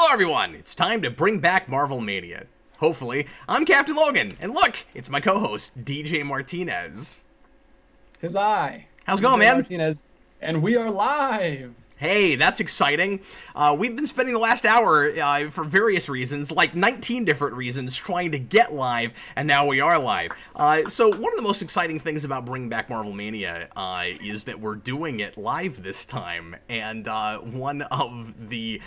Hello everyone, it's time to bring back Marvel Mania. Hopefully. I'm Captain Logan, and look, it's my co-host, DJ Martinez. Tis I. How's it going, man? Martinez, and we are live. Hey, that's exciting. We've been spending the last hour, for various reasons, like 19 different reasons, trying to get live, and now we are live. So one of the most exciting things about bringing back Marvel Mania is that we're doing it live this time, and one of the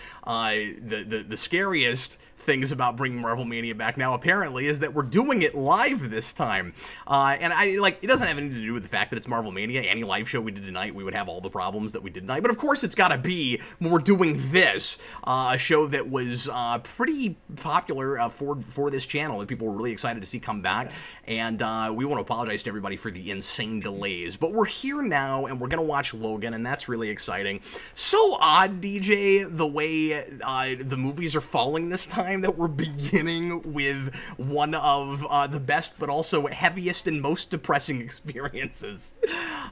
scariest things about bringing Marvel Mania back now, apparently, is that we're doing it live this time. And it doesn't have anything to do with the fact that it's Marvel Mania. Any live show we did tonight, we would have all the problems that we did tonight. But of course, it's got to be when we're doing this, a show that was pretty popular for this channel, that people were really excited to see come back. And we want to apologize to everybody for the insane delays. But we're here now, and we're going to watch Logan, and that's really exciting. So odd, DJ, the way the movies are falling this time, that we're beginning with one of the best but also heaviest and most depressing experiences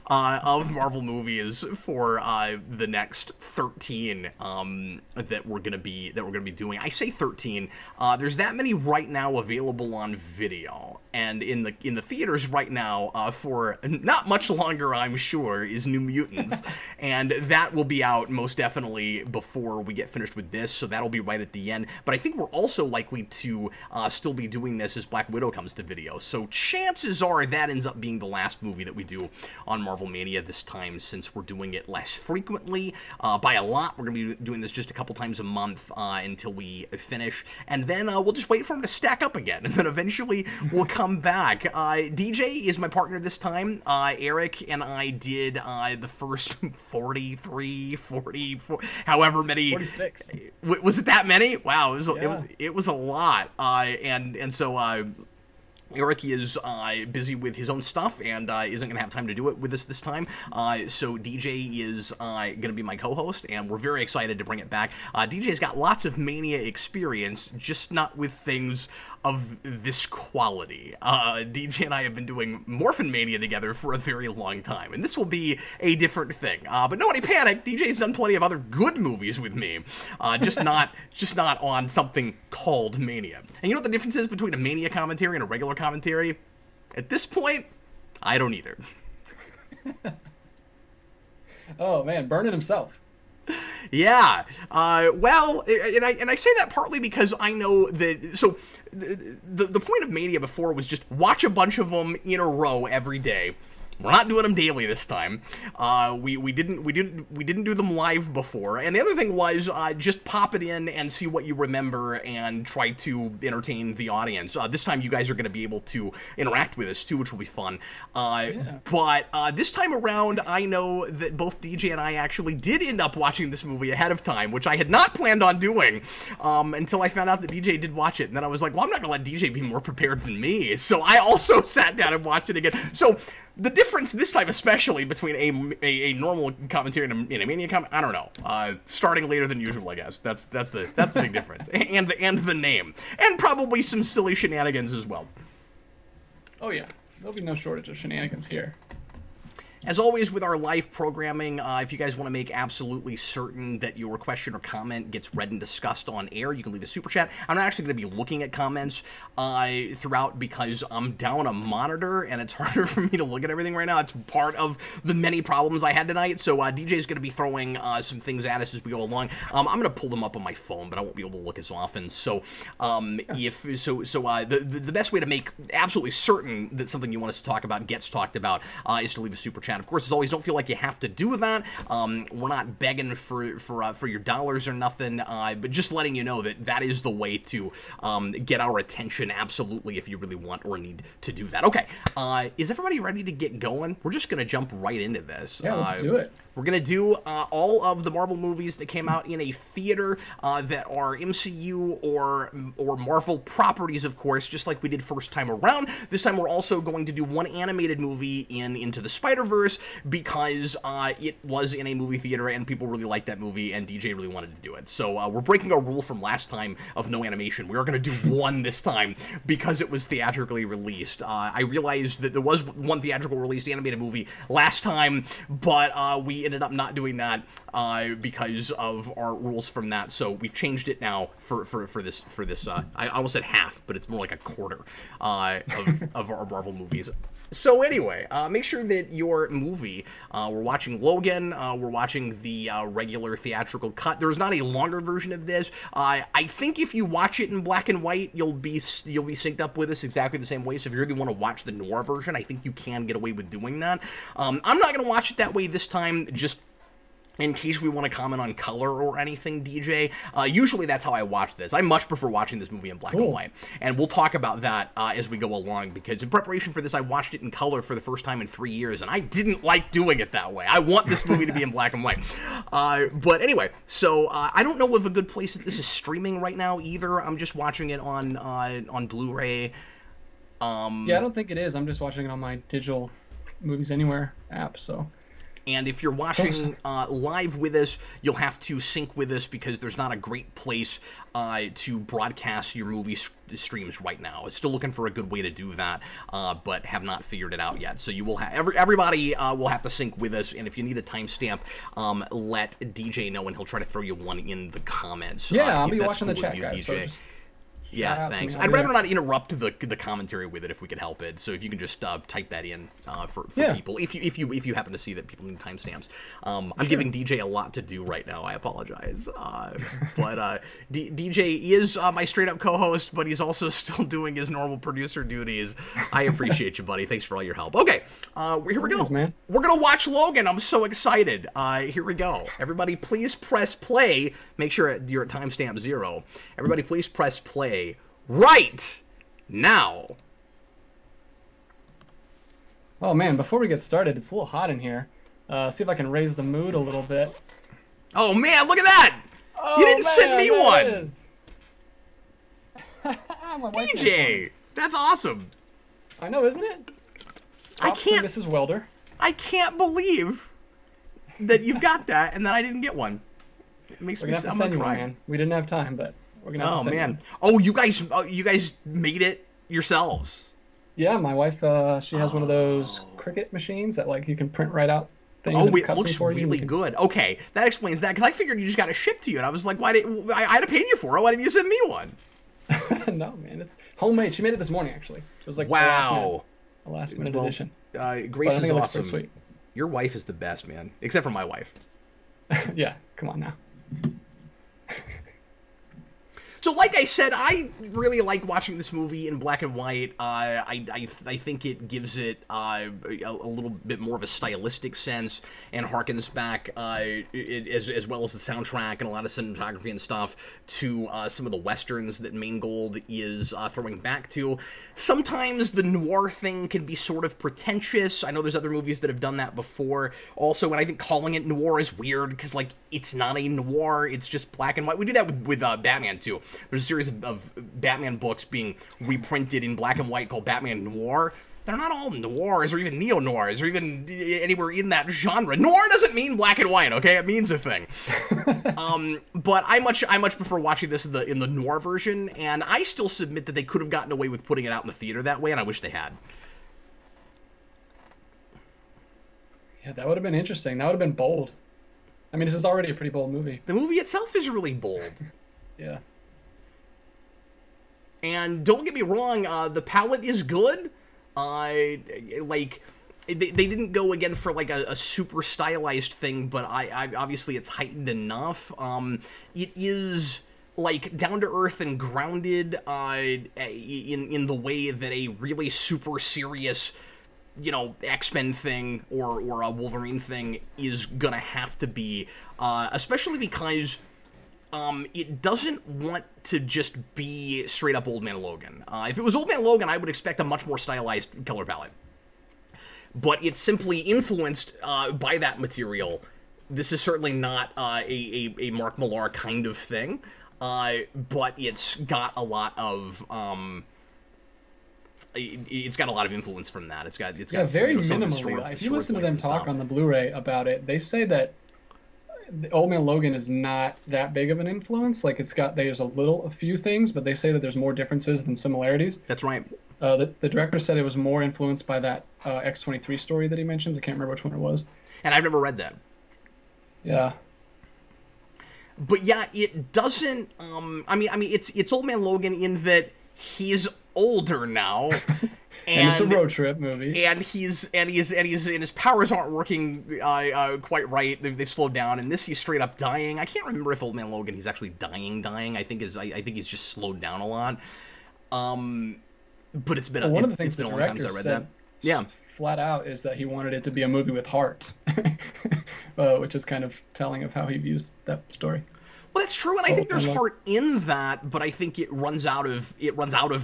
of Marvel movies for the next 13 that we're gonna be doing. I say 13. There's that many right now available on video, and in the theaters right now for not much longer, I'm sure, is New Mutants, and that will be out most definitely before we get finished with this, so that'll be right at the end. But I think we're also likely to still be doing this as Black Widow comes to video, so chances are that ends up being the last movie that we do on Marvel Mania this time, since we're doing it less frequently by a lot. We're gonna be doing this just a couple times a month until we finish, and then we'll just wait for them to stack up again, and then eventually we'll come back. DJ is my partner this time. Eric and I did the first 43, 44, however many. 46. Was it that many? Wow, Yeah. it was a lot. And so Eric is busy with his own stuff and isn't going to have time to do it with us this time. So DJ is going to be my co-host, and we're very excited to bring it back. DJ's got lots of Mania experience, just not with things of this quality. DJ and I have been doing Morphin Mania together for a very long time, and this will be a different thing. But nobody panic, DJ's done plenty of other good movies with me, just not on something called Mania. And you know what the difference is between a Mania commentary and a regular commentary? At this point, I don't either. Oh man, burning himself. Yeah, well, and I say that partly because I know that, so the point of Mania before was just watch a bunch of them in a row every day. We're not doing them daily this time. We didn't do them live before. And the other thing was just pop it in and see what you remember and try to entertain the audience. This time you guys are going to be able to interact with us too, which will be fun. Yeah. But this time around, I know that both DJ and I actually did end up watching this movie ahead of time, which I had not planned on doing until I found out that DJ did watch it. And then I was like, well, I'm not going to let DJ be more prepared than me. So I also sat down and watched it again. So the difference this time, especially between a normal commentary and a Mania comment, I don't know. Starting later than usual, I guess. That's the big difference, and the name, and probably some silly shenanigans as well. Oh yeah, there'll be no shortage of shenanigans here. As always with our live programming, if you guys want to make absolutely certain that your question or comment gets read and discussed on air, you can leave a super chat. I'm not actually going to be looking at comments throughout because I'm down a monitor and it's harder for me to look at everything right now. It's part of the many problems I had tonight. So DJ's going to be throwing some things at us as we go along. I'm going to pull them up on my phone, but I won't be able to look as often. So the best way to make absolutely certain that something you want us to talk about gets talked about is to leave a super chat. Of course, as always, don't feel like you have to do that. We're not begging for your dollars or nothing, but just letting you know that that is the way to get our attention, absolutely, if you really want or need to do that. Okay, is everybody ready to get going? We're just going to jump right into this. Yeah, let's do it. We're going to do all of the Marvel movies that came out in a theater that are MCU or Marvel properties, of course, just like we did first time around. This time we're also going to do one animated movie in Into the Spider-Verse because it was in a movie theater and people really liked that movie and DJ really wanted to do it. So we're breaking our rule from last time of no animation. We are going to do one this time because it was theatrically released. I realized that there was one theatrical released animated movie last time, but we ended up not doing that because of our rules from that. So we've changed it now for this. I almost said half, but it's more like a quarter of our Marvel movies. So anyway, make sure that your movie, we're watching Logan, we're watching the regular theatrical cut. There's not a longer version of this. I think if you watch it in black and white, you'll be synced up with us exactly the same way. So if you really want to watch the noir version, I think you can get away with doing that. I'm not going to watch it that way this time, just in case we want to comment on color or anything, DJ. Usually that's how I watch this. I much prefer watching this movie in black and white. And we'll talk about that as we go along, because in preparation for this, I watched it in color for the first time in 3 years, and I didn't like doing it that way. I want this movie to be in black and white. But anyway, so I don't know of a good place that this is streaming right now either. I'm just watching it on Blu-ray. Yeah, I don't think it is. I'm just watching it on my digital Movies Anywhere app, so... And if you're watching live with us, you'll have to sync with us because there's not a great place to broadcast your movie streams right now. I'm still looking for a good way to do that, but have not figured it out yet. So you will have everybody will have to sync with us. And if you need a timestamp, let DJ know, and he'll try to throw you one in the comments. Yeah, I'll be watching the chat, guys. So just... Yeah, thanks. I'd rather not interrupt the commentary with it if we could help it. So if you can just type that in for people, if you happen to see that people need timestamps. I'm giving DJ a lot to do right now. I apologize, but DJ is my straight up co-host, but he's also still doing his normal producer duties. I appreciate you, buddy. Thanks for all your help. Okay, here we go. Thanks, man. We're gonna watch Logan. I'm so excited. Here we go. Everybody, please press play. Make sure you're at timestamp 0. Everybody, please press play right now. Oh man, before we get started, it's a little hot in here. See if I can raise the mood a little bit. Oh man, look at that! Oh, you didn't send me one! DJ! That's awesome! I know, isn't it? Props to Mrs. Welder. I can't believe that you've got that and that I didn't get one. It makes me sound like crying. Man. We didn't have time, but we're gonna have to send man. you. Oh, you guys made it yourselves. Yeah, my wife, she has one of those Cricut machines that like you can print right out things. Oh, it looks really good. Okay, that explains that, because I figured you just got it shipped to you, and I was like, why did I had to pay you for it? Why didn't you send me one? No, man, it's homemade. She made it this morning, actually. It was like wow, a last minute edition. Grace is awesome. Sweet. Your wife is the best, man. Except for my wife. Yeah, come on now. So, like I said, I really like watching this movie in black and white. I think it gives it a little bit more of a stylistic sense and harkens back, as well as the soundtrack and a lot of cinematography and stuff, to some of the westerns that Mangold is throwing back to. Sometimes the noir thing can be sort of pretentious. I know there's other movies that have done that before. Also, and I think calling it noir is weird because, like, it's not a noir. It's just black and white. We do that with Batman, too. There's a series of Batman books being reprinted in black and white called Batman Noir. They're not all noirs or even neo-noirs or even anywhere in that genre. Noir doesn't mean black and white, okay? It means a thing. But I much prefer watching this in the noir version, and I still submit that they could have gotten away with putting it out in the theater that way, and I wish they had. Yeah, that would have been interesting. That would have been bold. I mean, this is already a pretty bold movie. The movie itself is really bold. Yeah. And don't get me wrong, the palette is good. Like, they didn't go again for like a super stylized thing, but I obviously it's heightened enough. It is like down to earth and grounded in the way that a really super serious, you know, X-Men thing or a Wolverine thing is gonna have to be, especially because it doesn't want to just be straight up Old Man Logan. If it was Old Man Logan, I would expect a much more stylized color palette. But it's simply influenced by that material. This is certainly not a Mark Millar kind of thing, but it's got a lot of influence from that. It's got very minimally. If you listen to them talk on the Blu-ray about it, they say that Old Man Logan is not that big of an influence. Like there's a few things, but they say that there's more differences than similarities. That's right. The director said it was more influenced by that X-23 story that he mentions. I can't remember which one it was. And I've never read that. Yeah. But yeah, it doesn't. I mean, it's Old Man Logan in that he's older now, and it's a road trip movie, and his powers aren't working quite right. They've slowed down, and he's straight up dying. I can't remember if Old Man Logan he's actually dying. I think he's just slowed down a lot. But it's been one of the things it's been a long time since I read that. Yeah. Flat out is that he wanted it to be a movie with heart, which is kind of telling of how he views that story. Well, that's true, and I think there's heart in that, but I think it runs out of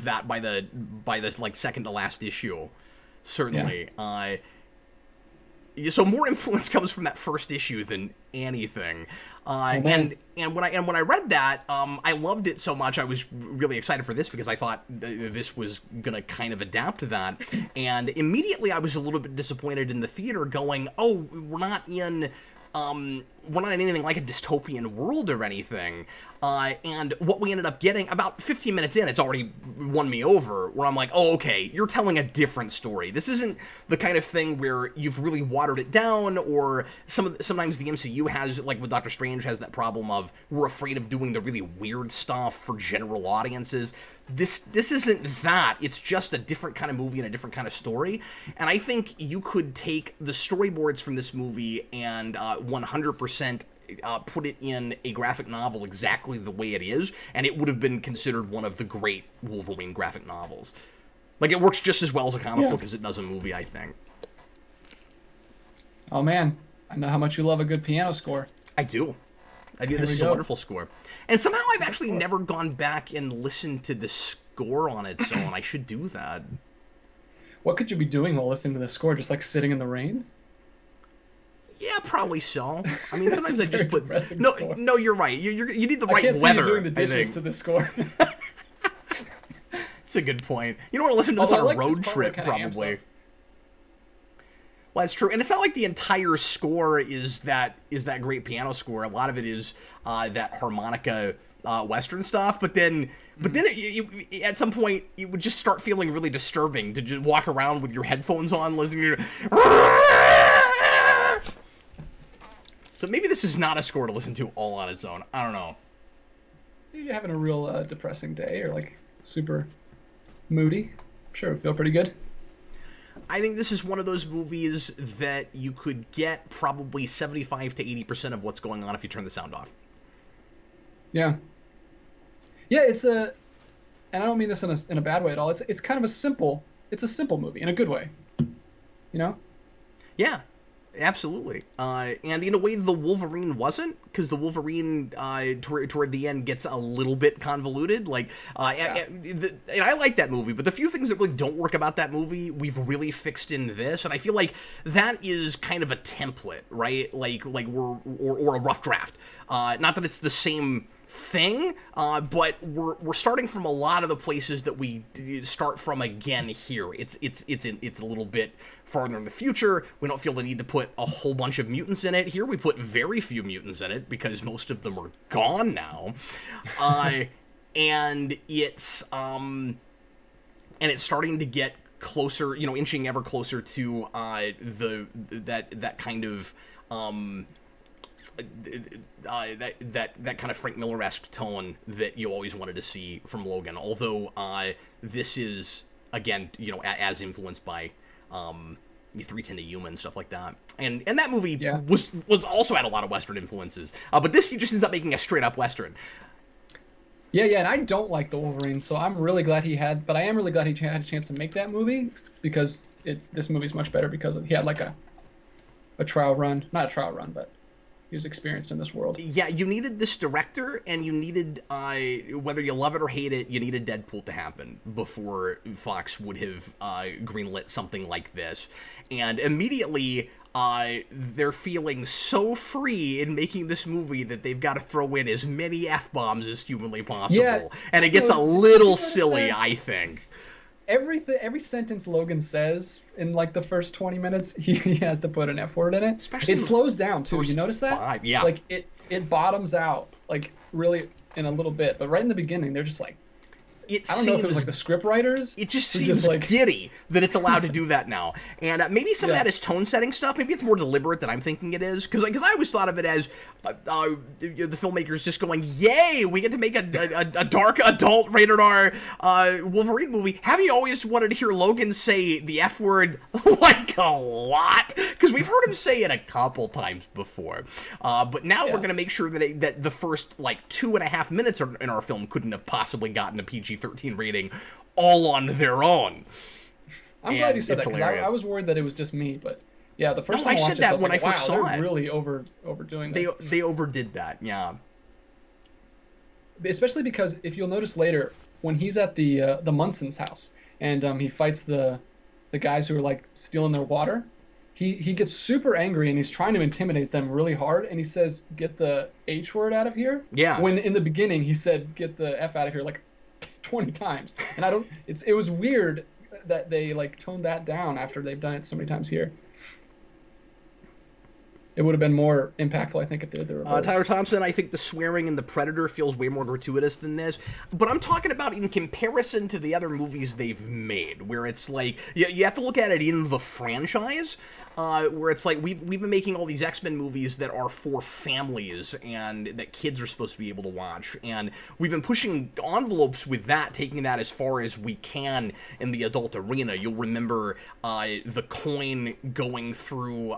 that by the like second to last issue, certainly. Yeah. So more influence comes from that first issue than anything. And when I read that, I loved it so much. I was really excited for this because I thought this was gonna kind of adapt to that. And immediately I was a little bit disappointed in the theater, going, "Oh, we're not in anything like a dystopian world or anything." And what we ended up getting, about 15 minutes in, it's already won me over, where I'm like, oh, okay, you're telling a different story. This isn't the kind of thing where you've really watered it down, or sometimes the MCU has, like with Doctor Strange, has that problem of we're afraid of doing the really weird stuff for general audiences. This isn't that. It's just a different kind of movie and a different kind of story. And I think you could take the storyboards from this movie and 100% put it in a graphic novel exactly the way it is, and it would have been considered one of the great Wolverine graphic novels. Like, it works just as well as a comic book as it does a movie, I think. Oh man, I know how much you love a good piano score. I do. This is a wonderful score. And somehow I've actually never gone back and listened to the score on its own. I should do that. What could you be doing while listening to the score? Just like sitting in the rain? Yeah, probably so. I mean, sometimes I just put no. You're right. You need the right weather. I can't see you doing the dishes to the score. It's a good point. You don't want to listen to this on a road trip, probably. Well, that's true, and it's not like the entire score is that great piano score. A lot of it is that harmonica Western stuff. But then at some point, it would just start feeling really disturbing to just walk around with your headphones on, listening to. So maybe this is not a score to listen to all on its own. I don't know. You're having a real depressing day, or like super moody. Sure, it would feel pretty good. I think this is one of those movies that you could get probably 75 to 80% of what's going on if you turn the sound off. Yeah. Yeah, and I don't mean this in a bad way at all. It's kind of a simple movie in a good way. You know? Yeah. Absolutely. And in a way, the Wolverine wasn't, because the Wolverine toward the end gets a little bit convoluted. Like, and I like that movie, but the few things that really don't work about that movie, we've really fixed in this, and I feel like that is kind of a template, right? Like or a rough draft. Not that it's the same thing, but we're starting from a lot of the places that we start from again here. It's a little bit farther in the future. We don't feel the need to put a whole bunch of mutants in it. Here we put very few mutants in it because most of them are gone now. And it's starting to get closer, inching ever closer to that kind of that kind of Frank Miller-esque tone that you always wanted to see from Logan. Although this is, again, as influenced by 310 to Human, stuff like that. And that movie was also had a lot of Western influences. But this just ends up making a straight up Western. Yeah, and I don't like the Wolverine, so I'm really glad he had a chance to make that movie, because this movie's much better because he had like a trial run, not a trial run, but he was experienced in this world. Yeah, you needed this director, and you needed, whether you love it or hate it, you needed Deadpool to happen before Fox would have greenlit something like this. And immediately, they're feeling so free in making this movie that they've got to throw in as many F-bombs as humanly possible. Yeah, and it gets a little silly, I think. Every sentence Logan says in like the first 20 minutes, he has to put an F word in it. Especially it slows down too. You notice that? Yeah. Like it bottoms out like really in a little bit, but right in the beginning they're just like I don't know if it was like the script writers. It just seems like giddy that it's allowed to do that now. And maybe some of that is tone setting stuff. Maybe it's more deliberate than I'm thinking it is. Because I always thought of it as the filmmakers just going, yay, we get to make a dark adult rated R Wolverine movie. Have you always wanted to hear Logan say the F word like a lot? Because we've heard him say it a couple times before. But now we're going to make sure that the first like 2.5 minutes in our film couldn't have possibly gotten a PG-13 rating all on their own. I'm glad you said that, because I was worried that it was just me, but yeah, the first time I watched it, I was like, wow, they're really overdoing this. They overdid that, yeah. Especially because if you'll notice later, when he's at the Munson's house and he fights the guys who are like stealing their water, he gets super angry and he's trying to intimidate them really hard, and he says, "Get the H word out of here." Yeah. When in the beginning he said, "Get the F out of here," like 20 times. And it was weird that they like toned that down after they've done it so many times here. It would have been more impactful, I think, if they did the reverse. Tyler Thompson, I think the swearing in The Predator feels way more gratuitous than this. But I'm talking about in comparison to the other movies they've made, where it's like, you have to look at it in the franchise, where it's like, we've been making all these X-Men movies that are for families and that kids are supposed to be able to watch. And we've been pushing envelopes with that, taking that as far as we can in the adult arena. You'll remember the coin going through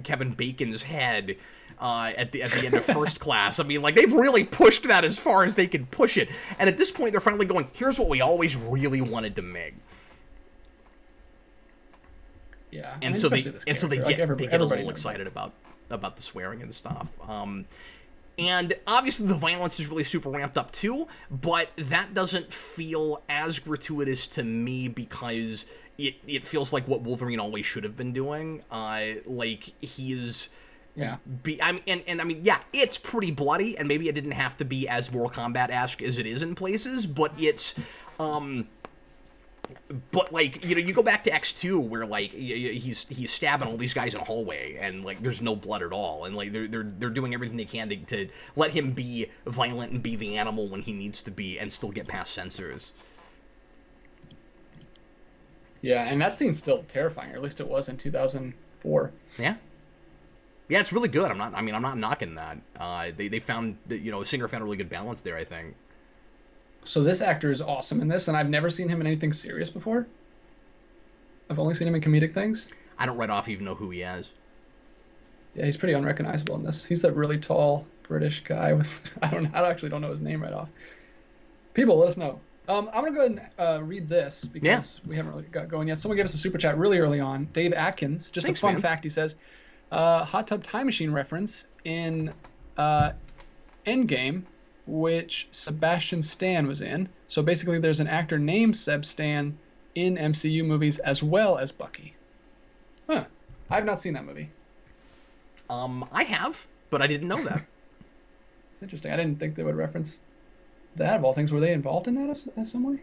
Kevin Bacon's head at the end of First Class. I mean, like, they've really pushed that as far as they could push it. And at this point, they're finally going, here's what we always really wanted to make. Yeah, and so they get a little excited about the swearing and stuff. And obviously the violence is really super ramped up too, but that doesn't feel as gratuitous to me because it feels like what Wolverine always should have been doing. Like he's it's pretty bloody, and maybe it didn't have to be as Mortal Kombat-esque as it is in places, but it's but, like, you know, you go back to X2 where, like, he's stabbing all these guys in a hallway and, like, there's no blood at all. And, like, they're doing everything they can to let him be violent and be the animal when he needs to be and still get past censors. Yeah, and that scene's still terrifying, or at least it was in 2004. Yeah. Yeah, it's really good. I'm not knocking that. They found, you know, Singer found a really good balance there, I think. So this actor is awesome in this, and I've never seen him in anything serious before. I've only seen him in comedic things. I don't right off even know who he is. Yeah, he's pretty unrecognizable in this. He's that really tall British guy with I actually don't know his name right off. People, let us know. I'm gonna go ahead and read this because we haven't really got going yet. Someone gave us a super chat really early on. Dave Atkins, just a fun fact. He says, "Hot Tub Time Machine reference in Endgame, which Sebastian Stan was in. So basically there's an actor named Seb Stan in MCU movies as well as Bucky." Huh. I have not seen that movie. I have, but I didn't know that. It's interesting. I didn't think they would reference that, of all things. Were they involved in that as some way?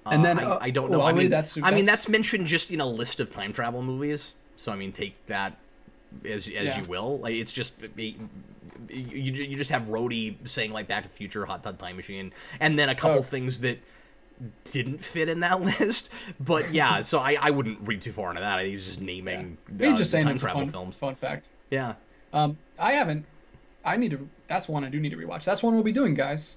And then I don't know. That's mentioned just in a list of time travel movies. So I mean, take that as you will. Like, it's just you just have Rhodey saying like Back to the Future, Hot Tub Time Machine, and then a couple things that didn't fit in that list. But yeah, so I wouldn't read too far into that. I think he's just naming just saying time travel films. Fun fact. Yeah. I haven't. That's one I do need to rewatch. That's one we'll be doing, guys.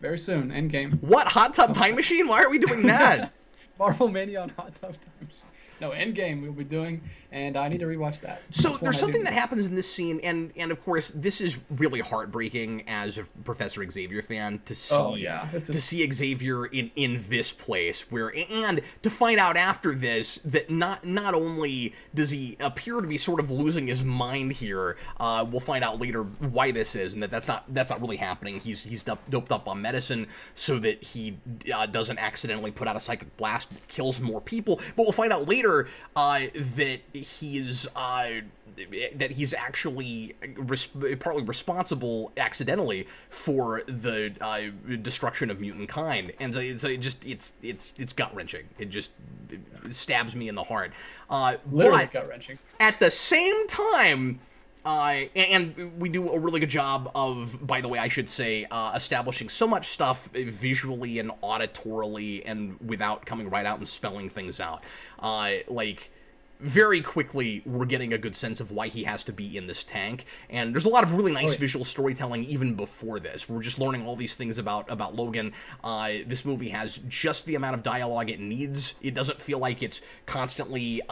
Very soon. Endgame. What? Hot Tub Time Machine? Why are we doing that? Marvel Mania on Hot Tub Time Machine. No, Endgame we'll be doing, and I need to rewatch that. So there's something that happens in this scene, and of course this is really heartbreaking as a Professor Xavier fan to see see Xavier in this place and to find out after this that not only does he appear to be sort of losing his mind here, we'll find out later why this is, and that's not really happening. He's doped up on medicine so that he doesn't accidentally put out a psychic blast that kills more people, but we'll find out later that he's actually partly responsible accidentally for the destruction of mutant kind, and so it's gut wrenching. It just stabs me in the heart. Literally gut wrenching. At the same time, And we do a really good job of, by the way, I should say, establishing so much stuff visually and auditorily and without coming right out and spelling things out. Like, very quickly, we're getting a good sense of why he has to be in this tank, and there's a lot of really nice visual storytelling even before this. We're just learning all these things about Logan. This movie has just the amount of dialogue it needs. It doesn't feel like it's constantly,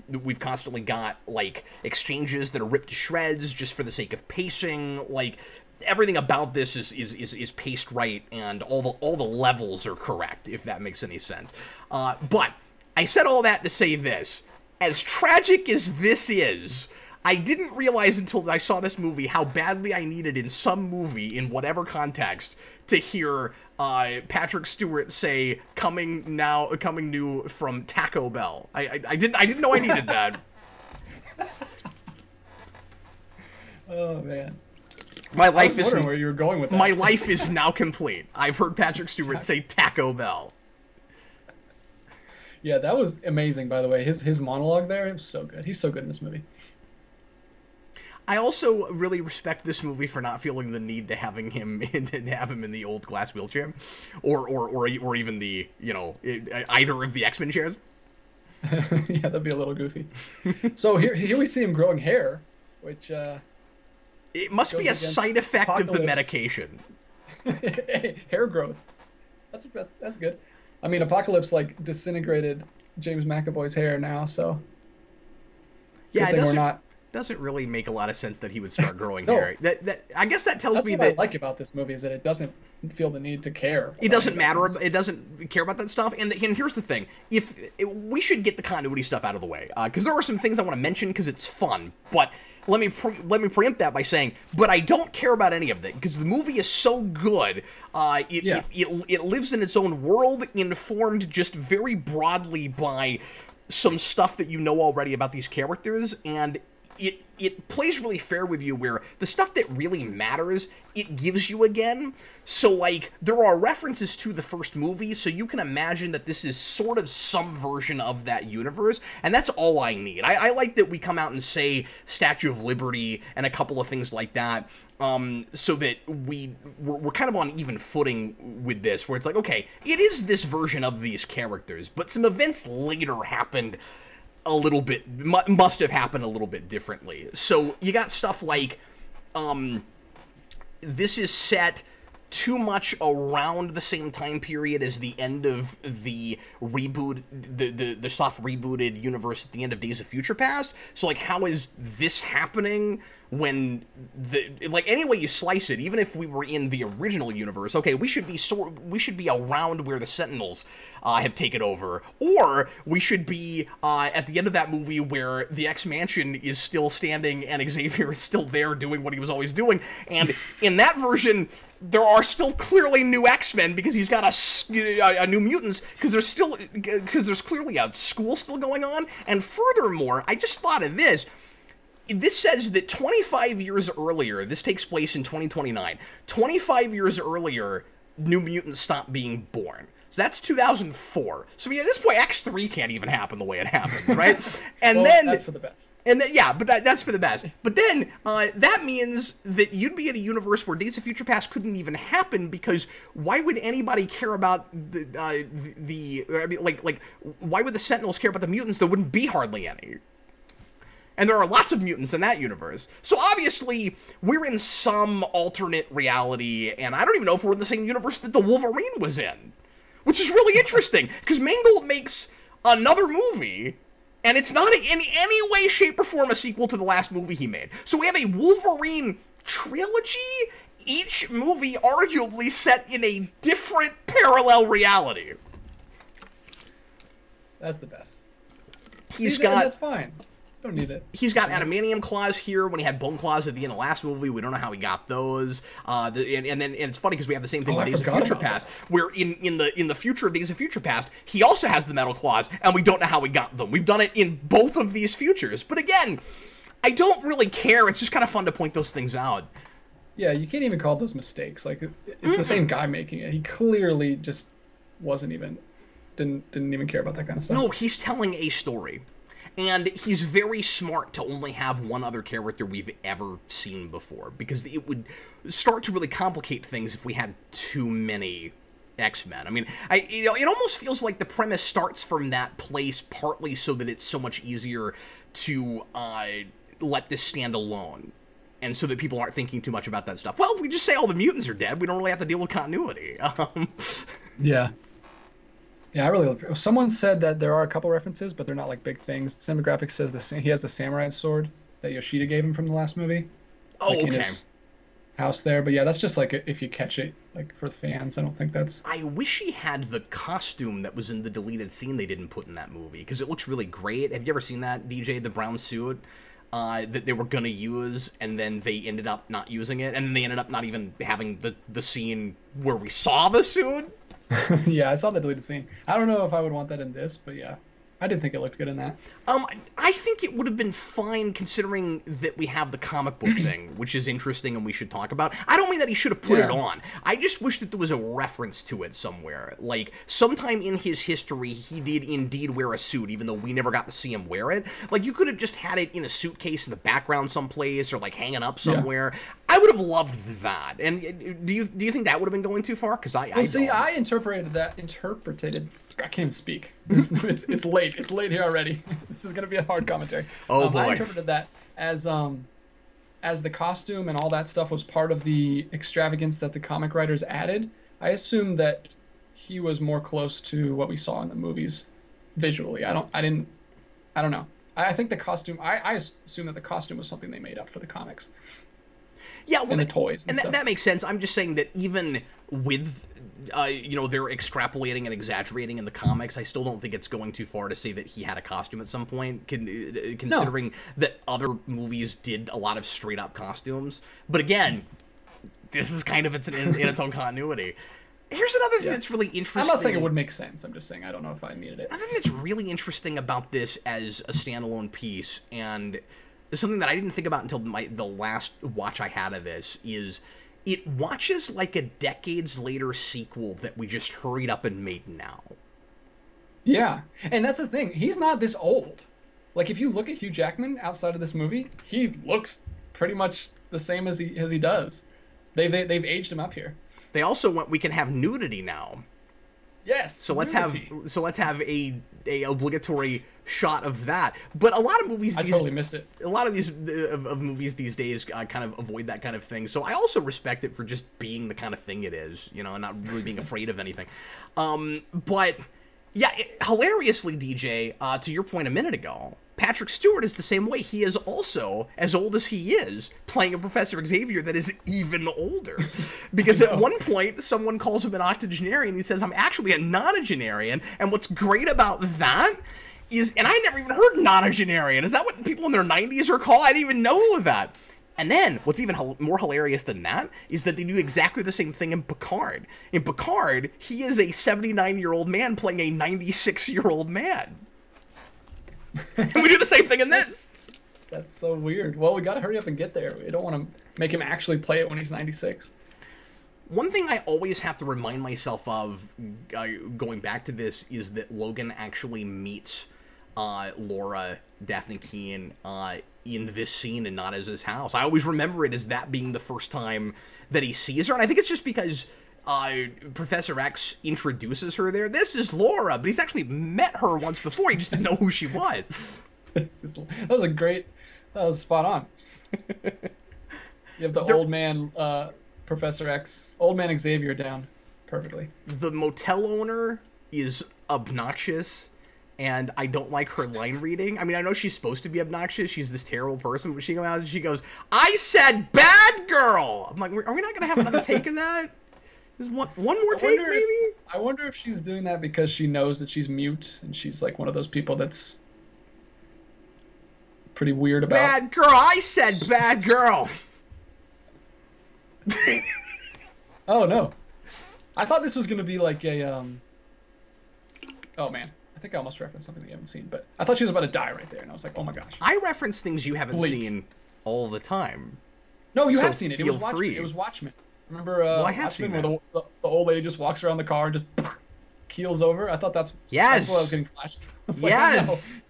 we've constantly got, like, exchanges that are ripped to shreds just for the sake of pacing. Like, everything about this is paced right, and all the levels are correct, if that makes any sense. But I said all that to say this. As tragic as this is, I didn't realize until I saw this movie how badly I needed in some movie, in whatever context, to hear Patrick Stewart say, coming new from Taco Bell. I didn't know I needed that. Oh, man. My life is where you were going with that. My life is now complete. I've heard Patrick Stewart say Taco Bell. Yeah, that was amazing, by the way. His monologue there, it was so good. He's so good in this movie. I also really respect this movie for not feeling the need to have him in the old glass wheelchair, or even the, you know, either of the X-Men chairs. Yeah, that'd be a little goofy. So here we see him growing hair, which it must be a side effect of the medication. Hair growth. That's good. I mean, Apocalypse, like, disintegrated James McAvoy's hair now, so... Yeah, it doesn't really make a lot of sense that he would start growing hair. I guess that tells me that... What I like about this movie is that it doesn't feel the need to care. It doesn't matter. It doesn't care about that stuff. And here's the thing. We should get the continuity stuff out of the way, because there are some things I want to mention because it's fun, but... Let me preempt that by saying, but I don't care about any of it because the movie is so good. It lives in its own world, informed just very broadly by some stuff that you know already about these characters, and it plays really fair with you where the stuff that really matters, it gives you again. So, like, there are references to the first movie, so you can imagine that this is sort of some version of that universe, and that's all I need. I like that we come out and say Statue of Liberty and a couple of things like that, so that we're kind of on even footing with this, where it's like, okay, it is this version of these characters, but some events later happened a little bit, must have happened a little bit differently. So you got stuff like, this is set too much around the same time period as the end of the reboot, the soft rebooted universe at the end of Days of Future Past. So, like, how is this happening when like, any way you slice it, even if we were in the original universe, okay, we should be around where the Sentinels have taken over, or we should be at the end of that movie where the X-Mansion is still standing and Xavier is still there doing what he was always doing. And in that version, there are still clearly new X-Men because he's got a New Mutants, because there's clearly a school still going on. And furthermore, I just thought of this. This says that 25 years earlier, this takes place in 2029, 25 years earlier, New Mutants stopped being born. So that's 2004. So, I mean, at this point, X3 can't even happen the way it happens, right? And well, then that's for the best. And then, yeah, but that's for the best. But then that means that you'd be in a universe where Days of Future Past couldn't even happen, because why would anybody care about I mean, like why would the Sentinels care about the mutants? There wouldn't be hardly any. And there are lots of mutants in that universe. So obviously, we're in some alternate reality, and I don't even know if we're in the same universe that the Wolverine was in. Which is really interesting, because Mangold makes another movie, and it's not in any way, shape, or form a sequel to the last movie he made. So we have a Wolverine trilogy, each movie arguably set in a different parallel reality. That's the best. That's fine. Don't need it. He's got adamantium claws here when he had bone claws at the end of the last movie. We don't know how he got those. And it's funny because we have the same thing with Days of Future Past, where in the future of Days of Future Past, he also has the metal claws, and we don't know how he got them. We've done it in both of these futures. But again, I don't really care. It's just kind of fun to point those things out. Yeah, you can't even call those mistakes. Like, it's the same guy making it. He clearly just didn't even care about that kind of stuff. No, he's telling a story. And he's very smart to only have one other character we've ever seen before, because it would start to really complicate things if we had too many X-Men. I mean, it almost feels like the premise starts from that place, partly so that it's so much easier to let this stand alone, and so that people aren't thinking too much about that stuff. Well, if we just say all the mutants are dead, we don't really have to deal with continuity. Yeah. Yeah, I really. Someone said that there are a couple references, but they're not like big things. Cinematographics says he has the samurai sword that Yoshida gave him from the last movie. Oh, like, okay. In his house there, but yeah, that's just like if you catch it, like for the fans. I don't think that's. I wish he had the costume that was in the deleted scene they didn't put in that movie, because it looks really great. Have you ever seen that, DJ? The brown suit that they were gonna use, and then they ended up not using it, and then they ended up not even having the scene where we saw the suit. Yeah, I saw the deleted scene. I don't know if I would want that in this, but yeah, I did think it looked good in that. I think it would have been fine, considering that we have the comic book thing, which is interesting and we should talk about. I don't mean that he should have put it on. I just wish that there was a reference to it somewhere. Like, sometime in his history, he did indeed wear a suit, even though we never got to see him wear it. Like, you could have just had it in a suitcase in the background someplace, or like hanging up somewhere. Yeah. I would have loved that. And do you think that would have been going too far? Because I interpreted. I can't even speak. It's late. It's late here already. This is gonna be a hard commentary. Oh boy. I interpreted that as the costume and all that stuff was part of the extravagance that the comic writers added. I assumed that he was more close to what we saw in the movies visually. I don't know. I think the costume. I assume that the costume was something they made up for the comics. Yeah, well, and the toys and that makes sense. I'm just saying that even with, they're extrapolating and exaggerating in the comics, I still don't think it's going too far to say that he had a costume at some point, considering that other movies did a lot of straight-up costumes. But again, this is kind of in its own continuity. Here's another thing that's really interesting. I'm not saying it would make sense. I'm just saying I don't know if I needed it. I think that's really interesting about this as a standalone piece, and something that I didn't think about until the last watch I had of this, is it watches like a decades later sequel that we just hurried up and made now. Yeah, and that's the thing. He's not this old. Like, if you look at Hugh Jackman outside of this movie, he looks pretty much the same as he does. They've aged him up here. They also went, we can have nudity now. Yes. So let's have a obligatory shot of that. But a lot of movies, I totally missed it. A lot of these of movies these days kind of avoid that kind of thing. So I also respect it for just being the kind of thing it is, and not really being afraid of anything. But yeah, hilariously, DJ, to your point a minute ago, Patrick Stewart is the same way. He is also, as old as he is, playing a Professor Xavier that is even older. Because at one point, someone calls him an octogenarian. He says, I'm actually a nonagenarian. And what's great about that is, and I never even heard nonagenarian. Is that what people in their 90s are called? I didn't even know that. And then, what's even more hilarious than that is that they do exactly the same thing in Picard. In Picard, he is a 79-year-old man playing a 96-year-old man. And we do the same thing in this. That's so weird. Well, we gotta hurry up and get there. We don't want to make him actually play it when he's 96. One thing I always have to remind myself of, going back to this, is that Logan actually meets Laura, Daphne Keane, in this scene and not as his house. I always remember it as that being the first time that he sees her, and I think it's just because Professor X introduces her there. This is Laura, but he's actually met her once before. He just didn't know who she was. That was spot on. You have the old man Professor X, old man Xavier down perfectly. The motel owner is obnoxious, and I don't like her line reading. I mean, I know she's supposed to be obnoxious. She's this terrible person, but she comes out and she goes, "I said bad girl." I'm like, are we not going to have another take in that? Just one more take, maybe? I wonder if she's doing that because she knows that she's mute, and she's like one of those people that's pretty weird about... Bad girl! I said bad girl! Oh, no. I thought this was going to be like a... Oh, man. I think I almost referenced something that you haven't seen, but I thought she was about to die right there, and I was like, oh my gosh. I reference things you haven't seen all the time. No, you have seen it. It was Watchmen. Remember I have Watchmen, seen where the old lady just walks around the car and just keels over? I thought that's what I was getting flashes. Yes!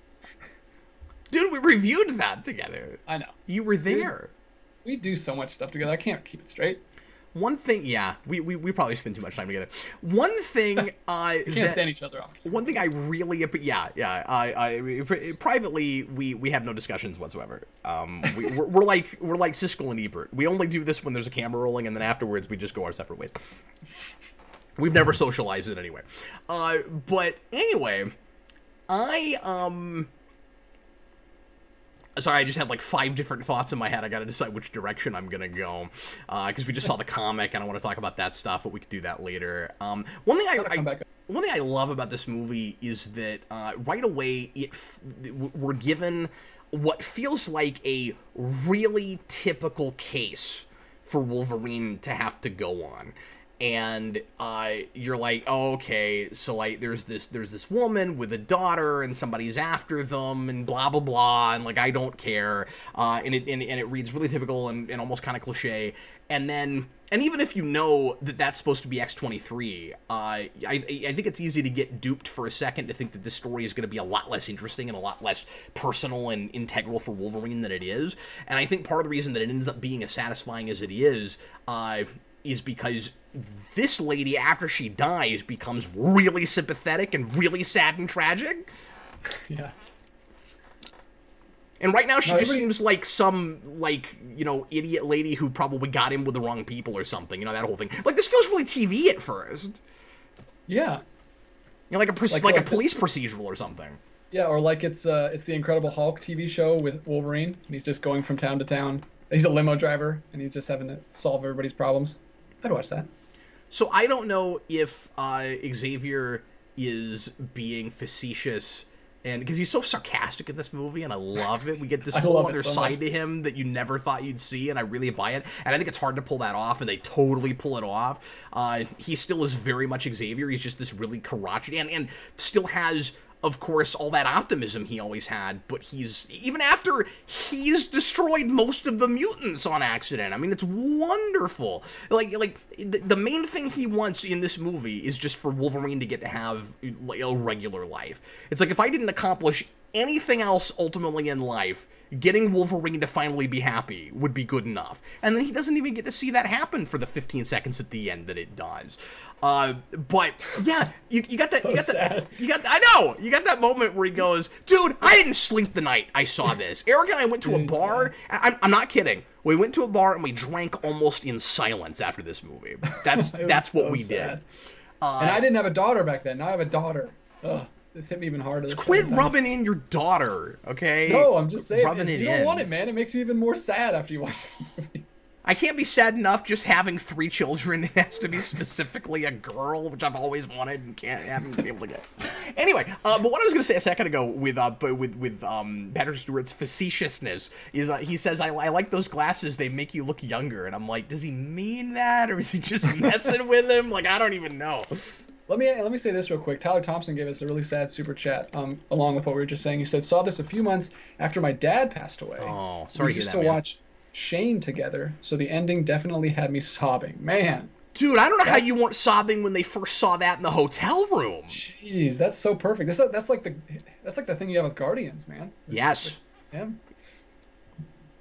Dude, we reviewed that together. I know. You were there. We do so much stuff together. I can't keep it straight. One thing, yeah, we probably spend too much time together. One thing, we can't stand each other off. One thing I really, privately, we have no discussions whatsoever. We're like Siskel and Ebert. We only do this when there's a camera rolling, and then afterwards we just go our separate ways. We've never socialized it anyway. But anyway, sorry, I just had like 5 different thoughts in my head. I got to decide which direction I'm going to go. Because we just saw the comic, and I want to talk about that stuff, but we could do that later. One thing I love about this movie is that right away we're given what feels like a really typical case for Wolverine to have to go on. And you're like, oh, okay, so like there's this woman with a daughter, and somebody's after them, and blah blah blah, and like I don't care, and it reads really typical and almost kind of cliche. And even if you know that that's supposed to be X-23, I think it's easy to get duped for a second to think that this story is going to be a lot less interesting and a lot less personal and integral for Wolverine than it is. And I think part of the reason that it ends up being as satisfying as it is because this lady, after she dies, becomes really sympathetic and really sad and tragic. Yeah. And right now she just seems like some, like, you know, idiot lady who probably got in with the wrong people or something. You know, that whole thing. Like, this feels really TV at first. Yeah. You know, like a police procedural or something. Yeah, or like it's the Incredible Hulk TV show with Wolverine, and he's just going from town to town. He's a limo driver, and he's just having to solve everybody's problems. I'd watch that. So I don't know if Xavier is being facetious, and because he's so sarcastic in this movie, and I love it. We get this whole other side to him that you never thought you'd see, and I really buy it. And I think it's hard to pull that off, and they totally pull it off. He still is very much Xavier. He's just this really crotchety, and still has, of course, all that optimism he always had, but even after he's destroyed most of the mutants on accident. I mean, it's wonderful. Like the main thing he wants in this movie is just for Wolverine to get to have like a regular life. It's like, if I didn't accomplish anything else ultimately in life, getting Wolverine to finally be happy would be good enough. And then he doesn't even get to see that happen for the 15 seconds at the end that it does. But yeah, you got that. You got that moment where he goes, "Dude, I didn't sleep the night I saw this. Eric and I went to a bar. I'm not kidding. We went to a bar and we drank almost in silence after this movie. That's what we did." And I didn't have a daughter back then. Now I have a daughter. Ugh. This hit me even harder. Quit rubbing in your daughter, okay? No, I'm just saying. You don't want it, man. It makes you even more sad after you watch this movie. I can't be sad enough just having 3 children. It has to be specifically a girl, which I've always wanted and haven't been able to get. Anyway, but what I was going to say a second ago with Patrick Stewart's facetiousness is he says, I like those glasses. They make you look younger. And I'm like, does he mean that? Or is he just messing with him? Like, I don't even know. Let me say this real quick. Tyler Thompson gave us a really sad super chat, along with what we were just saying. He said, saw this a few months after my dad passed away. Oh, sorry to hear that, We used to watch Shane together, so the ending definitely had me sobbing. Man. Dude, I don't know how you weren't sobbing when they first saw that in the hotel room. Jeez, that's so perfect. That's like the thing you have with Guardians, man. Yes. Yeah.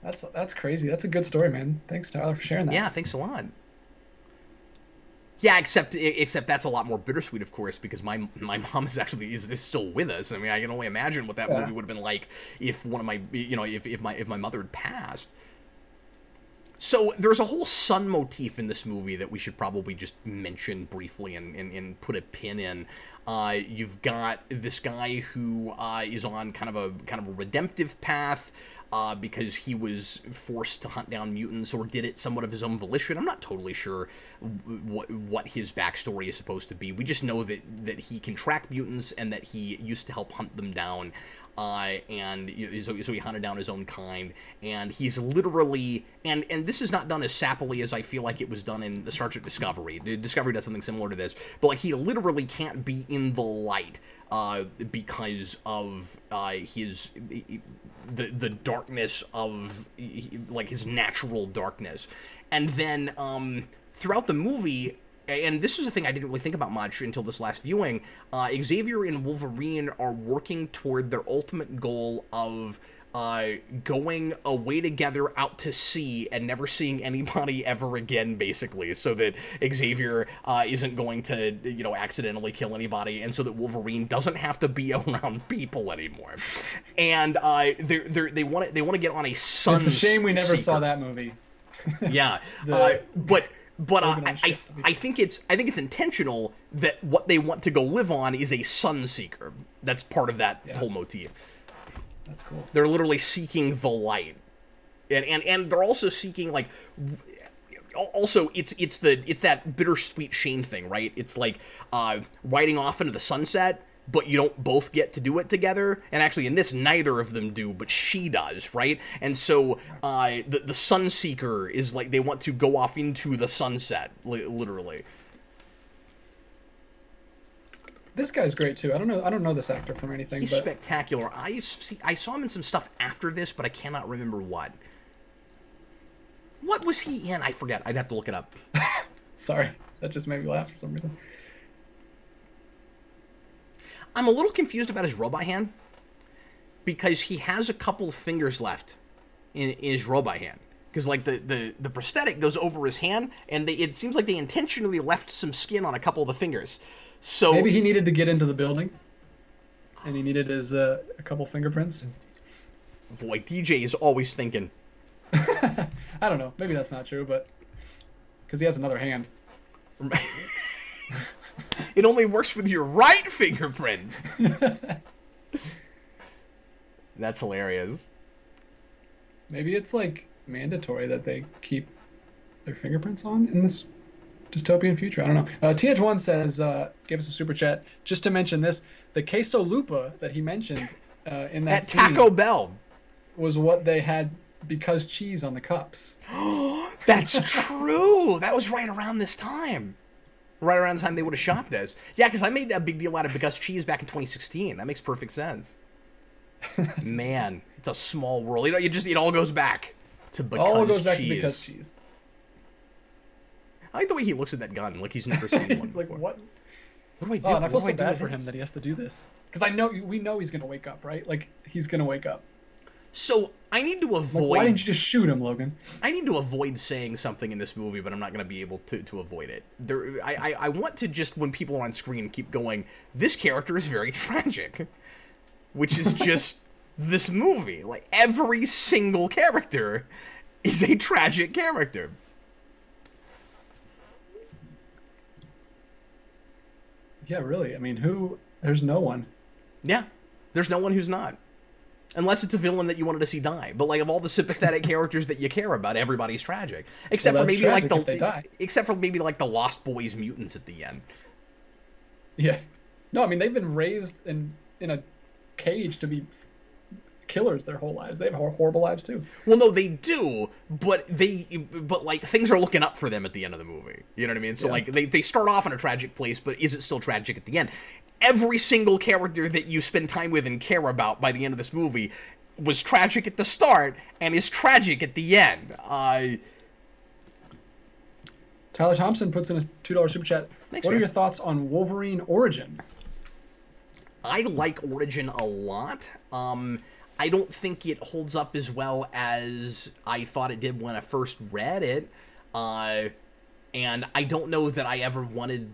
That's crazy. That's a good story, man. Thanks, Tyler, for sharing that. Yeah, thanks a lot. Yeah, except that's a lot more bittersweet, of course, because my mom is still with us. I mean, I can only imagine what that movie would have been like if one of my if my mother had passed. So there's a whole sun motif in this movie that we should probably just mention briefly and put a pin in. You've got this guy who is on kind of a redemptive path. Because he was forced to hunt down mutants, or did it somewhat of his own volition. I'm not totally sure what his backstory is supposed to be. We just know that he can track mutants and that he used to help hunt them down. And so he hunted down his own kind, and he's literally, and this is not done as sappily as I feel like it was done in the Star Trek Discovery. Discovery does something similar to this, but like he literally can't be in the light because of the darkness of like his natural darkness. And then throughout the movie, and this is a thing I didn't really think about much until this last viewing, Xavier and Wolverine are working toward their ultimate goal of going away together out to sea and never seeing anybody ever again, basically, so that Xavier isn't going to, you know, accidentally kill anybody, and so that Wolverine doesn't have to be around people anymore. And they want to get on a sun. It's a shame we never saw that movie. Yeah, but I think it's intentional that what they want to go live on is a Sunseeker. That's part of that whole motif. That's cool. They're literally seeking the light, and they're also seeking, like, also it's that bittersweet Shane thing, right? It's like riding off into the sunset, but you don't both get to do it together. And actually, in this, neither of them do, but she does, right? And so the Sunseeker is like they want to go off into the sunset, literally. This guy's great too. I don't know this actor from anything. He's spectacular. I saw him in some stuff after this, but I cannot remember what. What was he in? I forget. I'd have to look it up. Sorry, that just made me laugh for some reason. I'm a little confused about his robot hand, because he has a couple of fingers left in his robot hand. Because, like, the prosthetic goes over his hand, and it seems like they intentionally left some skin on a couple of the fingers. So maybe he needed to get into the building, and he needed his a couple fingerprints. Boy, DJ is always thinking. I don't know. Maybe that's not true, but because he has another hand. It only works with your right fingerprints. That's hilarious. Maybe it's like mandatory that they keep their fingerprints on in this dystopian future. I don't know. TH1 says, gave us a super chat. Just to mention this, the queso lupa that he mentioned in that scene at Taco Bell was what they had because cheese on the cups. That's true. That was right around this time. Right around the time they would have shot this. Yeah, because I made a big deal out of because cheese back in 2016. That makes perfect sense. Man, it's a small world. You know, it all goes back to because cheese. All goes back to because cheese. I like the way he looks at that gun, like he's never seen one He's like, before. what? What do I do? Oh, and I feel so bad for him that he has to do this. Because we know he's going to wake up, right? Like, he's going to wake up. So, I need to avoid... Like, why didn't you just shoot him, Logan? I need to avoid saying something in this movie, but I'm not going to be able to avoid it. I want to just, when people are on screen, keep going, this character is very tragic. Which is just this movie. Like, every single character is a tragic character. Yeah, really. I mean, there's no one. Yeah, there's no one who's not. Unless it's a villain that you wanted to see die. But, like, of all the sympathetic characters that you care about, everybody's tragic. Except for maybe like the Lost Boys mutants at the end. Yeah. No, I mean, they've been raised in a cage to be killers their whole lives. They have horrible lives too. Well, no, they do, but like things are looking up for them at the end of the movie. You know what I mean? So like they start off in a tragic place, but is it still tragic at the end? Every single character that you spend time with and care about by the end of this movie was tragic at the start and is tragic at the end. Tyler Thompson puts in a $2 super chat. Thanks, what man. are your thoughts on Wolverine Origin? I like Origin a lot. I don't think it holds up as well as I thought it did when I first read it. And I don't know that I ever wanted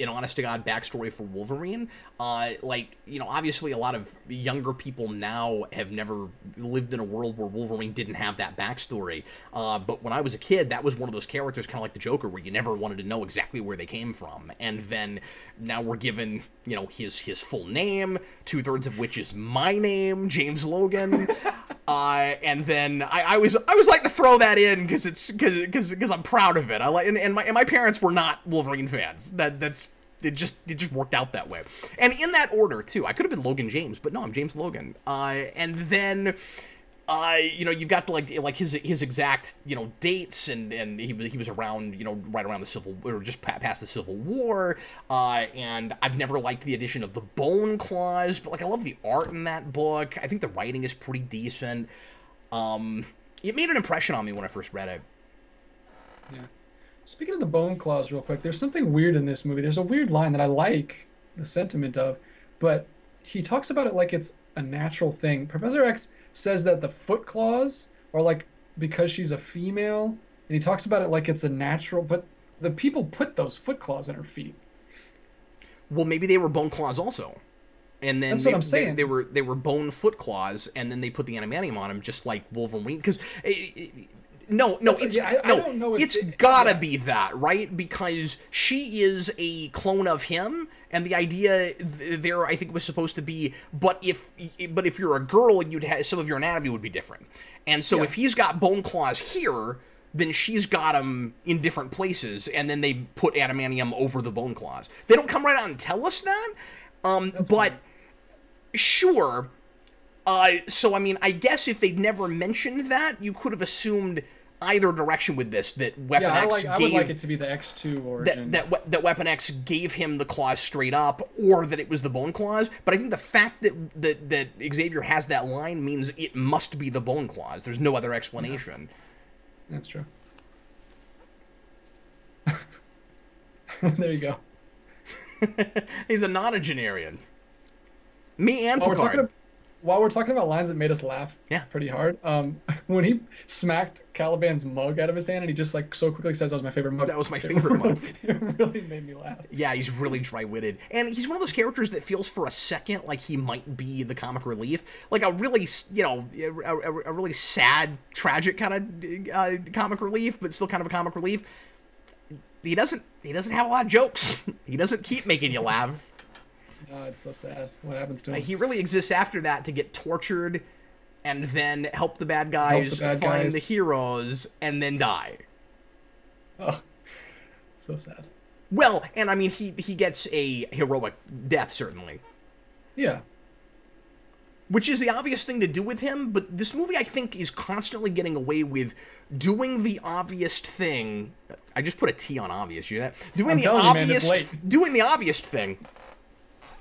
an honest-to-God backstory for Wolverine. Like, you know, obviously a lot of younger people now have never lived in a world where Wolverine didn't have that backstory. But when I was a kid, that was one of those characters, kind of like the Joker, where you never wanted to know exactly where they came from. And then now we're given, you know, his full name, 2/3 of which is my name, James Logan. And then I always like to throw that in because I'm proud of it. I like and my parents were not Wolverine fans. It just worked out that way. And in that order too. I could have been Logan James, but no, I'm James Logan. And then you know, you've got like his exact, you know, dates and he was around, you know, right around the Civil or just past the Civil War. And I've never liked the addition of the Bone Claws, but like I love the art in that book. I think the writing is pretty decent. It made an impression on me when I first read it. Yeah. Speaking of the Bone Claws real quick, there's something weird in this movie. There's a weird line that I like the sentiment of, but he talks about it like it's a natural thing. Professor X says that the foot claws are like because she's a female, and he talks about it like it's a natural, but the people put those foot claws in her feet. Well, maybe they were bone claws also. And then that's what I'm saying. They were bone foot claws, and then they put the adamantium on him, just like Wolverine. Because it's gotta be that, right? Because she is a clone of him, and the idea there, I think, was supposed to be, but if you're a girl, you'd have some of your anatomy would be different. And so if he's got bone claws here, then she's got them in different places, and then they put adamantium over the bone claws. They don't come right out and tell us that, but funny. Sure. So, I mean, I guess if they'd never mentioned that, you could have assumed either direction with this, that Weapon X I would like it to be the X2 origin. That Weapon X gave him the claws straight up, or that it was the bone claws. But I think the fact that Xavier has that line means it must be the bone claws. There's no other explanation. Yeah. That's true. There you go. He's a nonagenarian. Me and Picard. While we're talking about lines that made us laugh pretty hard, when he smacked Caliban's mug out of his hand and he just like so quickly says, "That was my favorite mug." That was my favorite mug. It really made me laugh. Yeah, he's really dry-witted. And he's one of those characters that feels for a second like he might be the comic relief. Like a really, a really sad, tragic kind of comic relief, but still kind of a comic relief. He doesn't have a lot of jokes. He doesn't keep making you laugh. Oh, it's so sad. What happens to him? He really exists after that to get tortured and then help the bad guys find the heroes and then die. Oh, so sad. Well, and I mean, he gets a heroic death, certainly. Yeah. Which is the obvious thing to do with him, but this movie, I think, is constantly getting away with doing the obvious thing. I just put a T on obvious, you hear that? Doing the obvious thing.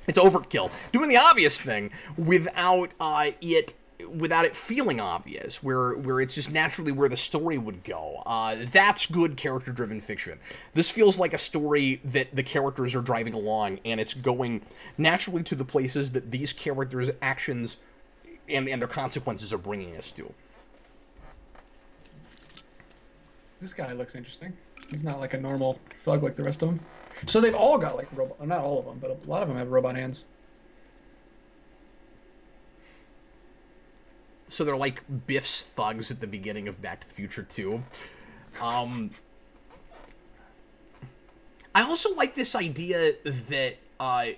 It's overkill. Doing the obvious thing without it feeling obvious, where it's just naturally where the story would go. That's good character-driven fiction. This feels like a story that the characters are driving along, and it's going naturally to the places that these characters' actions and their consequences are bringing us to. This guy looks interesting. He's not like a normal thug like the rest of them. So they've all got like robot, not all of them, but a lot of them have robot hands. So they're like Biff's thugs at the beginning of Back to the Future 2. I also like this idea that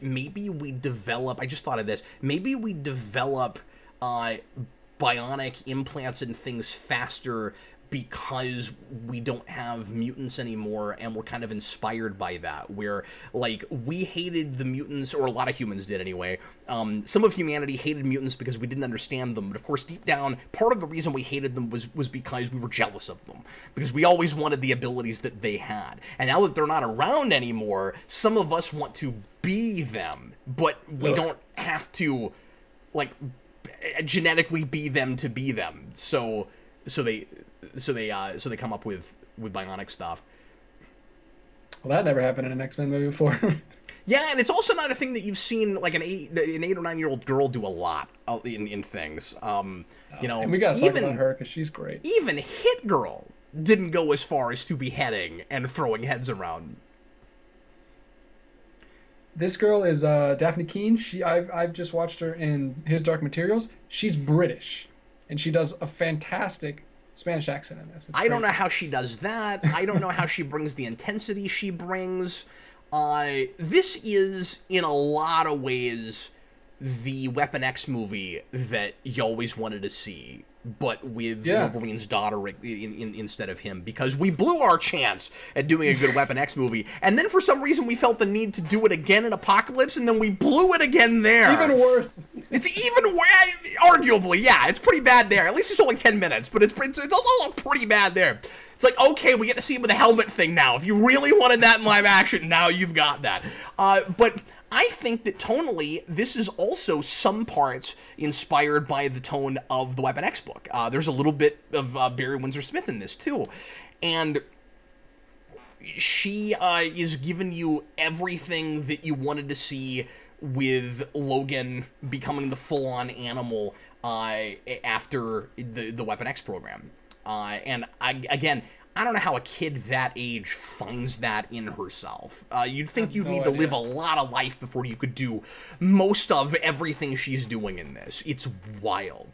maybe we develop, I just thought of this, maybe we develop bionic implants and things faster because we don't have mutants anymore, and we're kind of inspired by that, where, like, we hated the mutants, or a lot of humans did anyway. Some of humanity hated mutants because we didn't understand them, but of course, deep down, part of the reason we hated them was because we were jealous of them, because we always wanted the abilities that they had. And now that they're not around anymore, some of us want to be them, but we don't have to, like, genetically be them to be them. So they come up with bionic stuff. Well, that never happened in an X-Men movie before. Yeah, and it's also not a thing that you've seen like an 8 or 9-year-old girl do a lot in things. And we gotta talk about her because she's great. Even Hit Girl didn't go as far as to beheading and throwing heads around. This girl is Daphne Keane. I've just watched her in His Dark Materials. She's British, and she does a fantastic Spanish accent in this. I don't know how she does that. I don't know how she brings the intensity she brings. This is, in a lot of ways, the Weapon X movie that you always wanted to see, but with Wolverine's daughter instead of him, because we blew our chance at doing a good Weapon X movie, and then for some reason we felt the need to do it again in Apocalypse, and then we blew it again there. Even worse. It's even worse, arguably, yeah, it's pretty bad there. At least it's only 10 minutes, but it's also pretty bad there. It's like, okay, we get to see him with a helmet thing now. If you really wanted that in live action, now you've got that. But I think that tonally, this is also some parts inspired by the tone of the Weapon X book. There's a little bit of Barry Windsor Smith in this, too. And she is giving you everything that you wanted to see with Logan becoming the full-on animal after the Weapon X program. And again, I don't know how a kid that age finds that in herself. You'd think you'd need to live a lot of life before you could do most of everything she's doing in this. It's wild.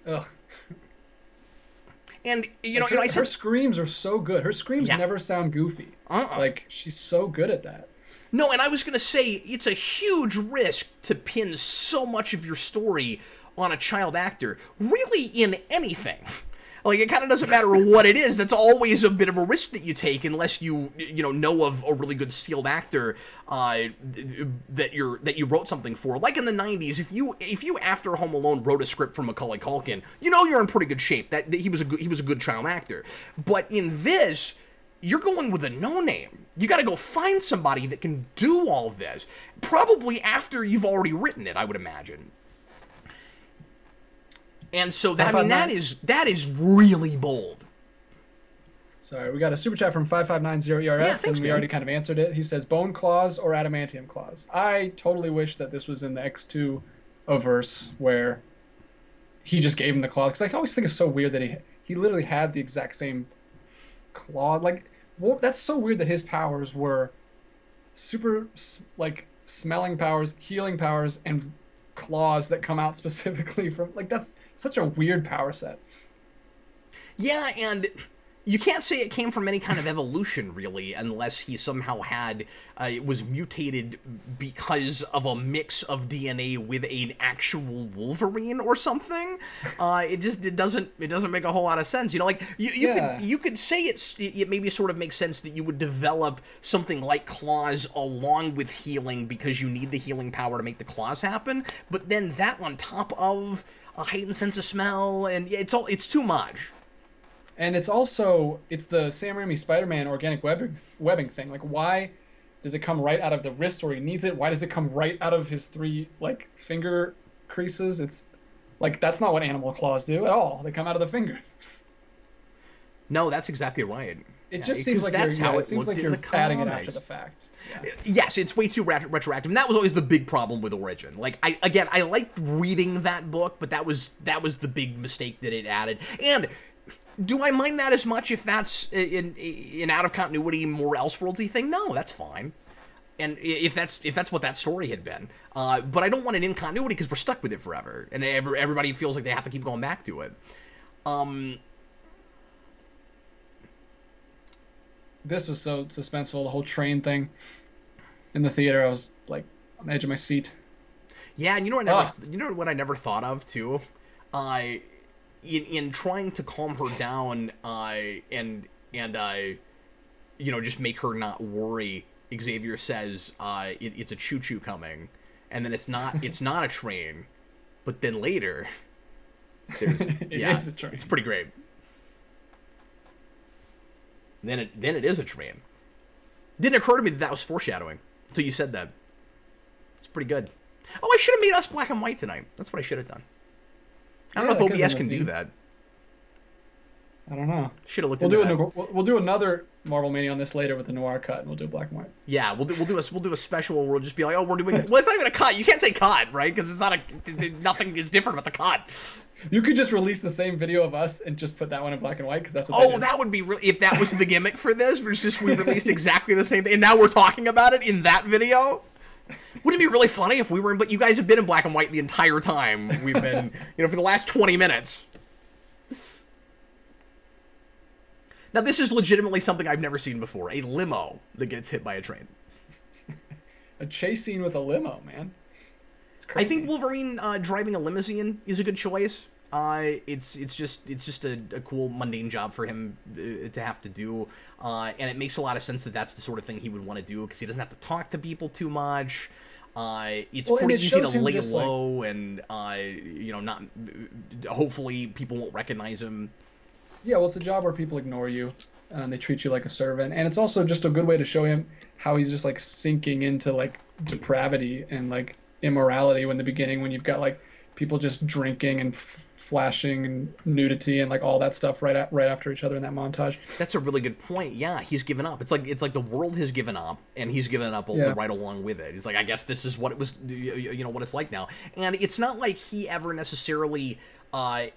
Ugh. And, you know, I said, her screams are so good. Her screams never sound goofy. Like, she's so good at that. No, and I was going to say, it's a huge risk to pin so much of your story on a child actor, really in anything. Like, it kind of doesn't matter what it is. That's always a bit of a risk that you take unless you know of a really good skilled actor that you wrote something for. Like in the 90s, if you after Home Alone wrote a script for Macaulay Culkin, you know you're in pretty good shape. That he was a good child actor. But in this, you're going with a no-name. You got to go find somebody that can do all this. Probably after you've already written it, I would imagine. And so that is really bold. Sorry, we got a super chat from 5590 ERS, and we already kind of answered it. He says bone claws or adamantium claws. I totally wish that this was in the X2 verse where he just gave him the claws, because I always think it's so weird that he literally had the exact same claw. Like, well, that's so weird that his powers were super, like, smelling powers, healing powers, and claws that come out specifically from, like, that's such a weird power set. Yeah, and you can't say it came from any kind of evolution, really, unless he somehow was mutated because of a mix of DNA with an actual Wolverine or something. It doesn't make a whole lot of sense. You know, like you could say it maybe sort of makes sense that you would develop something like claws along with healing because you need the healing power to make the claws happen. But then that on top of a heightened sense of smell, and it's too much. And it's the Sam Raimi Spider-Man organic webbing thing. Like, why does it come right out of the wrist where he needs it? Why does it come right out of his 3, like, finger creases? It's, like, that's not what animal claws do at all. They come out of the fingers. No, that's exactly right. It just seems like you're adding it after the fact. Yeah. Yes, it's way too retroactive, and that was always the big problem with Origin. Like, I liked reading that book, but that was the big mistake that it added. And do I mind that as much if that's an out of continuity, more Elseworldsy thing? No, that's fine. And if that's what that story had been, but I don't want an in continuity because we're stuck with it forever, and everybody feels like they have to keep going back to it. This was so suspenseful, the whole train thing in the theater. I was like on the edge of my seat. Yeah, and you know what I never thought of too. In trying to calm her down, and just make her not worry, Xavier says, it's a choo-choo coming, and then it's not a train, but then later, there's it is a train. It's pretty great. Then it is a train. Didn't occur to me that was foreshadowing until you said that. It's pretty good. Oh, I should have made us black and white tonight. That's what I should have done. I don't know if OBS can do that. I don't know. Should have looked into that. We'll do another Marvel Mania on this later with a noir cut, and we'll do black and white. Yeah, we'll do a special where we'll just be like, oh, we're doing. Well, it's not even a cut. You can't say cut, right? Because it's not nothing is different about the cut. You could just release the same video of us and just put that one in black and white, because that's what. That would be really. If that was the gimmick for this, we released exactly the same thing, and now we're talking about it in that video. Wouldn't it be really funny if we were in, but you guys have been in black and white the entire time we've been, for the last 20 minutes. Now, this is legitimately something I've never seen before. A limo that gets hit by a train. A chase scene with a limo, man. It's crazy. I think Wolverine driving a limousine is a good choice. It's just a cool mundane job for him to have to do, and it makes a lot of sense that that's the sort of thing he would want to do because he doesn't have to talk to people too much. It's pretty easy to lay low, and not. Hopefully, people won't recognize him. Yeah, well, it's a job where people ignore you, and they treat you like a servant, and it's also just a good way to show him how he's just like sinking into like depravity and like immorality. When the beginning, when you've got like people just drinking and flashing and nudity and like all that stuff right after each other in that montage. That's a really good point. Yeah, he's given up. It's like the world has given up, and he's given up right along with it. He's like, I guess this is what it was, what it's like now. And it's not like he ever necessarily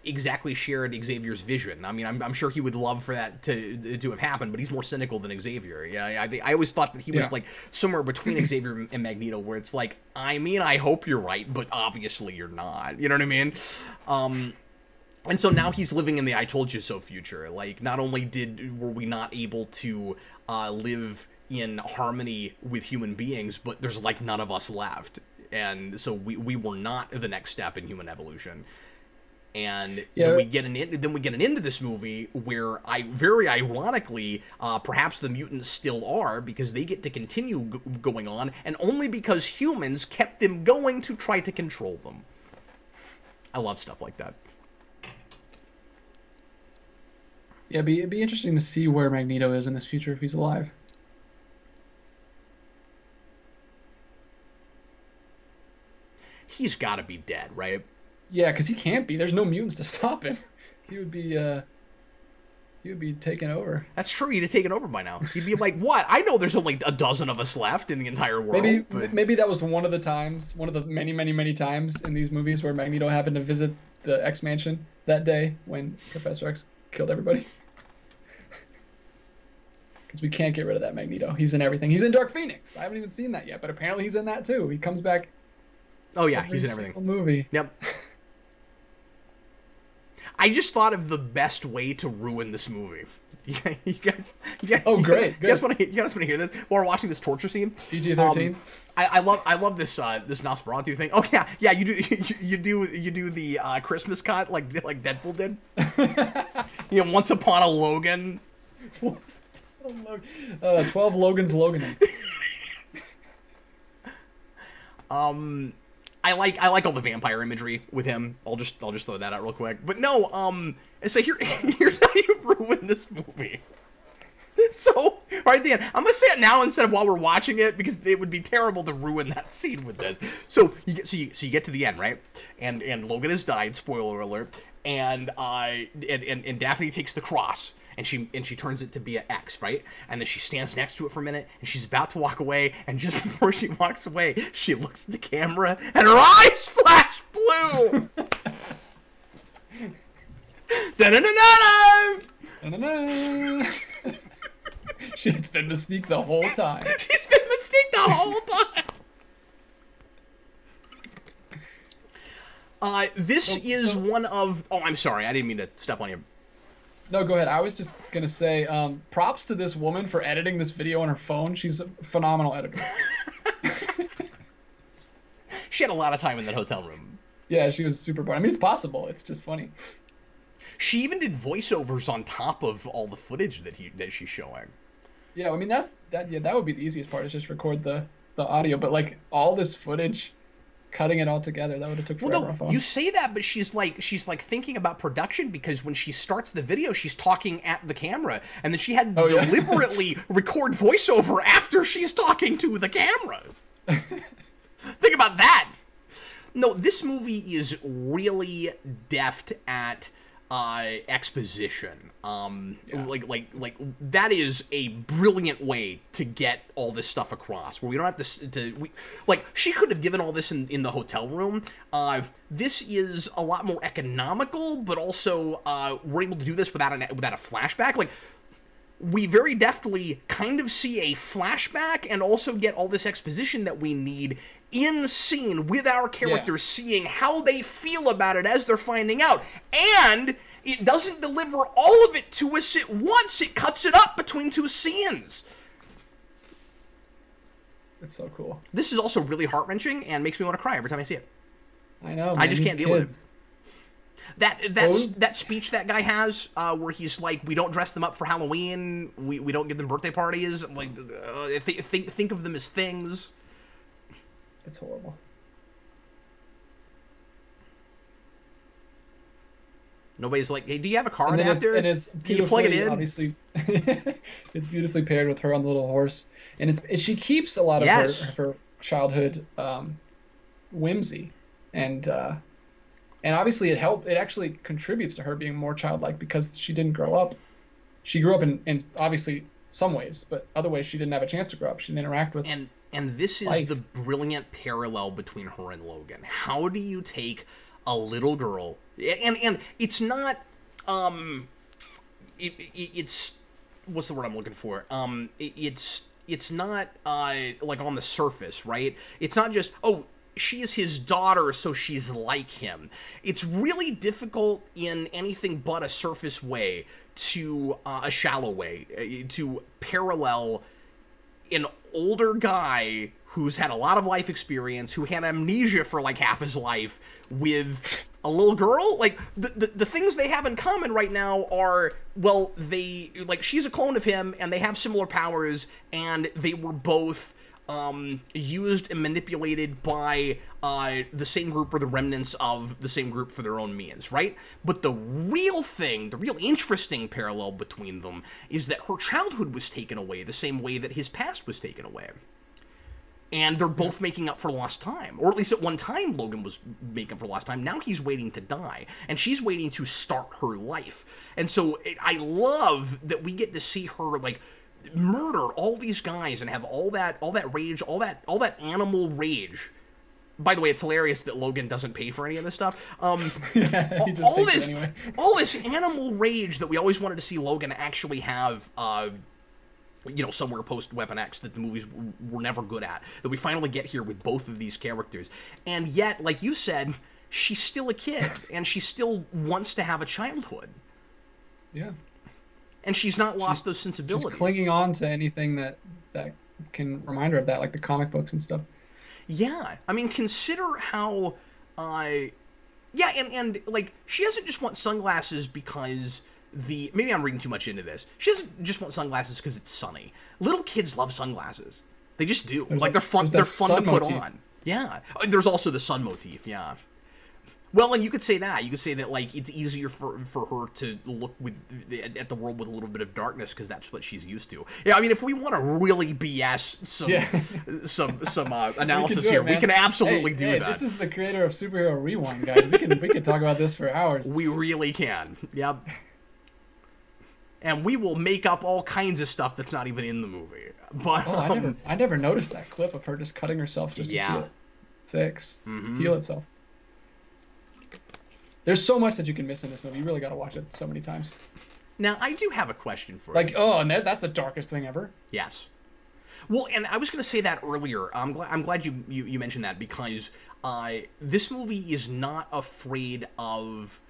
exactly shared Xavier's vision. I mean, I'm sure he would love for that to have happened, but he's more cynical than Xavier. Yeah, I always thought that he was like somewhere between Xavier and Magneto, where it's like, I mean, I hope you're right, but obviously you're not. You know what I mean? And so now he's living in the I told you so future. Like, not only were we not able to live in harmony with human beings, but there's like none of us left. And so we were not the next step in human evolution. And then we get an end to this movie where very ironically, perhaps the mutants still are, because they get to continue going on, and only because humans kept them going to try to control them. I love stuff like that. Yeah, it'd be interesting to see where Magneto is in this future if he's alive. He's got to be dead, right? Yeah, because he can't be. There's no mutants to stop him. He would be taken over. That's true. He'd have taken over by now. He'd be like, what? I know there's only a dozen of us left in the entire world. Maybe that was one of the many, many, many times in these movies where Magneto happened to visit the X Mansion that day when Professor X killed everybody. Because we can't get rid of that Magneto. He's in everything. He's in Dark Phoenix. I haven't even seen that yet, but apparently he's in that too. He comes back. Oh yeah, he's in everything. Movie. Yep. I just thought of the best way to ruin this movie. You guys. Oh, great! You guys want to hear this while we're watching this torture scene? PG-13. I love this Nosferatu thing. Oh yeah. You do the Christmas cut like Deadpool did. Once upon a Logan. 12 Logans Logan. I like all the vampire imagery with him. I'll just throw that out real quick. But no, so here's how you ruin this movie. So right then, I'm gonna say it now instead of while we're watching it, because it would be terrible to ruin that scene with this. So you get to the end, right? And Logan has died. Spoiler alert. And Daphne takes the cross. And she turns it to be an X, right? And then she stands next to it for a minute, and she's about to walk away, and just before she walks away, she looks at the camera, and her eyes flash blue! Da-da-da-da-da! Da-da-da! She's been Mystique the whole time. She's been Mystique the whole time! This is one of... Oh, I'm sorry, I didn't mean to step on you. No, go ahead. I was just going to say, props to this woman for editing this video on her phone. She's a phenomenal editor. She had a lot of time in that hotel room. Yeah, she was super fun. I mean, it's possible. It's just funny. She even did voiceovers on top of all the footage that she's showing. Yeah, I mean, that would be the easiest part, is just record the audio. But, like, all this footage... Cutting it all together, that would have took forever. Well, no, you say that, but she's like thinking about production, because when she starts the video, she's talking at the camera, and then she had to deliberately record voiceover after she's talking to the camera. Think about that. No, this movie is really deft at exposition. Like that is a brilliant way to get all this stuff across, where we don't have like, she could have given all this in the hotel room. This is a lot more economical, but also we're able to do this without a flashback. Like, we very deftly kind of see a flashback and also get all this exposition that we need in scene with our characters, seeing how they feel about it as they're finding out. And it doesn't deliver all of it to us at once. It cuts it up between two scenes. It's so cool. This is also really heart-wrenching and makes me want to cry every time I see it. I know, man, I just can't deal with it. That speech that guy has, where he's like, we don't dress them up for Halloween, we don't give them birthday parties, like, think of them as things. It's horrible. Nobody's like, hey, do you have a car adapter? Can you plug it in? Obviously, it's beautifully paired with her on the little horse, and she keeps a lot of her childhood whimsy, and And obviously it actually contributes to her being more childlike because she didn't grow up. She grew up in obviously some ways, but other ways she didn't have a chance to grow up. She didn't interact with And this is life. the brilliant parallel between her and Logan. How do you take a little girl, and it's not, it's, what's the word I'm looking for? It's not, like, on the surface, right? It's not just, oh, she is his daughter, so she's like him. It's really difficult in anything but a surface way to, a shallow way, to parallel an older guy who's had a lot of life experience, who had amnesia for like half his life, with a little girl. Like, the things they have in common right now are, well, they, like, she's a clone of him, and they have similar powers, and they were both used and manipulated by the same group or the remnants of the same group for their own means, right? But the real thing, the real interesting parallel between them is that her childhood was taken away the same way that his past was taken away. And they're both making up for lost time. Or at least at one time, Logan was making up for lost time. Now he's waiting to die. And she's waiting to start her life. And so I love that we get to see her, like, murder all these guys and have all that rage, all that animal rage. By the way, it's hilarious that Logan doesn't pay for any of this stuff. Yeah, he just takes it anyway. All this animal rage that we always wanted to see Logan actually have, you know, somewhere post Weapon X, that the movies were never good at, that we finally get here with both of these characters. And yet, like you said, she's still a kid, and she still wants to have a childhood. Yeah. And she's not lost those sensibilities. She's clinging on to anything that can remind her of that, like the comic books and stuff. Yeah. I mean, consider how, yeah, and like, she doesn't just want sunglasses because maybe I'm reading too much into this. She doesn't just want sunglasses because it's sunny. Little kids love sunglasses. They just do. Like, they're fun to put on. Yeah. There's also the sun motif, yeah. Well, and you could say that. You could say that, like, it's easier for her to look at the world with a little bit of darkness because that's what she's used to. Yeah, I mean, if we want to really BS some analysis here, we can absolutely do that. This is the creator of Superhero Rewind, guys. We can talk about this for hours. We really can. Yep. And we will make up all kinds of stuff that's not even in the movie. But I never noticed that clip of her just cutting herself just to see it heal itself. There's so much that you can miss in this movie. You really got to watch it so many times. Now, I do have a question for you. Like, oh, and that's the darkest thing ever. Yes. Well, and I was going to say that earlier. I'm glad you mentioned that, because this movie is not afraid of,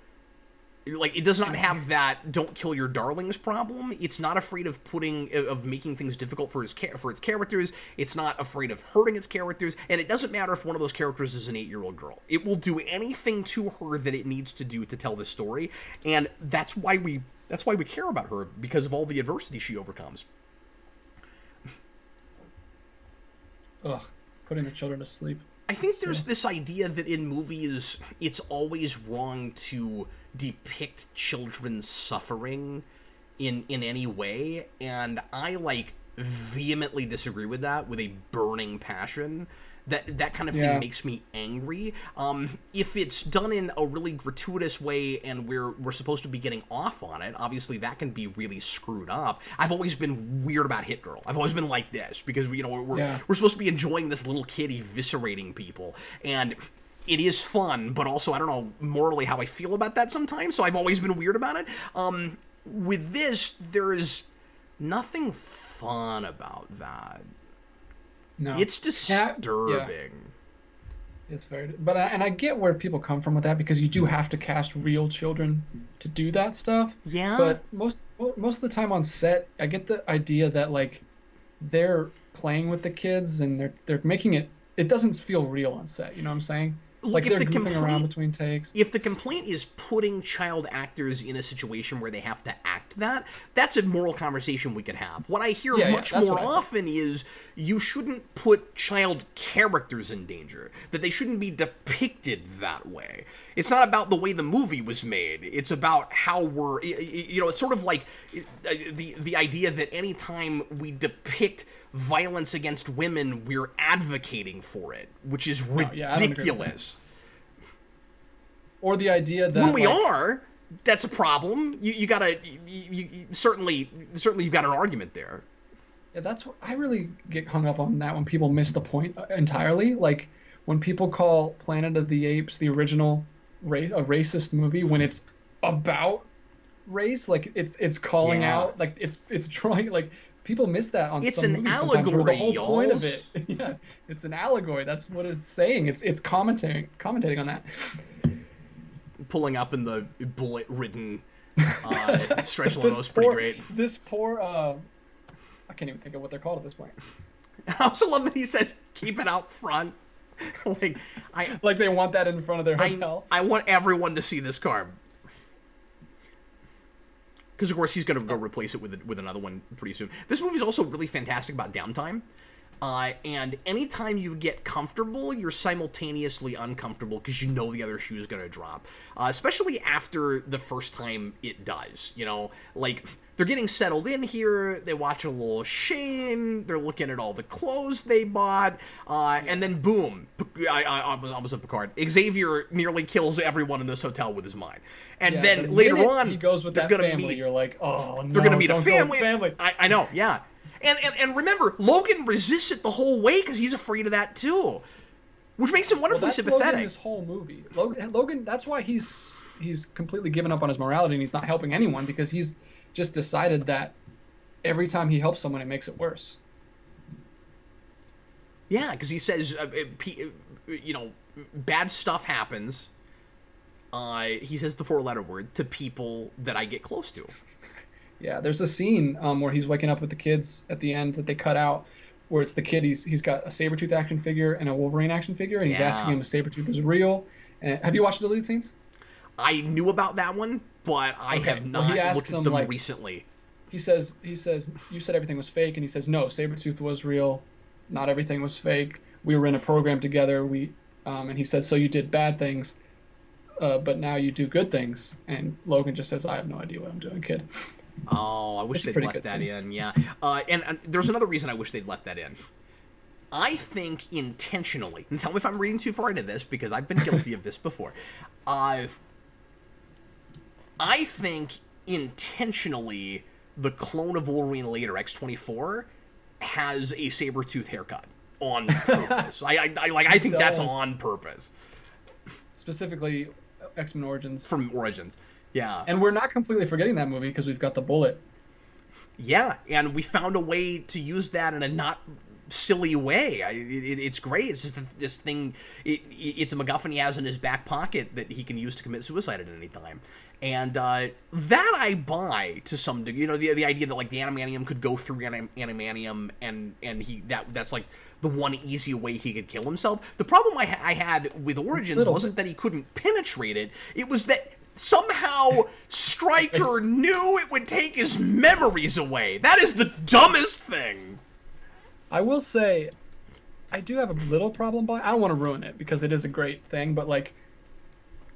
like, it does not have that "don't kill your darlings" problem. It's not afraid of making things difficult for its characters. It's not afraid of hurting its characters, and it doesn't matter if one of those characters is an 8-year-old girl. It will do anything to her that it needs to do to tell the story, and that's why we care about her, because of all the adversity she overcomes. Ugh, putting the children to sleep. I think there's this idea that in movies, it's always wrong to depict children's suffering in any way, and I, like, vehemently disagree with that with a burning passion. That kind of thing makes me angry. If it's done in a really gratuitous way and we're supposed to be getting off on it, obviously that can be really screwed up. I've always been weird about Hit Girl. I've always been like this, because we're supposed to be enjoying this little kid eviscerating people, and it is fun, but also I don't know morally how I feel about that sometimes, so I've always been weird about it. With this, there is nothing fun about that. No. It's disturbing. Yeah. It's very, but I get where people come from with that, because you do have to cast real children to do that stuff. Yeah. But most of the time on set, I get the idea that, like, they're playing with the kids and they're making it. It doesn't feel real on set. You know what I'm saying? Like, they're goofing around between takes. If the complaint is putting child actors in a situation where they have to act that's a moral conversation we could have. What I hear much more often is you shouldn't put child characters in danger, that they shouldn't be depicted that way. It's not about the way the movie was made. It's about how we're, it's sort of like the idea that anytime we depict violence against women, we're advocating for it, which is ridiculous. Or the idea that when we are, that's a problem. You gotta certainly you've got an argument there. Yeah, that's what I really get hung up on, that when people miss the point entirely. Like when people call Planet of the Apes the original a racist movie when it's about race, like it's calling out, like it's trying, like people miss that on it's some an movies allegory, the whole point of it. Yeah, it's an allegory. That's what it's saying. It's commentating on that. Pulling up in the bullet-ridden stretch limo is pretty great. This poor I can't even think of what they're called at this point. I also love that he says keep it out front. Like they want that in front of their hotel. I want everyone to see this car. Because, of course, he's going to go replace it with another one pretty soon. This movie's also really fantastic about downtime. And anytime you get comfortable, you're simultaneously uncomfortable because you know the other shoe is going to drop. Especially after the first time it does. You know, like, they're getting settled in here, they watch a little Shane, they're looking at all the clothes they bought, and then boom, I was a Picard. Xavier nearly kills everyone in this hotel with his mind. And then later on, he goes with that family, you're like, oh no, they're going to meet a family. I know, yeah. And remember, Logan resists it the whole way because he's afraid of that too, which makes him wonderfully sympathetic. Logan, this whole movie, Logan, that's why he's completely given up on his morality and he's not helping anyone, because he's just decided that every time he helps someone, it makes it worse. Yeah, because he says, bad stuff happens. He says the 4-letter word to people that I get close to. Yeah, there's a scene where he's waking up with the kids at the end that they cut out, where it's the kid, he's got a Sabretooth action figure and a Wolverine action figure, and he's asking him if Sabretooth is real. And have you watched the deleted scenes? I knew about that one, but I have not looked at them recently. He says, you said everything was fake, and he says, no, Sabretooth was real. Not everything was fake. We were in a program together. And he said, so you did bad things, but now you do good things. And Logan just says, I have no idea what I'm doing, kid. Oh, I wish they'd left that in, yeah. And there's another reason I wish they'd left that in. I think intentionally, and tell me if I'm reading too far into this, because I've been guilty of this before. I think intentionally the clone of Wolverine later, X-24, has a Sabretooth haircut on purpose. I think that's on purpose. Specifically, X-Men Origins. From Origins, yeah. And we're not completely forgetting that movie because we've got the bullet. Yeah, and we found a way to use that in a not silly way. It's great. It's just this thing. It's a MacGuffin he has in his back pocket that he can use to commit suicide at any time. And that I buy to some degree. You know, the idea that like the animanium could go through animanium and that's like the one easy way he could kill himself. The problem I had with Origins wasn't that he couldn't penetrate it. It was that somehow Stryker knew it would take his memories away. That is the dumbest thing. I will say, I do have a little problem, but I don't want to ruin it because it is a great thing. But like,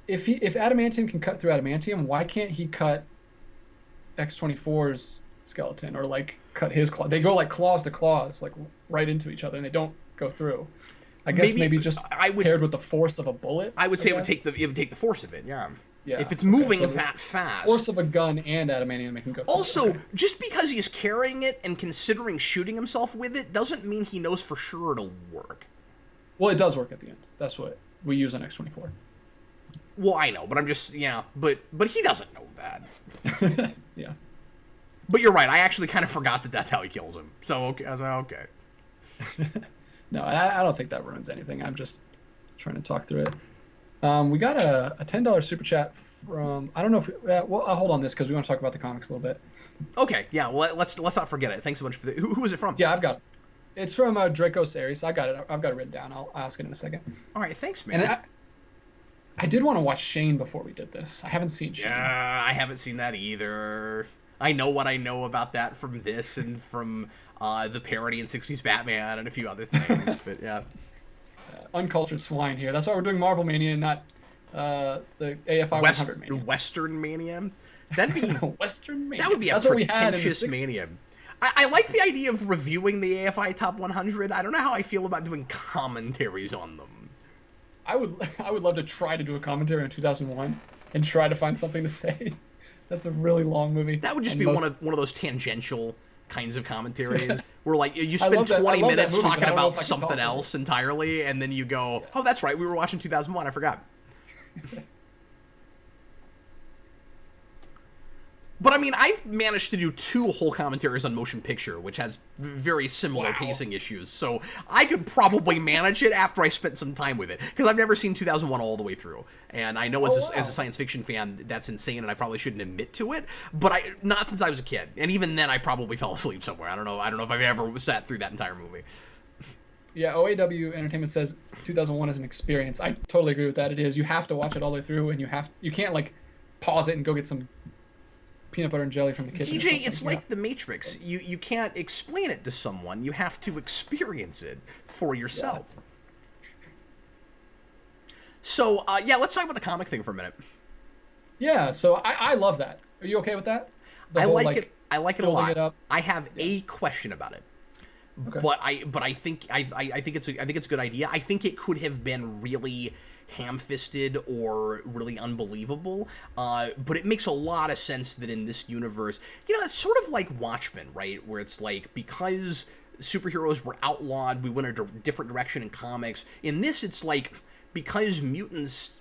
if adamantium can cut through adamantium, why can't he cut X-24's skeleton or like cut his claw? They go like claws to claws, like right into each other, and they don't go through. I guess maybe just paired with the force of a bullet. I would say it would take the force of it. Yeah. Yeah. If it's moving that fast. Force of a gun and adamantium, it can go through. Also, just because he's carrying it and considering shooting himself with it doesn't mean he knows for sure it'll work. Well, it does work at the end. That's what we use on X-24. Well, I know, but I'm just, but he doesn't know that. Yeah. But you're right. I actually kind of forgot that that's how he kills him. So, okay. I was like, okay. No, I don't think that ruins anything. I'm just trying to talk through it. We got a $10 super chat from, I don't know if, well, I'll hold on this because we want to talk about the comics a little bit. Okay, yeah, well, let's not forget it. Thanks so much for who is it from? Yeah, I've got it. It's from Draco Series. I've got it written down. I'll ask it in a second. All right, thanks, man. And I did want to watch Shane before we did this. I haven't seen Shane. Yeah, I haven't seen that either. I know what I know about that from this and from the parody in 60s Batman and a few other things, but yeah. Uncultured swine here. That's why we're doing Marvel Mania and not the AFI 100 Mania. Western Mania? That'd be Western Mania. That would be a pretentious Mania. I like the idea of reviewing the AFI Top 100. I don't know how I feel about doing commentaries on them. I would love to try to do a commentary on 2001 and try to find something to say. That's a really long movie. That would just be one of those tangential kinds of commentaries where like you spend 20 minutes talking about something else entirely, and then you go, "Oh, that's right, we were watching 2001. I forgot." But I mean, I've managed to do 2 whole commentaries on Motion Picture, which has very similar pacing issues. So I could probably manage it after I spent some time with it, because I've never seen 2001 all the way through. And I know as a science fiction fan, that's insane, and I probably shouldn't admit to it. But not since I was a kid, and even then, I probably fell asleep somewhere. I don't know if I've ever sat through that entire movie. Yeah, OAW Entertainment says 2001 is an experience. I totally agree with that. It is. You have to watch it all the way through, and you can't like pause it and go get some peanut butter and jelly from the kitchen. DJ, it's like The Matrix. You can't explain it to someone. You have to experience it for yourself. Yeah. So, yeah, let's talk about the comic thing for a minute. Yeah, so I love that. Are you okay with that? I like it a lot. I have a question about it. Okay. But I think it's a good idea. I think it could have been really ham-fisted or really unbelievable, but it makes a lot of sense that in this universe, it's sort of like Watchmen, right? Where it's like, because superheroes were outlawed, we went a different direction in comics. In this, it's like, because mutants,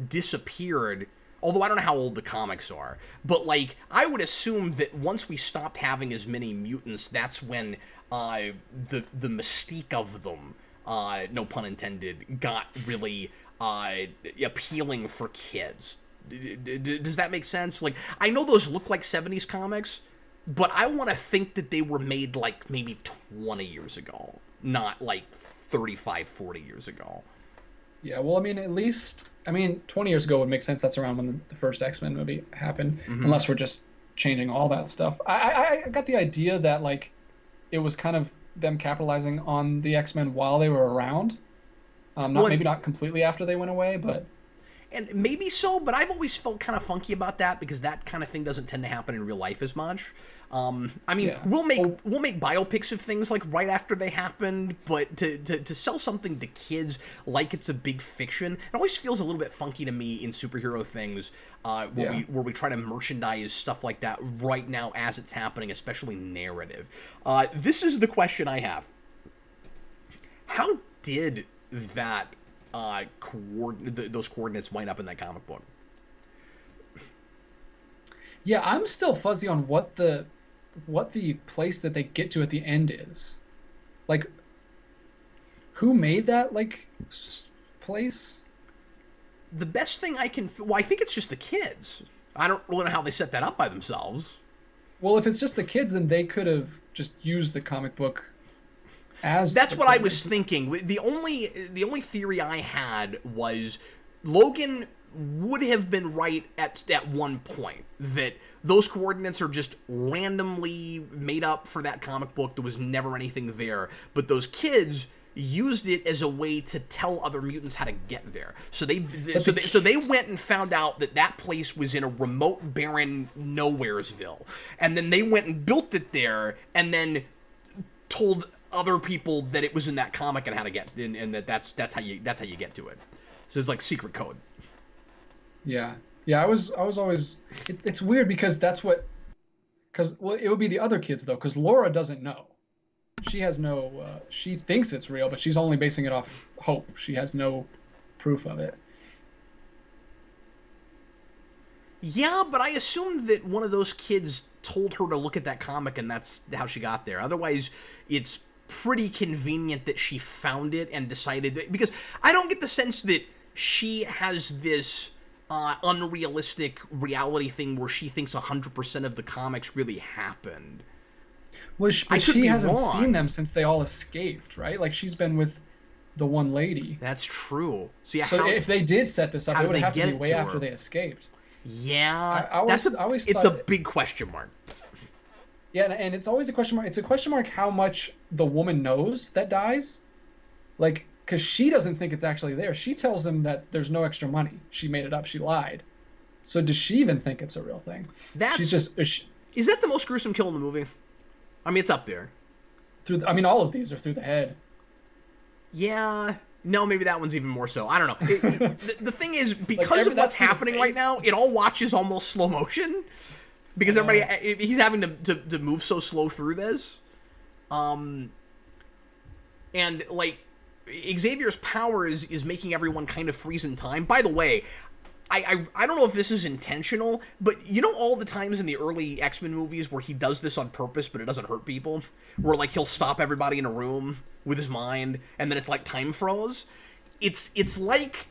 disappeared, although I don't know how old the comics are, but like, I would assume that once we stopped having as many mutants, that's when the mystique of them, no pun intended, got really appealing for kids. Does that make sense? Like, I know those look like 70s comics, but I want to think that they were made like maybe 20 years ago, not like 35, 40 years ago. Yeah, well, I mean, 20 years ago would make sense. That's around when the first X-Men movie happened, unless we're just changing all that stuff. I got the idea that, like, it was kind of them capitalizing on the X-Men while they were around. Maybe not completely after they went away, but... And maybe so, but I've always felt kind of funky about that, because that kind of thing doesn't tend to happen in real life as much. We'll make biopics of things like right after they happened, but to sell something to kids like it's a big fiction, it always feels a little bit funky to me in superhero things, where we try to merchandise stuff like that right now as it's happening, especially narrative. This is the question I have. How did that those coordinates wind up in that comic book? Yeah, I'm still fuzzy on what the place that they get to at the end is. Like, who made that, like, place? The best thing I can... Well, I think it's just the kids. I don't really know how they set that up by themselves. Well, if it's just the kids, then they could have just used the comic book as... That's what I was thinking. The only theory I had was Logan would have been right at one point, that those coordinates are just randomly made up for that comic book. There was never anything there, but those kids used it as a way to tell other mutants how to get there. So they went and found out that place was in a remote, barren Nowheresville, and then they went and built it there, and then told other people that it was in that comic and how to get in, and that's how you get to it. So it's like secret code. Yeah. I was always... It's weird because it would be the other kids, though, because Laura doesn't know. She has no... she thinks it's real, but she's only basing it off hope. She has no proof of it. Yeah, but I assumed that one of those kids told her to look at that comic, and that's how she got there. Otherwise, it's pretty convenient that she found it and decided... Because I don't get the sense that she has this... unrealistic reality thing where she thinks 100% of the comics really happened. Well, she hasn't seen them since they all escaped, right? Like, she's been with the one lady. That's true. So, yeah, so if they did set this up, it would have to be way after they escaped. Yeah, it's a big question mark. Yeah, and it's always a question mark. It's a question mark how much the woman knows that dies. Like, because she doesn't think it's actually there. She tells them that there's no extra money. She made it up. She lied. So does she even think it's a real thing? Is that the most gruesome kill in the movie? I mean, it's up there. All of these are through the head. Yeah. No, maybe that one's even more so. I don't know. The thing is, because of what's happening right now, it all watches almost slow motion. Because everybody, he's having to move so slow through this. And, like, Xavier's power is making everyone kind of freeze in time. By the way, I don't know if this is intentional, but you know all the times in the early X-Men movies where he does this on purpose, but it doesn't hurt people? Where, like, he'll stop everybody in a room with his mind, and then it's like time froze? It's like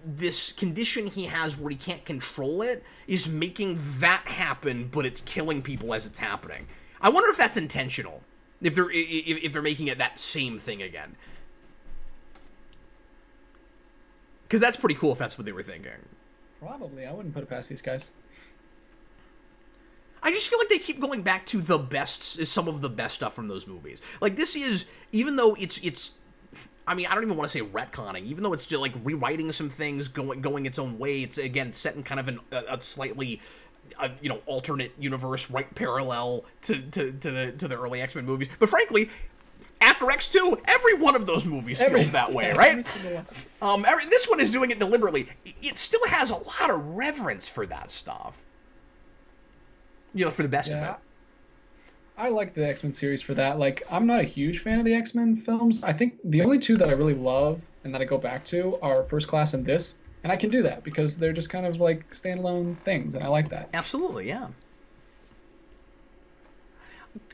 this condition he has where he can't control it is making that happen, but it's killing people as it's happening. I wonder if that's intentional, if they're making it that same thing again. Because that's pretty cool if that's what they were thinking. Probably. I wouldn't put it past these guys. I just feel like they keep going back to some of the best stuff from those movies. Like, this is, even though it's I mean, I don't even want to say retconning, even though it's just, like, rewriting some things, going its own way. It's, again, set in kind of a slightly, alternate universe, right parallel to the early X-Men movies. But frankly, after X2, every one of those movies feels that way, right? This one is doing it deliberately. It still has a lot of reverence for that stuff. For the best of it. I like the X-Men series for that. Like, I'm not a huge fan of the X-Men films. I think the only two that I really love and that I go back to are First Class and this. And I can do that because they're just kind of like standalone things, and I like that. Absolutely, yeah.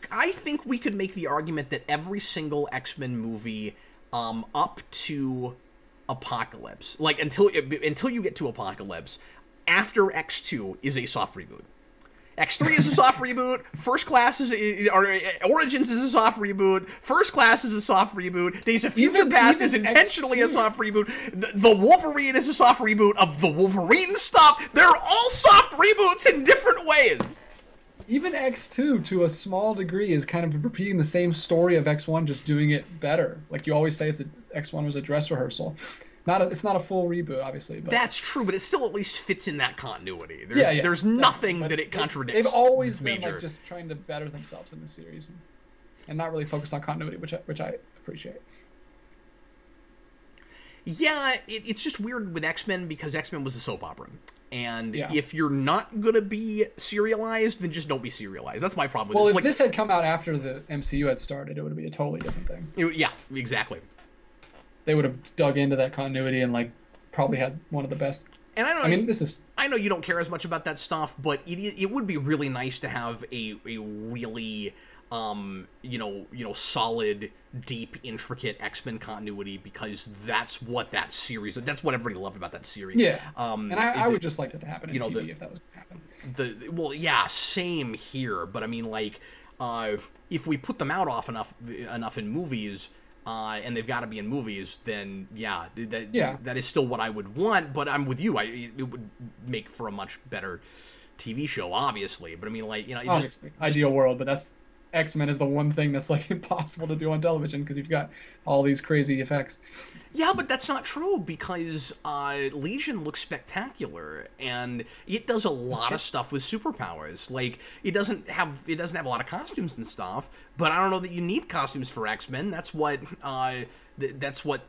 I think we could make the argument that every single X-Men movie up to Apocalypse, like until you get to Apocalypse, after X2 is a soft reboot. X3 is a soft reboot. First Class Origins is a soft reboot. First Class is a soft reboot. Days of Future Past is intentionally a soft reboot. The Wolverine is a soft reboot of the Wolverine stuff. They're all soft reboots in different ways. Even X2, to a small degree, is kind of repeating the same story of X1, just doing it better. Like you always say, X1 was a dress rehearsal. It's not a full reboot, obviously. But that's true, but it still at least fits in that continuity. There's nothing that it contradicts. They've always been like just trying to better themselves in this series, and not really focused on continuity, which I appreciate. Yeah, it's just weird with X-Men because X-Men was a soap opera. And if you're not going to be serialized, then just don't be serialized. That's my problem with this. Well, if this had come out after the MCU had started, it would be a totally different thing. Yeah, exactly. They would have dug into that continuity and like probably had one of the best. And I know you don't care as much about that stuff, but it would be really nice to have a really solid, deep, intricate X-Men continuity, because that's what everybody loved about that series. Yeah. And I would just like that to happen in TV if that was going to happen. Well, yeah, same here. But I mean, like, if we put them out enough in movies, and they've got to be in movies, then that is still what I would want. But I'm with you. It would make for a much better TV show, obviously. But I mean, like, obviously, ideal world, but that's X-Men is the one thing that's like impossible to do on television because you've got all these crazy effects. Yeah, but that's not true, because Legion looks spectacular, and it does a lot of stuff with superpowers. Like, it doesn't have a lot of costumes and stuff, but I don't know that you need costumes for X-Men. That's what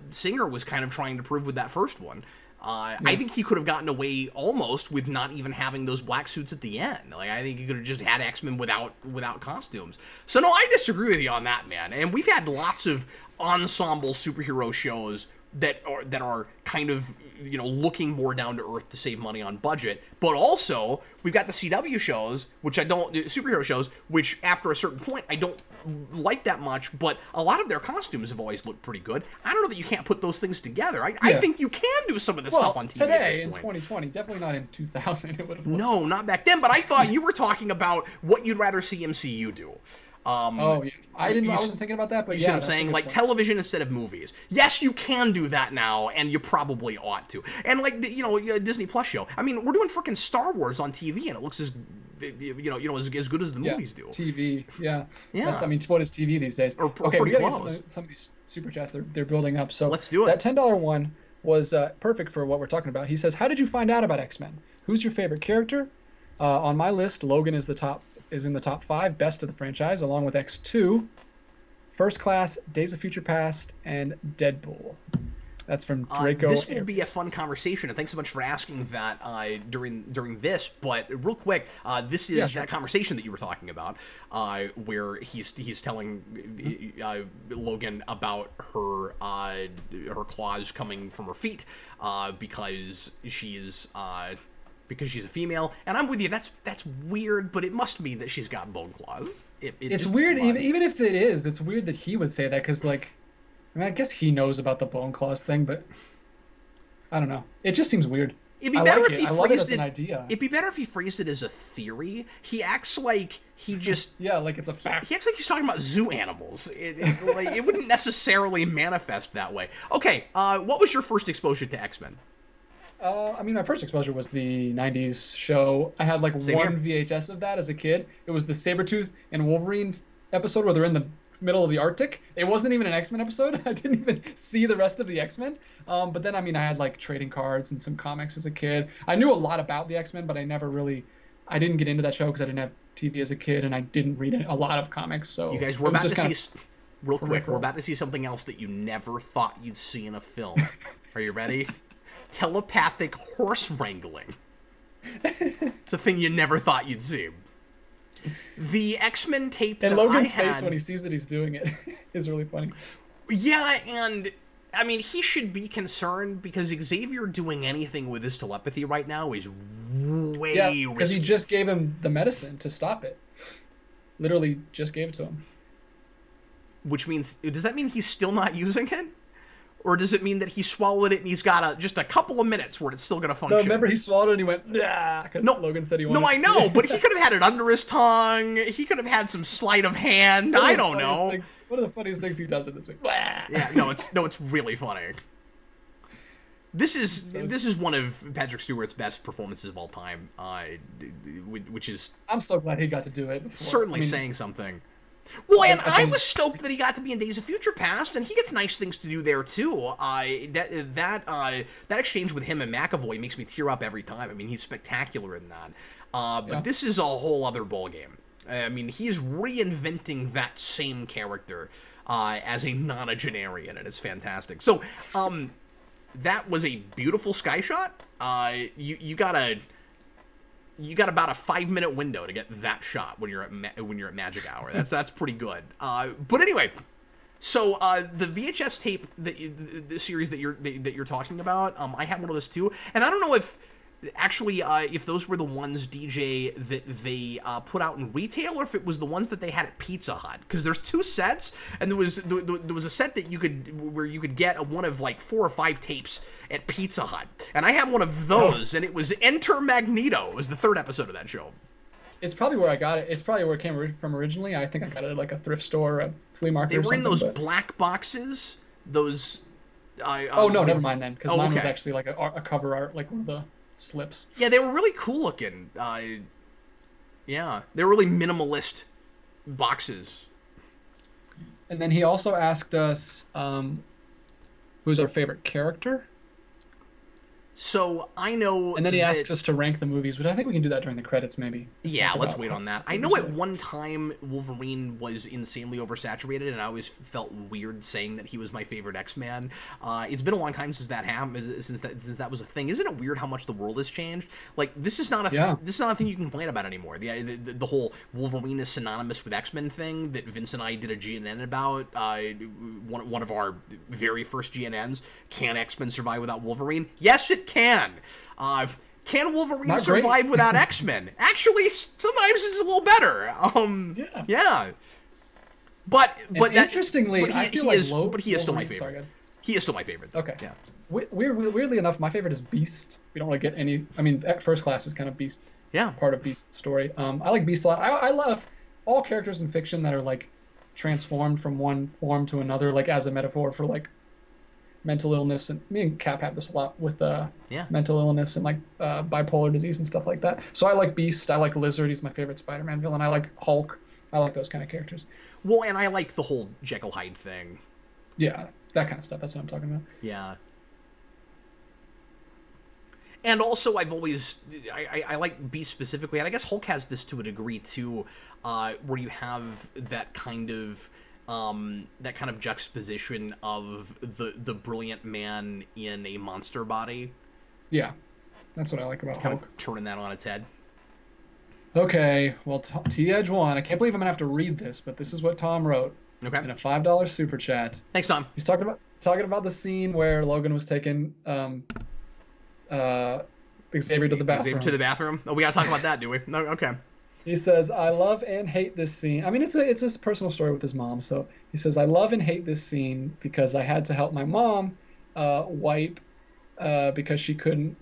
Singer was kind of trying to prove with that first one. I think he could have gotten away almost with not even having those black suits at the end. Like, I think he could have just had X-Men without costumes. So no, I disagree with you on that, man. And we've had lots of ensemble superhero shows that are kind of, looking more down to earth to save money on budget. But also, we've got the CW shows, superhero shows, which after a certain point I don't like that much, but a lot of their costumes have always looked pretty good. I don't know that you can't put those things together. I think you can do some of this stuff on TV today at this point. In 2020, definitely not in 2000. No, not back then, but I thought you were talking about what you'd rather see MCU do. I wasn't thinking about that, but you see what I'm saying? Like, television instead of movies. Yes, you can do that now, and you probably ought to. And like, Disney Plus show. I mean, we're doing freaking Star Wars on TV, and it looks as good as the movies do. TV, yeah. What is TV these days? Okay, we got some of these super chats they're building up. So let's do it. That $10 one was perfect for what we're talking about. He says, "How did you find out about X-Men? Who's your favorite character?" On my list, Logan is in the top 5 best of the franchise, along with X2, First Class, Days of Future Past, and Deadpool. That's from Draco. This will be a fun conversation, and thanks so much for asking that during this. But real quick, this is that conversation that you were talking about, where he's telling Logan about her claws coming from her feet because she's a female. And I'm with you. That's weird, but it must mean that she's got bone claws. It's weird, even if it is. It's weird that he would say that because, like, I mean, I guess he knows about the bone claws thing, but I don't know. It just seems weird. It'd be better if he phrased it as an idea. It'd be better if he phrased it as a theory. He acts like he just like it's a fact. He acts like he's talking about zoo animals. It wouldn't necessarily manifest that way. Okay, what was your first exposure to X-Men? I mean, my first exposure was the 90s show. I had like one VHS of that as a kid. It was the Sabretooth and Wolverine episode where they're in the middle of the Arctic. It wasn't even an X-Men episode. I didn't even see the rest of the X-Men. But then, I mean, I had like trading cards and some comics as a kid. I knew a lot about the X-Men, but I didn't get into that show because I didn't have TV as a kid, and I didn't read a lot of comics. So you guys, we're about to see, real quick, we're about to see something else that you never thought you'd see in a film. Are you ready? Telepathic horse wrangling. It's a thing you never thought you'd see. The X-Men tape and Logan's face when he sees that he's doing it is really funny. Yeah, and I mean, he should be concerned because Xavier doing anything with his telepathy right now is way risky. Because he just gave him the medicine to stop it. Literally just gave it to him. Which means, does that mean he's still not using it? Or does it mean that he swallowed it and he's got just a couple of minutes where it's still going to function? No, remember he swallowed it and he went, nah, because Logan said he wanted to. No, I know, but he could have had it under his tongue. He could have had some sleight of hand. I don't know. One of the funniest things he does in this week. Yeah, it's really funny. This is one of Patrick Stewart's best performances of all time, which is... I'm so glad he got to do it. Certainly saying something. Well, and I was stoked that he got to be in Days of Future Past, and he gets nice things to do there too. That exchange with him and McAvoy makes me tear up every time. I mean, he's spectacular in that. But this is a whole other ballgame. I mean, he's reinventing that same character as a nonagenarian, and it's fantastic. So, that was a beautiful sky shot. You got about a 5-minute window to get that shot when you're at Magic Hour. That's pretty good. But anyway, so the VHS tape the series that you're talking about, I have one of those too, and I don't know if actually if those were the ones, DJ, that they put out in retail, or if it was the ones that they had at Pizza Hut, because there's two sets, and there was a set that you could get one of like 4 or 5 tapes at Pizza Hut, and I had one of those, and it was Enter Magneto. It was the 3rd episode of that show. It's probably where I got it. It's probably where it came from originally. I think I got it at like a thrift store, a flea market. They were in those black boxes. Those. Oh no, never mind then, because mine was actually like a cover art, like one of the slips. Yeah, they were really cool looking. Yeah, they were really minimalist boxes. And then he also asked us who's our favorite character. So I know. And then he asks us to rank the movies, which I think we can do that during the credits, maybe. Yeah, let's wait on that. I know at one time Wolverine was insanely oversaturated, and I always felt weird saying that he was my favorite X-Man. It's been a long time since that happened, since that was a thing. Isn't it weird how much the world has changed? Like this is not a this is not a thing you can complain about anymore. The whole Wolverine is synonymous with X-Men thing that Vince and I did a GNN about. One of our very first GNNs. Can X-Men survive without Wolverine? Yes, it can. Can Wolverine survive without X-Men? Actually, sometimes it's a little better. Yeah. But interestingly, he is still my favorite. Sorry, he is still my favorite. Okay. Yeah. Weirdly enough, my favorite is Beast. We don't really get any. I mean, First Class is kind of Beast. Yeah. Part of Beast's story. I like Beast a lot. I love all characters in fiction that are like transformed from one form to another, like as a metaphor for like mental illness. And me and Cap have this a lot with mental illness and like bipolar disease and stuff like that. So I like Beast. I like Lizard. He's my favorite Spider-Man villain. I like Hulk. I like those kind of characters. Well, and I like the whole Jekyll Hyde thing. Yeah, that kind of stuff. That's what I'm talking about. Yeah. And also, I've always... I like Beast specifically, and I guess Hulk has this to a degree, too, where you have that kind of that kind of juxtaposition of the brilliant man in a monster body. Yeah, that's what I like about Hulk. Turning that on its head. Okay, well, T-Edge 1. I can't believe I'm gonna have to read this, but this is what Tom wrote in a $5 super chat. Thanks, Tom. He's talking about the scene where Logan was taking Xavier to the bathroom. Xavier to the bathroom. Oh, we gotta talk about that, do we? No, okay. He says, I love and hate this scene. I mean, it's a personal story with his mom. So he says, I love and hate this scene because I had to help my mom wipe because she couldn't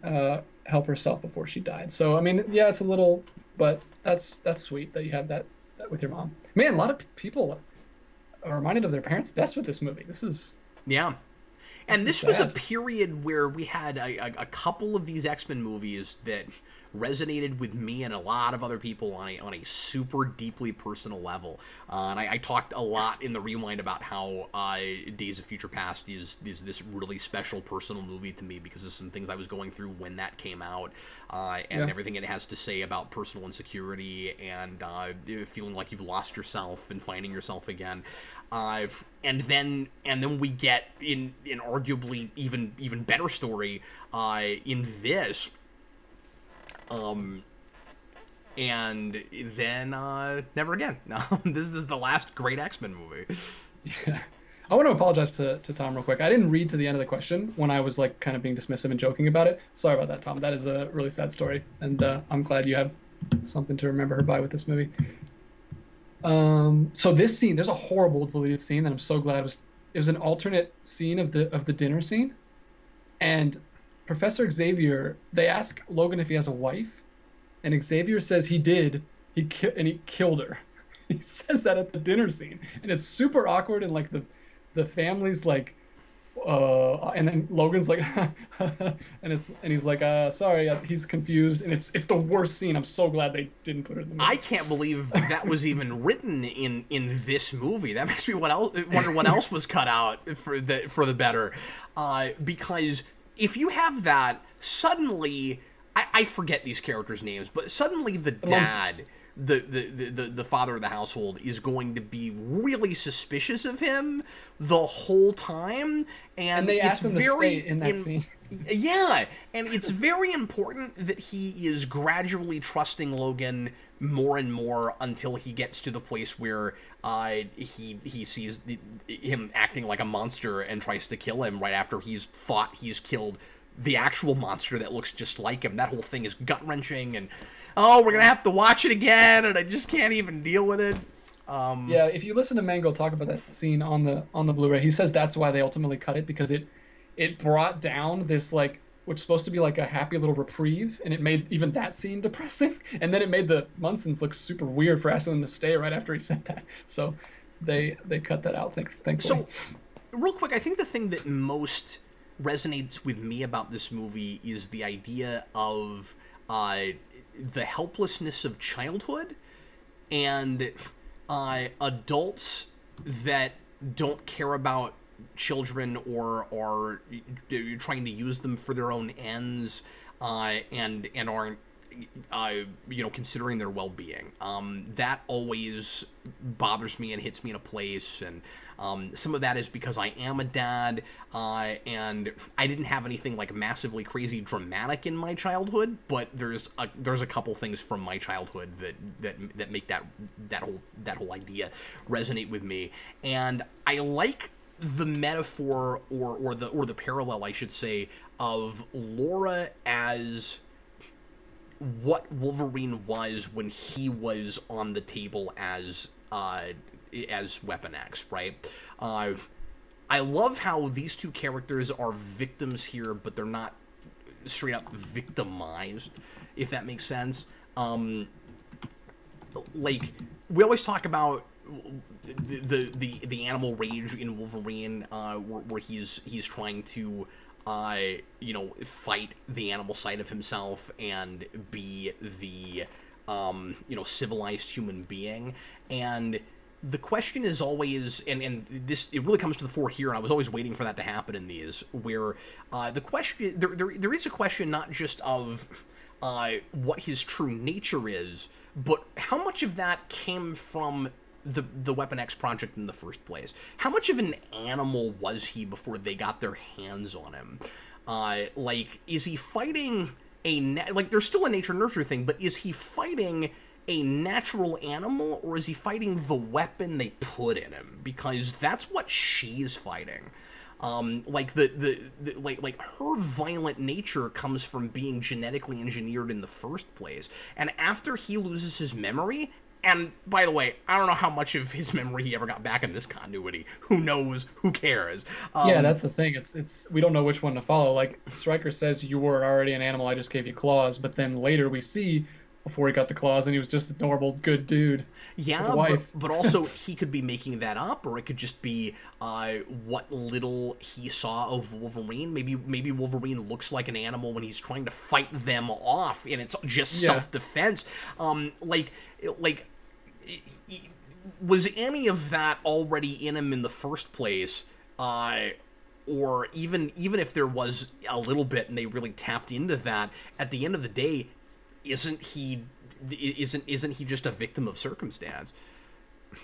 help herself before she died. So, I mean, yeah, it's a little, but that's sweet that you have that with your mom. Man, a lot of people are reminded of their parents' deaths with this movie. This is... Yeah. And this was a period where we had a couple of these X-Men movies that resonated with me and a lot of other people on a super deeply personal level. And I talked a lot in the Rewind about how Days of Future Past is this really special personal movie to me because of some things I was going through when that came out, and everything it has to say about personal insecurity and feeling like you've lost yourself and finding yourself again. And then we get in arguably even better story in this. And then never again. This is the last great X-Men movie. Yeah. I want to apologize to Tom real quick. I didn't read to the end of the question when I was like kind of being dismissive and joking about it. Sorry about that, Tom. That is a really sad story, and I'm glad you have something to remember her by with this movie. So this scene, there's a horrible deleted scene that I'm so glad it was an alternate scene of the dinner scene, and Professor Xavier, they ask Logan if he has a wife, and Xavier says he did. He killed her. He says that at the dinner scene, and it's super awkward, and like the family's like, and then Logan's like, and he's like, sorry, he's confused, and it's the worst scene. I'm so glad they didn't put it in the movie. I can't believe that was even written in this movie. That makes me wonder what else was cut out for the better, because if you have that, suddenly I forget these characters' names, but suddenly the dad, the father of the household, is going to be really suspicious of him the whole time, and they ask him to stay in that scene. Yeah, and it's very important that he is gradually trusting Logan more and more until he gets to the place where he sees him acting like a monster and tries to kill him right after he's thought he's killed the actual monster that looks just like him. That whole thing is gut-wrenching, and we're gonna have to watch it again, and I just can't even deal with it. Yeah, if you listen to Mango talk about that scene on the Blu-ray, he says that's why they ultimately cut it, because it brought down this, like, which is supposed to be like a happy little reprieve, and it made even that scene depressing, and then it made the Munsons look super weird for asking them to stay right after he said that. So they cut that out, thankfully. So, real quick, I think the thing that most resonates with me about this movie is the idea of the helplessness of childhood and adults that don't care about children or are trying to use them for their own ends and aren't considering their well-being. That always bothers me and hits me in a place, and some of that is because I am a dad, and I didn't have anything like massively crazy dramatic in my childhood, but there's a couple things from my childhood that make that whole idea resonate with me, and I like the metaphor or the parallel, I should say, of Laura as what Wolverine was when he was on the table as Weapon X, right? I love how these two characters are victims here, but they're not straight up victimized, if that makes sense. Like, we always talk about the animal rage in Wolverine, where he's trying to fight the animal side of himself and be the civilized human being. And the question is always, and this, it really comes to the fore here, and I was always waiting for that to happen in these, where the question, there is a question not just of what his true nature is, but how much of that came from the Weapon X project in the first place. How much of an animal was he before they got their hands on him? Like, is he fighting like, there's still a nature-nurture thing, but is he fighting a natural animal, or is he fighting the weapon they put in him? Because that's what she's fighting. Like like her violent nature comes from being genetically engineered in the first place. And after he loses his memory, and by the way, I don't know how much of his memory he ever got back in this continuity. Who knows? Who cares? Yeah, that's the thing. It's we don't know which one to follow. Like, Stryker says, you were already an animal, I just gave you claws. But then later we see, before he got the claws, and he was just a normal, good dude. Yeah, but also he could be making that up, or it could just be what little he saw of Wolverine. Maybe Wolverine looks like an animal when he's trying to fight them off, and it's just self-defense. Was any of that already in him in the first place? Or even if there was a little bit and they really tapped into that, at the end of the day, isn't he just a victim of circumstance?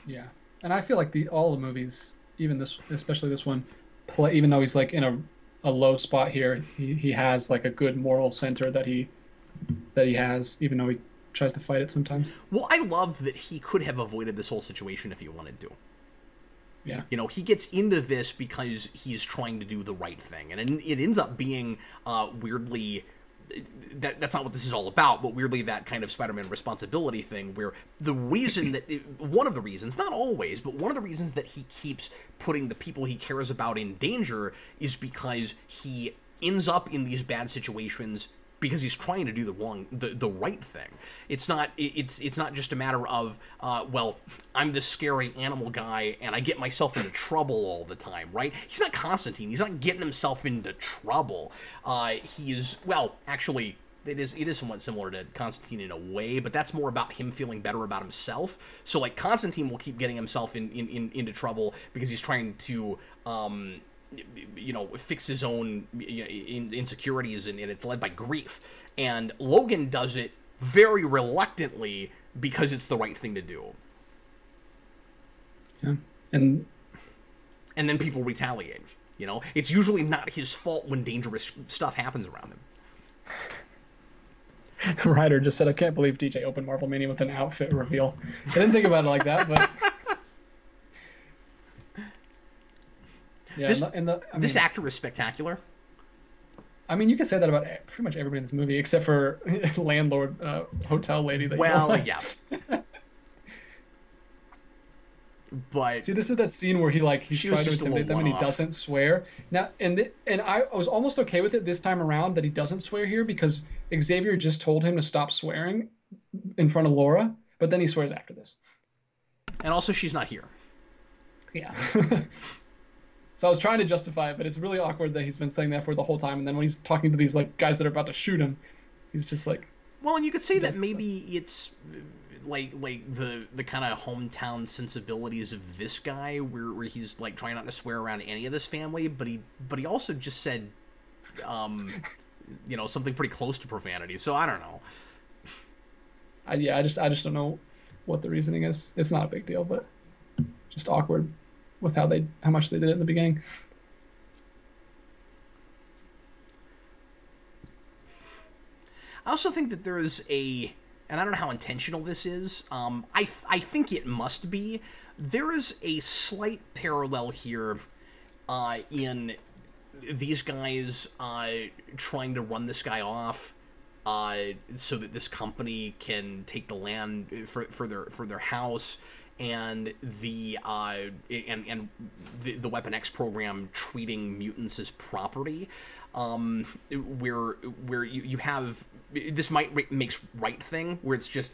Yeah, and I feel like all the movies, even this, especially this one, even though he's like in a low spot here, he has like a good moral center that he has, even though he tries to fight it sometimes. Well, I love that he could have avoided this whole situation if he wanted to. Yeah. You know, he gets into this because he's trying to do the right thing, and it ends up being weirdly. That's not what this is all about, but weirdly that kind of Spider-Man responsibility thing, where the reason one of the reasons, not always, but one of the reasons that he keeps putting the people he cares about in danger is because he ends up in these bad situations because he's trying to do the right thing. It's not just a matter of well, I'm this scary animal guy and I get myself into trouble all the time, right? He's not Constantine. He's not getting himself into trouble. He is, well, actually, it is somewhat similar to Constantine in a way, but that's more about him feeling better about himself. So like Constantine will keep getting himself into trouble because he's trying to fix his own insecurities, and it's led by grief. And Logan does it very reluctantly because it's the right thing to do. Yeah, and then people retaliate. You know, it's usually not his fault when dangerous stuff happens around him. Ryder just said, "I can't believe DJ opened Marvel Mania with an outfit reveal." I didn't think about it like that, but. Yeah, this actor is spectacular. I mean, you can say that about pretty much everybody in this movie, except for landlord, hotel lady. Yeah. But see, this is that scene where he's trying to intimidate them and he doesn't swear. Now, and I was almost okay with it this time around that he doesn't swear here, because Xavier just told him to stop swearing in front of Laura, but then he swears after this. And also, she's not here. Yeah. So I was trying to justify it, but it's really awkward that he's been saying that for the whole time, and then when he's talking to these like guys that are about to shoot him, he's just like. Well, and you could say that maybe it's like the kind of hometown sensibilities of this guy, where he's like trying not to swear around any of this family, but he also just said, something pretty close to profanity. So I don't know. I just don't know what the reasoning is. It's not a big deal, but just awkward with how much they did it in the beginning. I also think that there is and I don't know how intentional this is, I think it must be, there is a slight parallel here in these guys trying to run this guy off so that this company can take the land for their house, and the Weapon X program treating mutants as property, where you have, this makes right thing, where it's just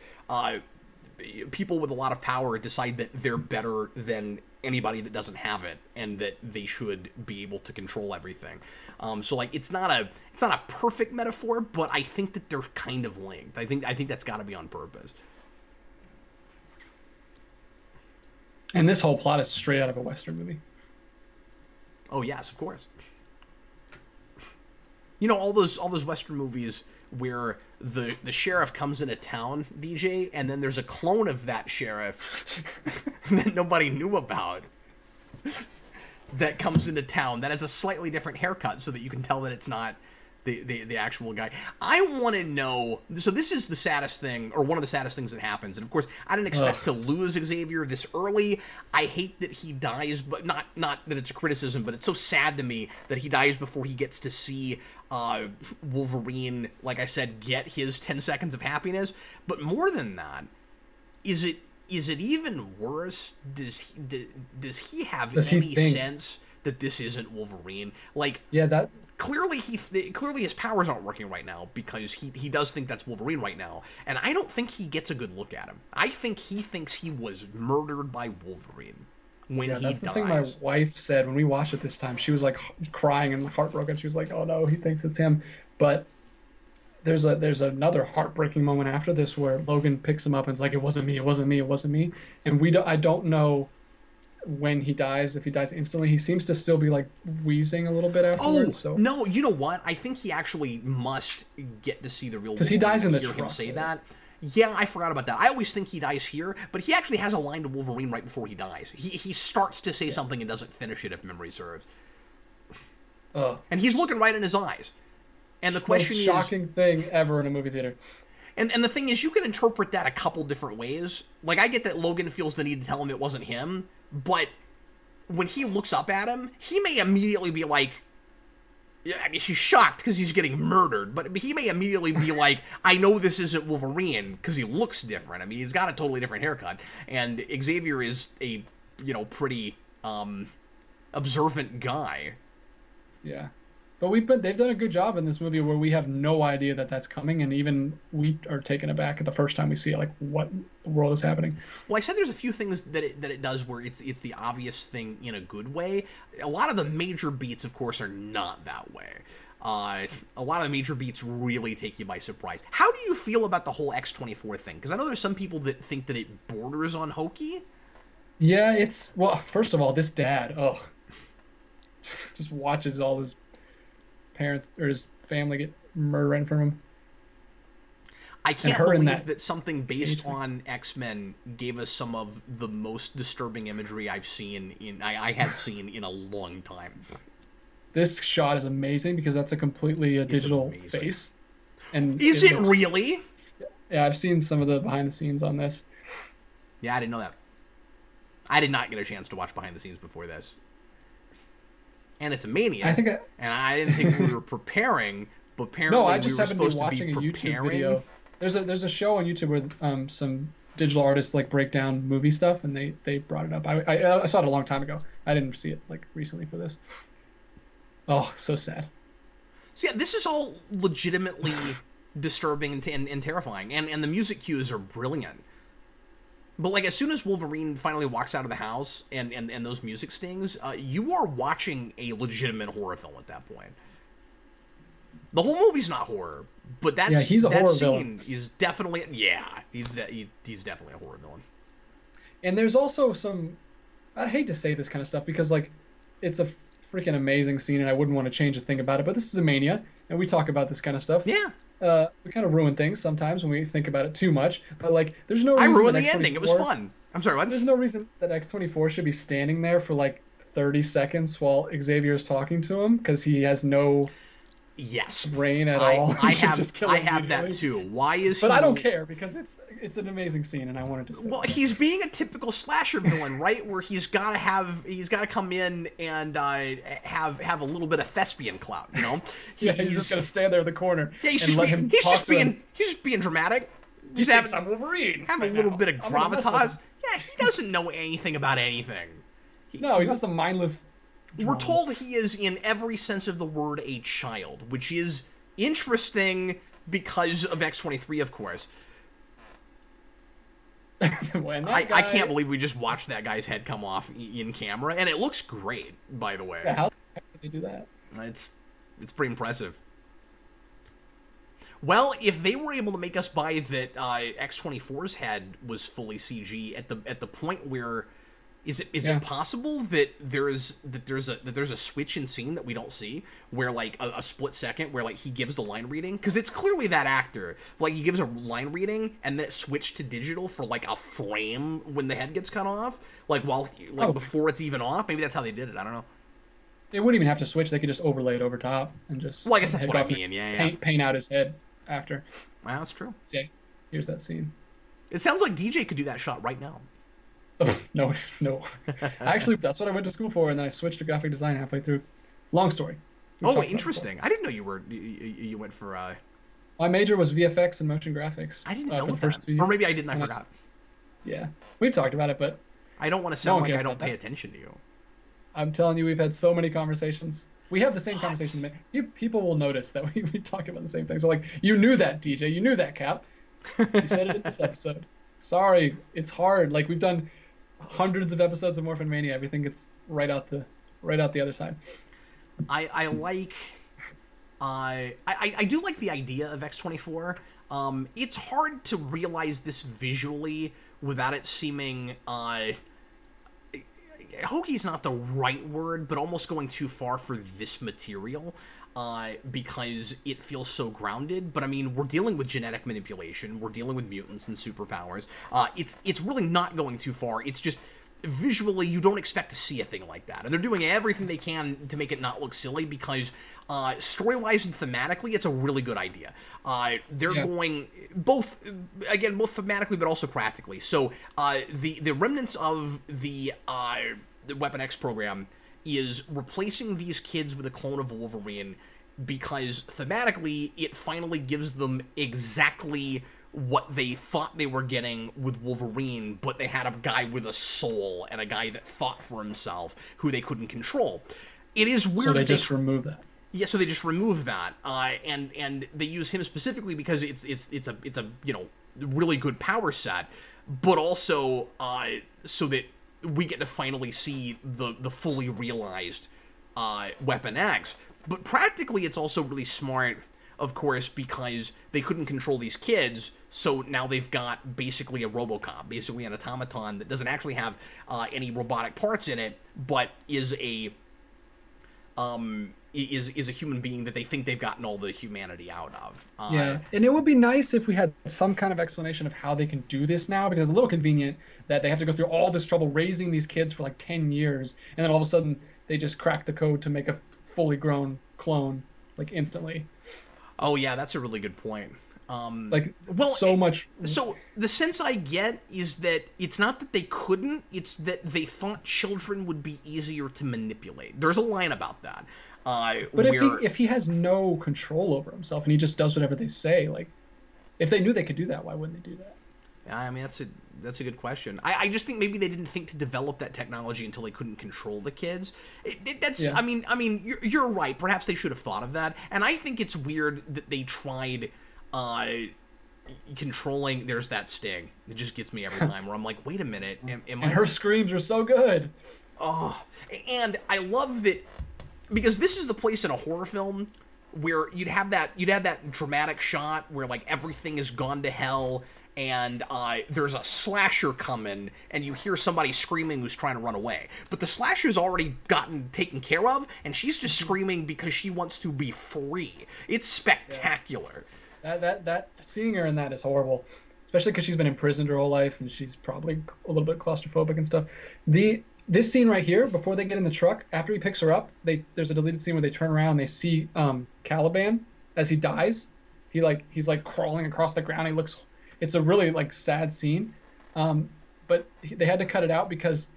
people with a lot of power decide that they're better than anybody that doesn't have it, and that they should be able to control everything. So like it's not a perfect metaphor, but I think that they're kind of linked. I think that's got to be on purpose. And this whole plot is straight out of a Western movie. Oh yes, of course. You know, all those Western movies where the sheriff comes into town, DJ, and then there's a clone of that sheriff that nobody knew about that comes into town that has a slightly different haircut so that you can tell that it's not the actual guy. I want to know, so this is the saddest thing, or one of the saddest things that happens, and of course, I didn't expect to lose Xavier this early. I hate that he dies, but not that it's a criticism, but it's so sad to me that he dies before he gets to see Wolverine, like I said, get his 10 seconds of happiness. But more than that, is it even worse? Does he have any sense that this isn't Wolverine? Like, yeah, that clearly his powers aren't working right now because he does think that's Wolverine right now, and I don't think he gets a good look at him. I think he thinks he was murdered by Wolverine when he dies. That's the thing my wife said when we watched it this time. She was like crying and heartbroken. She was like, "Oh no, he thinks it's him." But there's another heartbreaking moment after this where Logan picks him up and is like, "It wasn't me. It wasn't me. It wasn't me." And I don't know when he dies, if he dies instantly. He seems to still be like wheezing a little bit afterwards. No, you know what? I think he actually must get to see the real, because he dies in the truck. Him say that. Yeah, I forgot about that. I always think he dies here, but he actually has a line to Wolverine right before he dies. He starts to say something and doesn't finish it, if memory serves. And he's looking right in his eyes. And the question is, shocking thing ever in a movie theater. And the thing is, you can interpret that a couple different ways. Like, I get that Logan feels the need to tell him it wasn't him, but when he looks up at him, he may immediately be like, I mean, she's shocked because he's getting murdered, but he may immediately be like, I know this isn't Wolverine because he looks different. I mean, he's got a totally different haircut, and Xavier is a, pretty observant guy. Yeah. But they've done a good job in this movie where we have no idea that that's coming, and even we are taken aback at the first time we see it, like, what the world is happening. Well, I said there's a few things that it does where it's the obvious thing in a good way. A lot of the major beats, of course, are not that way. A lot of the major beats really take you by surprise. How do you feel about the whole X-24 thing? Because I know there's some people that think that it borders on hokey. Yeah, well, first of all, this dad, just watches all his parents or his family get murdered right in front of him. I can't believe that something based on X-Men gave us some of the most disturbing imagery I have seen in a long time. This shot is amazing because that's a completely digital face. And is it really? Yeah, I've seen some of the behind the scenes on this. Yeah, I didn't know that. I did not get a chance to watch behind the scenes before this. And it's a Mania. And I didn't think we were preparing, but apparently I just we were happened to be supposed watching to be a YouTube preparing. video. There's a show on YouTube where some digital artists like break down movie stuff, and they brought it up. I saw it a long time ago. I didn't see it like recently for this. Oh, so sad. So yeah, this is all legitimately disturbing and terrifying, and the music cues are brilliant. But like as soon as Wolverine finally walks out of the house and those music stings, you are watching a legitimate horror film at that point. The whole movie's not horror, but he's a horror scene villain. Is definitely he's definitely a horror villain. And there's also some, I hate to say this kind of stuff because like it's a freaking amazing scene and I wouldn't want to change a thing about it, but this is a Mania and we talk about this kind of stuff. Yeah. We kind of ruin things sometimes when we think about it too much, but like there's no reason I ruined the ending. It was fun. I'm sorry, what? There's no reason that X-24 should be standing there for like 30 seconds while Xavier's talking to him because he has no brain at all. I have that too. Why is But I don't care because it's an amazing scene and I wanted to say Well, he's being a typical slasher villain, right? Where he's got to come in and have a little bit of thespian clout, you know? He's just going to stand there in the corner he's and just being dramatic. Just have I'm Wolverine. Have a little bit of gravitas. Yeah, he doesn't know anything about anything. No, he's just a mindless drama. We're told he is, in every sense of the word, a child, which is interesting because of X-23, of course. I can't believe we just watched that guy's head come off in camera, and it looks great, by the way. Yeah, how did they do that? It's pretty impressive. Well, if they were able to make us buy that X-24's head was fully CG at the point where Is it possible that there's a switch in scene that we don't see, where like a split second where like he gives the line reading, because it's clearly that actor, like he gives a line reading and then it switched to digital for like a frame when the head gets cut off, like before it's even off. Maybe that's how they did it. I don't know. They wouldn't even have to switch. They could just overlay it over top and just. Well, I guess that's what I mean. Yeah. Paint out his head after. Well, that's true. See, here's that scene. It sounds like DJ could do that shot right now. No. Actually, that's what I went to school for, and then I switched to graphic design halfway through. Long story. Interesting. I didn't know you went for. My major was VFX and motion graphics. I didn't know that. Or maybe I didn't. I forgot. Yeah, we talked about it, but I don't want to sound like I don't pay attention to you. I'm telling you, we've had so many conversations. We have the same conversations. People will notice that we talk about the same things. So like, you knew that, DJ. You knew that, Cap. You said it in this episode. Sorry, it's hard. Like, we've done hundreds of episodes of Morphin Mania. Everything gets right out the other side. I do like the idea of X-24. It's hard to realize this visually without it seeming hokey's not the right word, but almost going too far for this material. Because it feels so grounded. But I mean, we're dealing with genetic manipulation. We're dealing with mutants and superpowers. It's really not going too far. It's just visually you don't expect to see a thing like that, and they're doing everything they can to make it not look silly, because story-wise and thematically, it's a really good idea. They're going both thematically but also practically. So the remnants of the Weapon X program is replacing these kids with a clone of Wolverine, because thematically it finally gives them exactly what they thought they were getting with Wolverine, but they had a guy with a soul and a guy that thought for himself who they couldn't control. It is weird. So they just remove that. Yeah, so they just remove that, and they use him specifically because it's a really good power set, but also so that we get to finally see the fully realized Weapon X. But practically, it's also really smart, of course, because they couldn't control these kids, so now they've got basically a RoboCop, basically an automaton that doesn't actually have any robotic parts in it, but is a human being that they think they've gotten all the humanity out of. Yeah, and it would be nice if we had some kind of explanation of how they can do this now, because it's a little convenient that they have to go through all this trouble raising these kids for like 10 years, and then all of a sudden they just crack the code to make a fully grown clone, like, instantly. Oh yeah, that's a really good point. Much. So the sense I get is that it's not that they couldn't, it's that they thought children would be easier to manipulate. There's a line about that. But if he has no control over himself and he just does whatever they say, like, if they knew they could do that, why wouldn't they do that? Yeah, I mean, that's a good question. I just think maybe they didn't think to develop that technology until they couldn't control the kids. I mean, you're right. Perhaps they should have thought of that. And I think it's weird that they tried controlling. There's that sting. It just gets me every time where I'm like, wait a minute. Her screams are so good. Oh, and I love that, because this is the place in a horror film where you'd have that dramatic shot where like everything has gone to hell, and there's a slasher coming, and you hear somebody screaming who's trying to run away. But the slasher's already gotten taken care of, and she's just screaming because she wants to be free. It's spectacular. Yeah. That seeing her in that is horrible, especially because she's been imprisoned her whole life, and she's probably a little bit claustrophobic and stuff. This scene right here, before they get in the truck, after he picks her up, there's a deleted scene where they turn around and they see Caliban as he dies. He's like crawling across the ground. It's a really like sad scene, but they had to cut it out because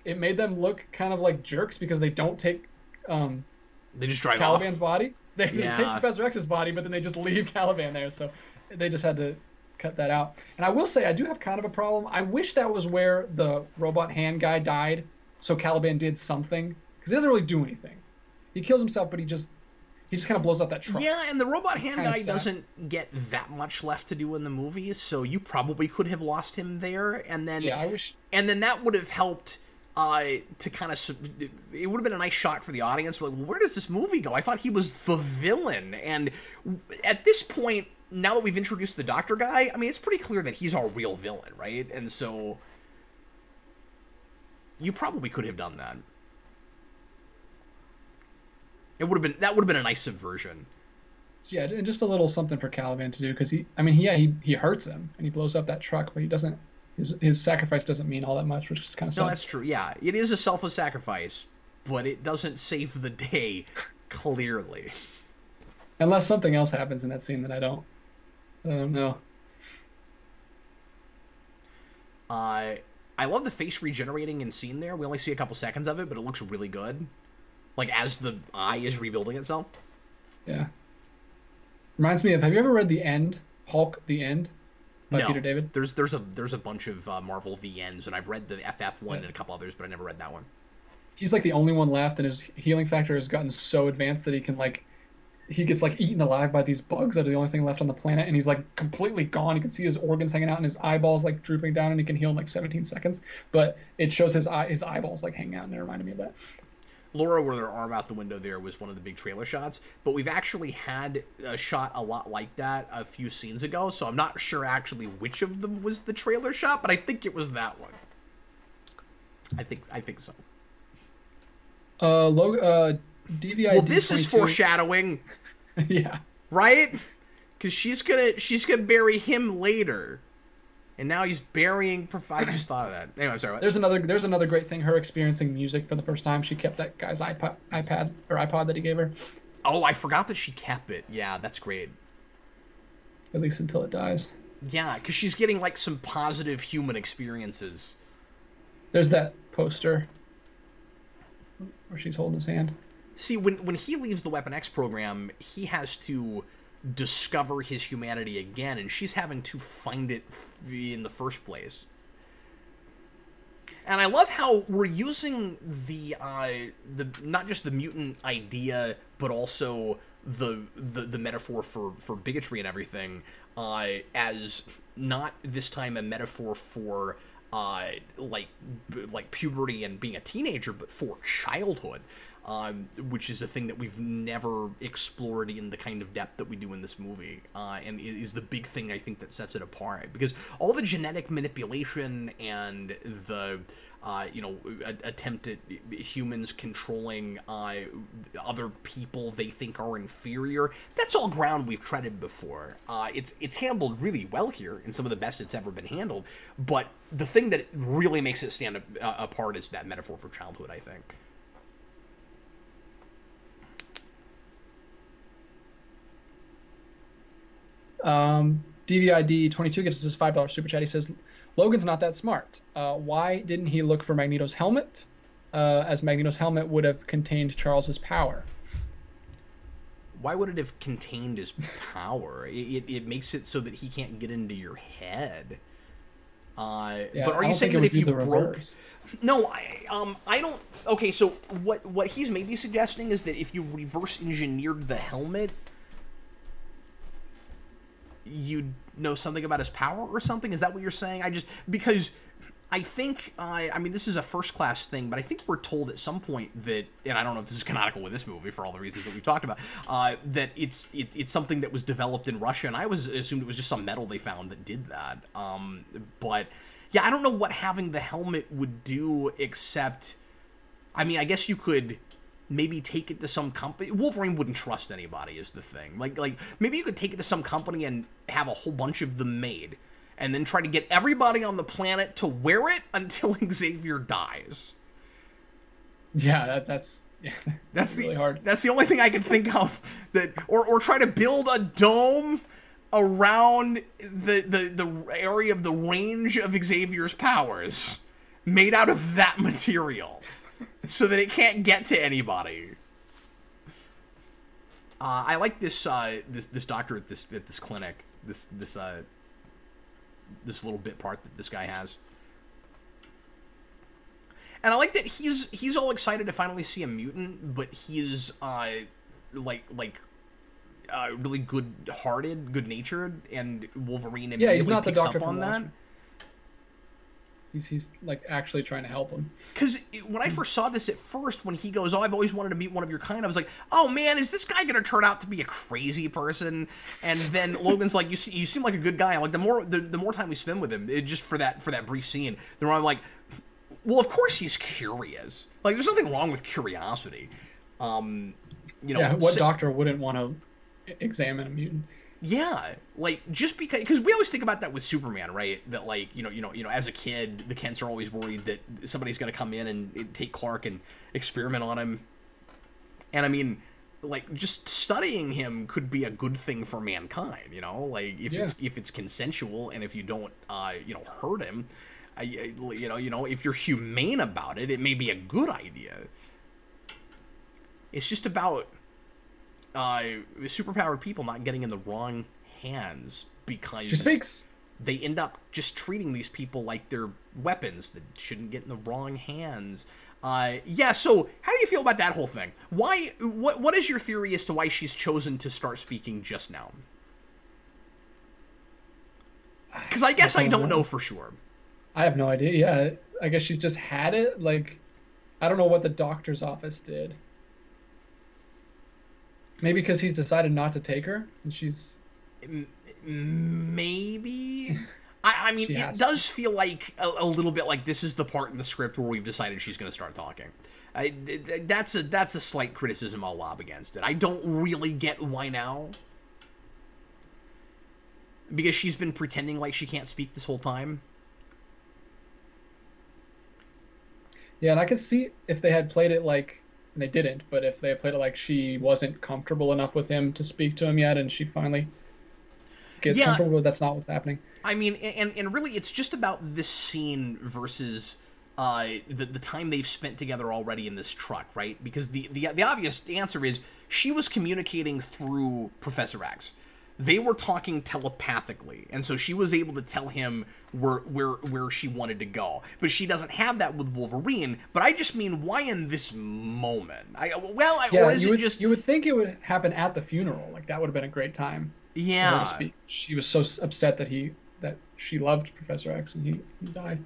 it made them look kind of like jerks, because they don't take they just drive Caliban's off. Body. They take Professor X's body, but then they just leave Caliban there. So they just had to cut that out. And I will say, I do have kind of a problem. I wish that was where the robot hand guy died, so Caliban did something, because he doesn't really do anything. He kills himself, but he just kind of blows up that truck. Yeah, and the robot hand guy doesn't get that much left to do in the movie, so you probably could have lost him there, and then I wish. And then that would have helped to kind of, it would have been a nice shot for the audience. Like, well, where does this movie go? I thought he was the villain, and at this point, now that we've introduced the doctor guy, I mean, it's pretty clear that he's our real villain, right? And so You probably could have done that. That would have been a nice subversion. Yeah, and just a little something for Caliban to do, because he hurts him and he blows up that truck, but he doesn't. His sacrifice doesn't mean all that much, which is kind of sad. No, that's true. Yeah, it is a selfless sacrifice, but it doesn't save the day, clearly. Unless something else happens in that scene that I don't know. I love the face regenerating in scene there. We only see a couple seconds of it, but it looks really good. Like, as the eye is rebuilding itself. Yeah. Reminds me of, have you ever read The End? Hulk, The End? By Peter David? There's a bunch of Marvel The Ends, and I've read the FF one and a couple others, but I never read that one. He's like the only one left, and his healing factor has gotten so advanced that he gets like eaten alive by these bugs that are the only thing left on the planet, and he's like completely gone. You can see his organs hanging out and his eyeballs like drooping down, and he can heal in like 17 seconds. But it shows his eyeballs like hanging out, and it reminded me of that. Laura, with her arm out the window there, was one of the big trailer shots, but we've actually had a shot a lot like that a few scenes ago, so I'm not sure actually which of them was the trailer shot, but I think it was that one. I think so. DVID. Well, this is foreshadowing. Yeah. Right? Because she's gonna bury him later. And now he's burying... I just thought of that. Anyway, I'm sorry. What? There's another great thing. Her experiencing music for the first time. She kept that guy's iPod that he gave her. Oh, I forgot that she kept it. Yeah, that's great. At least until it dies. Yeah, because she's getting like some positive human experiences. There's that poster where she's holding his hand. See, when he leaves the Weapon X program, he has to discover his humanity again, and she's having to find it in the first place. And I love how we're using the not just the mutant idea, but also the metaphor for bigotry and everything, as not this time a metaphor for like puberty and being a teenager, but for childhood. Which is a thing that we've never explored in the kind of depth that we do in this movie, and is the big thing I think that sets it apart. Because all the genetic manipulation and the attempt at humans controlling other people they think are inferior, that's all ground we've treaded before. It's handled really well here, and some of the best it's ever been handled. But the thing that really makes it stand apart is that metaphor for childhood, I think. DVID22 gives us his $5 super chat. He says, Logan's not that smart. Why didn't he look for Magneto's helmet? As Magneto's helmet would have contained Charles's power. Why would it have contained his power? It makes it so that he can't get into your head. Yeah, but are you saying that if you broke... reverse. No, I don't... Okay, so what he's maybe suggesting is that if you reverse engineered the helmet, you'd know something about his power or something? Is that what you're saying? Because I think, I mean, this is a first-class thing, but I think we're told at some point that, and I don't know if this is canonical with this movie for all the reasons that we've talked about, that it's something that was developed in Russia, and I assumed it was just some metal they found that did that. But, yeah, I don't know what having the helmet would do, except, I mean, I guess you could maybe take it to some company. Wolverine wouldn't trust anybody is the thing. Like maybe you could take it to some company and have a whole bunch of them made, and then try to get everybody on the planet to wear it until Xavier dies. Yeah, that's really hard. That's the only thing I can think of that, or try to build a dome around the area of the range of Xavier's powers, made out of that material, so that it can't get to anybody. I like this doctor at this clinic. This little bit part that this guy has, and I like that he's all excited to finally see a mutant, but he's really good-hearted, good-natured, and Wolverine immediately he's not the picks doctor up on that. He's like actually trying to help him. Because when I first saw this at first, when he goes, "Oh, I've always wanted to meet one of your kind," I was like, "Oh man, is this guy gonna turn out to be a crazy person?" And then Logan's like, "You seem like a good guy." I'm like, the more time we spend with him, just for that brief scene, the more I'm like, Well, of course he's curious. Like, there's nothing wrong with curiosity. You know, yeah, what doctor wouldn't want to examine a mutant? Yeah, like, just because we always think about that with Superman, right? That, like, you know, as a kid, the Kents are always worried that somebody's going to come in and take Clark and experiment on him. And I mean, like, just studying him could be a good thing for mankind, you know? Like, if it's consensual and if you don't, you know, hurt him, you know, if you're humane about it, it may be a good idea. It's just about superpowered people not getting in the wrong hands because they end up just treating these people like they're weapons that shouldn't get in the wrong hands. Yeah, so how do you feel about that whole thing? What is your theory as to why she's chosen to start speaking just now? Because I guess I don't know for sure. I have no idea. Yeah, I guess she's just had it. Like, I don't know what the doctor's office did. Maybe because he's decided not to take her, and she's... Maybe? I mean, it does feel like a little bit like this is the part in the script where we've decided she's going to start talking. That's a slight criticism I'll lob against it. I don't really get why now. Because she's been pretending like she can't speak this whole time. Yeah, and I could see if they had played it like... And they didn't, but if they had played it like she wasn't comfortable enough with him to speak to him yet, and she finally gets comfortable, that's not what's happening. I mean, and really, it's just about this scene versus the time they've spent together already in this truck, right? Because the obvious answer is she was communicating through Professor X. They were talking telepathically, and so she was able to tell him where she wanted to go. But she doesn't have that with Wolverine. But I just mean, why in this moment? Or is it just... You would think it would happen at the funeral. Like, that would have been a great time. Yeah. She was so upset that she loved Professor X and he died.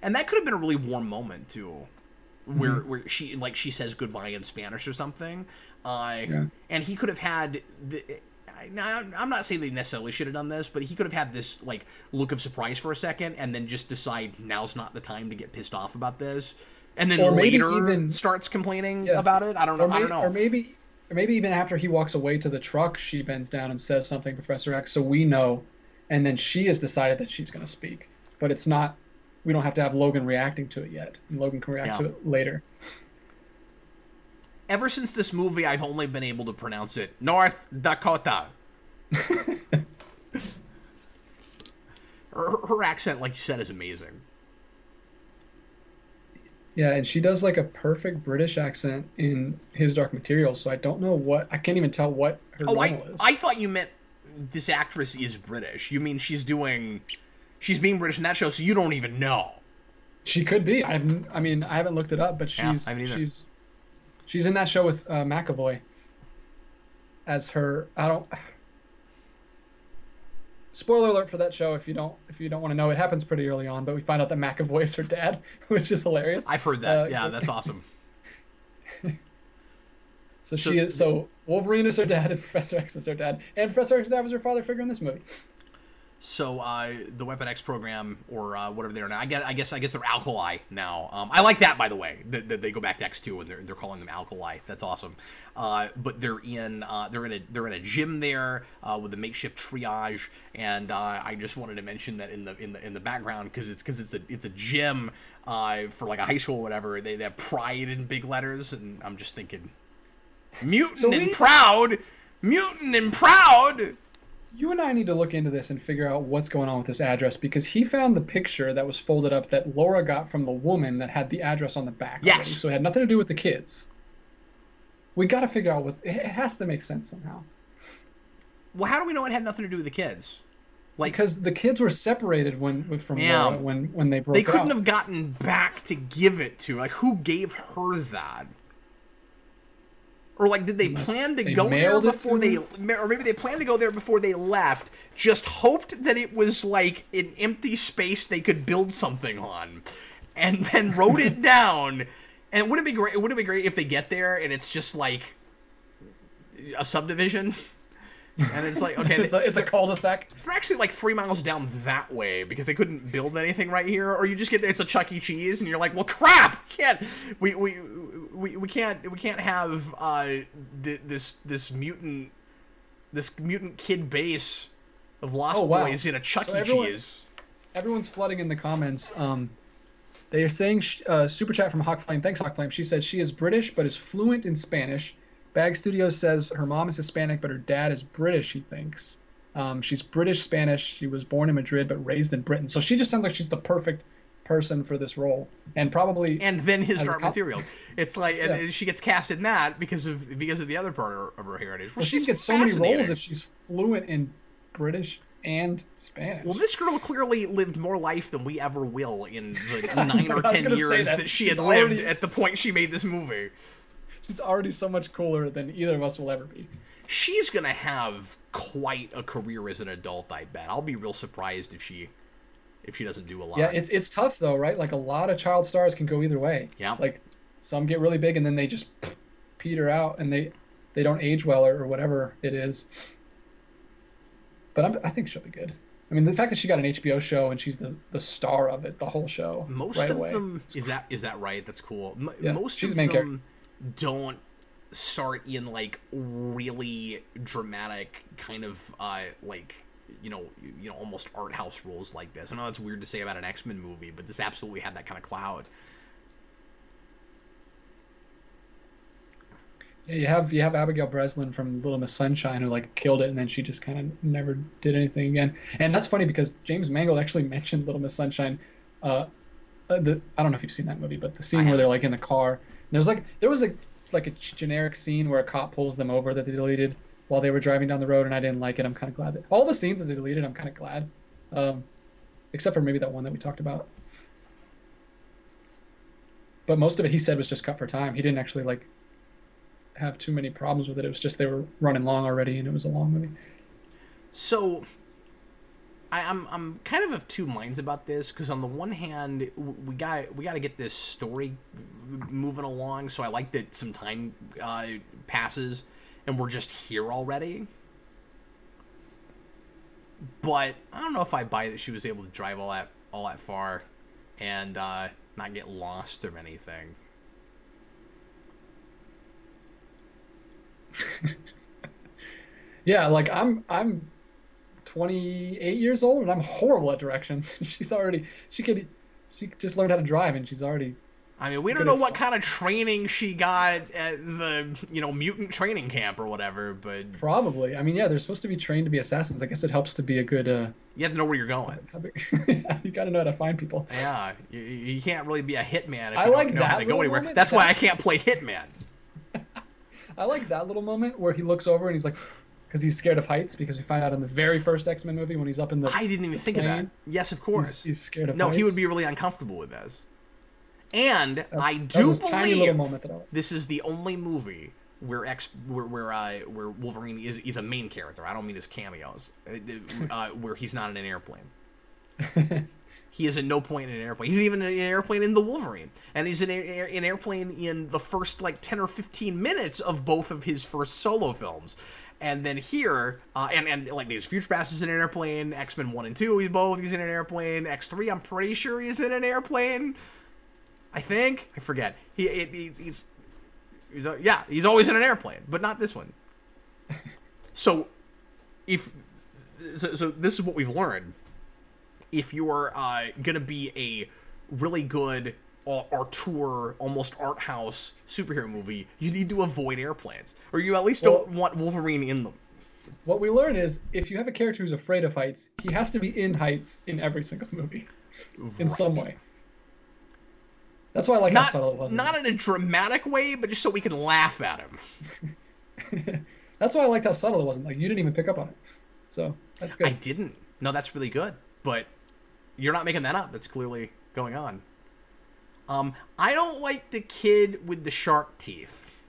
And that could have been a really warm moment too, where she says goodbye in Spanish or something. And he could have had I'm not saying they necessarily should have done this, but he could have had this like look of surprise for a second and then just decide now's not the time to get pissed off about this, and then later starts complaining about it. I don't know. Or maybe even after he walks away to the truck, she bends down and says something to Professor X, so we know, and then she has decided that she's going to speak. But it's not. We don't have to have Logan reacting to it yet, and Logan can react to it later. Ever since this movie, I've only been able to pronounce it North Dakota. her accent, like you said, is amazing. Yeah, and she does like a perfect British accent in His Dark Materials, so I don't know I can't even tell what her normal is. I thought you meant this actress is British. You mean she's being British in that show, so you don't even know. She could be. I mean, I haven't looked it up, but she's in that show with McAvoy as her. Spoiler alert for that show if you don't want to know. It happens pretty early on, but we find out that McAvoy is her dad, which is hilarious. I've heard that. Yeah, that's awesome. So Wolverine is her dad, and Professor X is her dad, and Professor X's dad was her father figure in this movie. So the Weapon X program, or whatever they are now, I guess they're Alkali now. I like that, by the way, that they go back to X2 and they're calling them Alkali. That's awesome. But they're in a gym there with a makeshift triage, and I just wanted to mention that in the background because it's a gym for like a high school or whatever. They have pride in big letters, and I'm just thinking, mutant and proud. You and I need to look into this and figure out what's going on with this address, because he found the picture that was folded up that Laura got from the woman that had the address on the back. Yes. Already, so it had nothing to do with the kids. We got to figure out it has to make sense somehow. Well, how do we know it had nothing to do with the kids? Like, because the kids were separated from Laura when they broke up. They couldn't have gotten back to give it to. Like, who gave her that? Or like, did they plan to go there before or maybe they planned to go there before they left, just hoped that it was like an empty space they could build something on, and then wrote it down. And wouldn't it be great? It would have been great if they get there and it's just like a subdivision. And it's like, okay, it's a cul-de-sac. They're actually like 3 miles down that way because they couldn't build anything right here, or you just get there, it's a Chuck E. Cheese, and you're like, well, crap, we can't have this mutant kid base of Lost Boys in a Chuck E. Cheese. Everyone's flooding in the comments. They are saying super chat from Hawk Flame. Thanks, Hawk Flame. She said she is British but is fluent in Spanish. Bag Studios says her mom is Hispanic, but her dad is British, she thinks. She's British Spanish. She was born in Madrid, but raised in Britain. So she just sounds like she's the perfect person for this role. And probably... And then his dark materials. It's like, and she gets cast in that because of the other part of her heritage. Well, she gets so many roles if she's fluent in British and Spanish. Well, this girl clearly lived more life than we ever will in the 9 or 10 years that she had lived at the point she made this movie. She's already so much cooler than either of us will ever be. She's gonna have quite a career as an adult, I bet. I'll be real surprised if she doesn't do a lot. Yeah, it's tough though, right? Like a lot of child stars can go either way. Yeah. Like some get really big and then they just peter out and they don't age well or whatever it is. But I think she'll be good. I mean, the fact that she got an HBO show and she's the star of it, the whole show. Most of them is that right? That's cool. Most she's of the main them character. Don't start in like really dramatic kind of like almost art house roles like this. I know that's weird to say about an X-Men movie, but this absolutely had that kind of cloud. Yeah, you have Abigail Breslin from Little Miss Sunshine who like killed it, and then she just kind of never did anything again. And that's funny because James Mangold actually mentioned Little Miss Sunshine. I don't know if you've seen that movie, but the scene where they're like in the car, and there was a generic scene where a cop pulls them over that they deleted while they were driving down the road, and I didn't like it. I'm kind of glad that all the scenes that they deleted, I'm kind of glad, except for maybe that one that we talked about. But most of it, he said, was just cut for time. He didn't actually like have too many problems with it. It was just they were running long already, and it was a long movie. So I'm kind of two minds about this, because on the one hand, we got to get this story moving along. So I like that some time passes and we're just here already. But I don't know if I buy that she was able to drive all that far and not get lost or anything. Yeah, like I'm 28 years old and I'm horrible at directions. She just learned how to drive and she's already. I mean, we don't know what kind of training she got at the mutant training camp or whatever, but probably. I mean, yeah, they're supposed to be trained to be assassins. I guess it helps to be a good. You have to know where you're going. You got to know how to find people. Yeah, you can't really be a hitman if you don't know how to go anywhere. Moment. That's why I can't play hitman. I like that little moment where he looks over and he's like, because he's scared of heights, because we find out in the very first X-Men movie when he's up in the I didn't even think of that. Yes, of course. He's scared of heights. No, he would be really uncomfortable with this. And I do believe this is the only movie where Wolverine is a main character. I don't mean his cameos. Where he's not in an airplane. He is at no point in an airplane. He's even in an airplane in The Wolverine. And he's in an airplane in the first, 10 or 15 minutes of both of his first solo films. And then here, there's Future Past is in an airplane, X-Men 1 and 2, he's in an airplane, X3, I'm pretty sure he's in an airplane. I think. I forget. He's always in an airplane, but not this one. So this is what we've learned. If you're gonna be a really good auteur, almost art house superhero movie, you need to avoid airplanes, or you at least don't want Wolverine in them. What we learn is if you have a character who's afraid of heights, he has to be in heights in every single movie, in some way. That's why I like how subtle it was. Not in a dramatic way, but just so we can laugh at him. That's why I liked how subtle it wasn't. Like, you didn't even pick up on it. So, that's good. I didn't. No, that's really good. But you're not making that up. That's clearly going on. I don't like the kid with the shark teeth.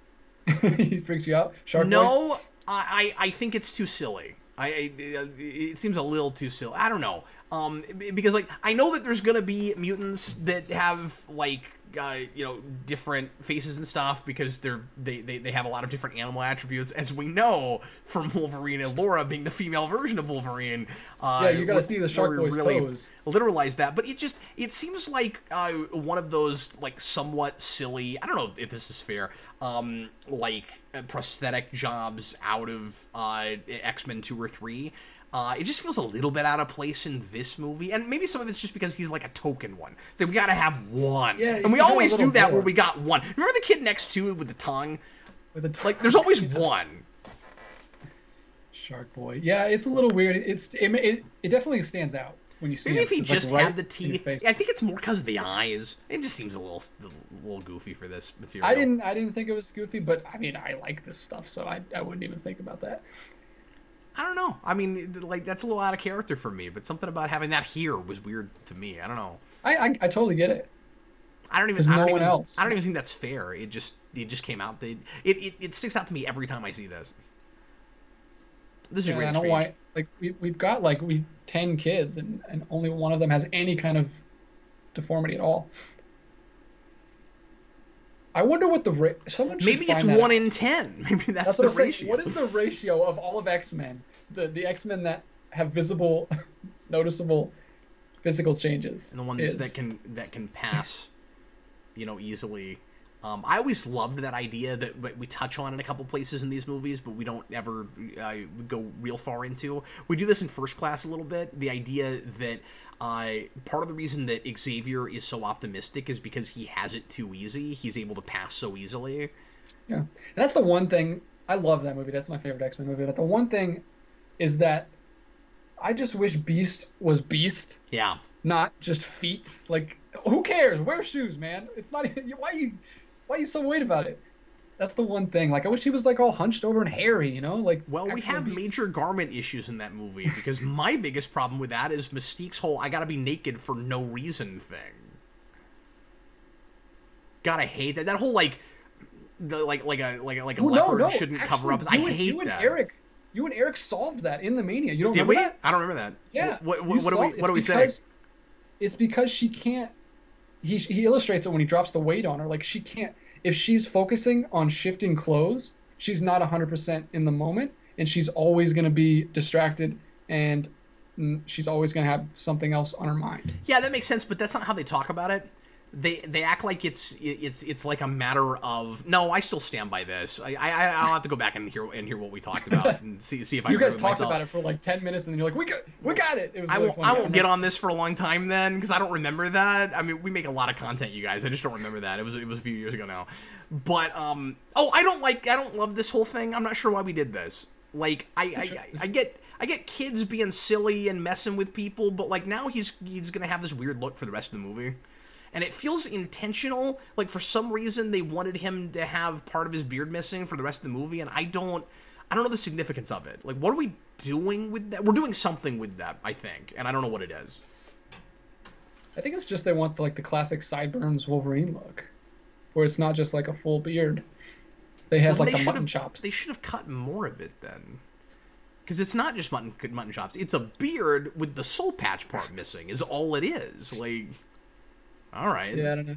He freaks you out? Shark No, boy? I think it's too silly. It seems a little too silly. I don't know. Because I know that there's gonna be mutants that have different faces and stuff because they have a lot of different animal attributes, as we know from Wolverine and Laura being the female version of Wolverine. Yeah, you gotta see the Shark Boy's really toes. Literalize that, but it seems like one of those like somewhat silly, I don't know if this is fair, prosthetic jobs out of X-Men 2 or 3. It just feels a little bit out of place in this movie, and maybe some of it's just because he's like a token one. It's like we gotta have one, yeah, and we always do that where we got one. Remember the kid next to it with the tongue? Like there's always one. Shark Boy. Yeah, it's a little weird. It definitely stands out when you see it. Maybe if he just had the teeth. Yeah, I think it's more because of the eyes. It just seems a little goofy for this material. I didn't think it was goofy, but I mean I like this stuff, so I wouldn't even think about that. I don't know. I mean, like, that's a little out of character for me, but something about having that here was weird to me. I don't know. I totally get it. I don't even think that's fair. It just came out. It sticks out to me every time I see this. This is a great change. I don't know why. Like we've got 10 kids and only one of them has any kind of deformity at all. I wonder what maybe it's 1 in 10. Maybe that's the ratio. What is the ratio of all of X-Men? The X-Men that have visible, noticeable physical changes, and the ones that can pass, easily. I always loved that idea that we touch on in a couple places in these movies, but we don't ever go real far into. We do this in First Class a little bit. The idea that part of the reason that Xavier is so optimistic is because he has it too easy. He's able to pass so easily. Yeah, and that's the one thing. I love that movie. That's my favorite X-Men movie. But the one thing is that I just wish Beast was Beast. Yeah. Not just feet. Like, who cares? Wear shoes, man. It's not. Why are you so worried about it? That's the one thing. Like, I wish he was all hunched over and hairy, Like, well, we have major garment issues in that movie because my biggest problem with that is Mystique's whole "I gotta be naked for no reason" thing. Gotta hate that. That whole like a leopard shouldn't cover up. I hate that. You and Eric solved that in the Mania. You don't Did remember we? that? I don't remember that. Yeah. What do we say? It's because she can't. He illustrates it when he drops the weight on her. Like, she can't. If she's focusing on shifting clothes, she's not 100% in the moment, and she's always going to be distracted, and she's always going to have something else on her mind. Yeah, that makes sense, but that's not how they talk about it. They act like it's like a matter of no. I still stand by this. I'll have to go back and hear what we talked about and see if I you guys talked about it for 10 minutes and then you're like we got it. It was really I won't get on this for a long time then because I don't remember that. I mean, we make a lot of content, you guys. I just don't remember that. It was a few years ago now. But I don't love this whole thing. I'm not sure why we did this. Like I get kids being silly and messing with people, but now he's gonna have this weird look for the rest of the movie. And it feels intentional. Like, for some reason, they wanted him to have part of his beard missing for the rest of the movie, and I don't know the significance of it. Like, what are we doing with that? We're doing something with that, I think, and I don't know what it is. I think it's just they want the classic sideburns Wolverine look, where it's not just a full beard. They has the mutton chops. They should have cut more of it then. Because it's not just mutton chops. It's a beard with the soul patch part missing is all it is. Like... All right. Yeah, I don't know.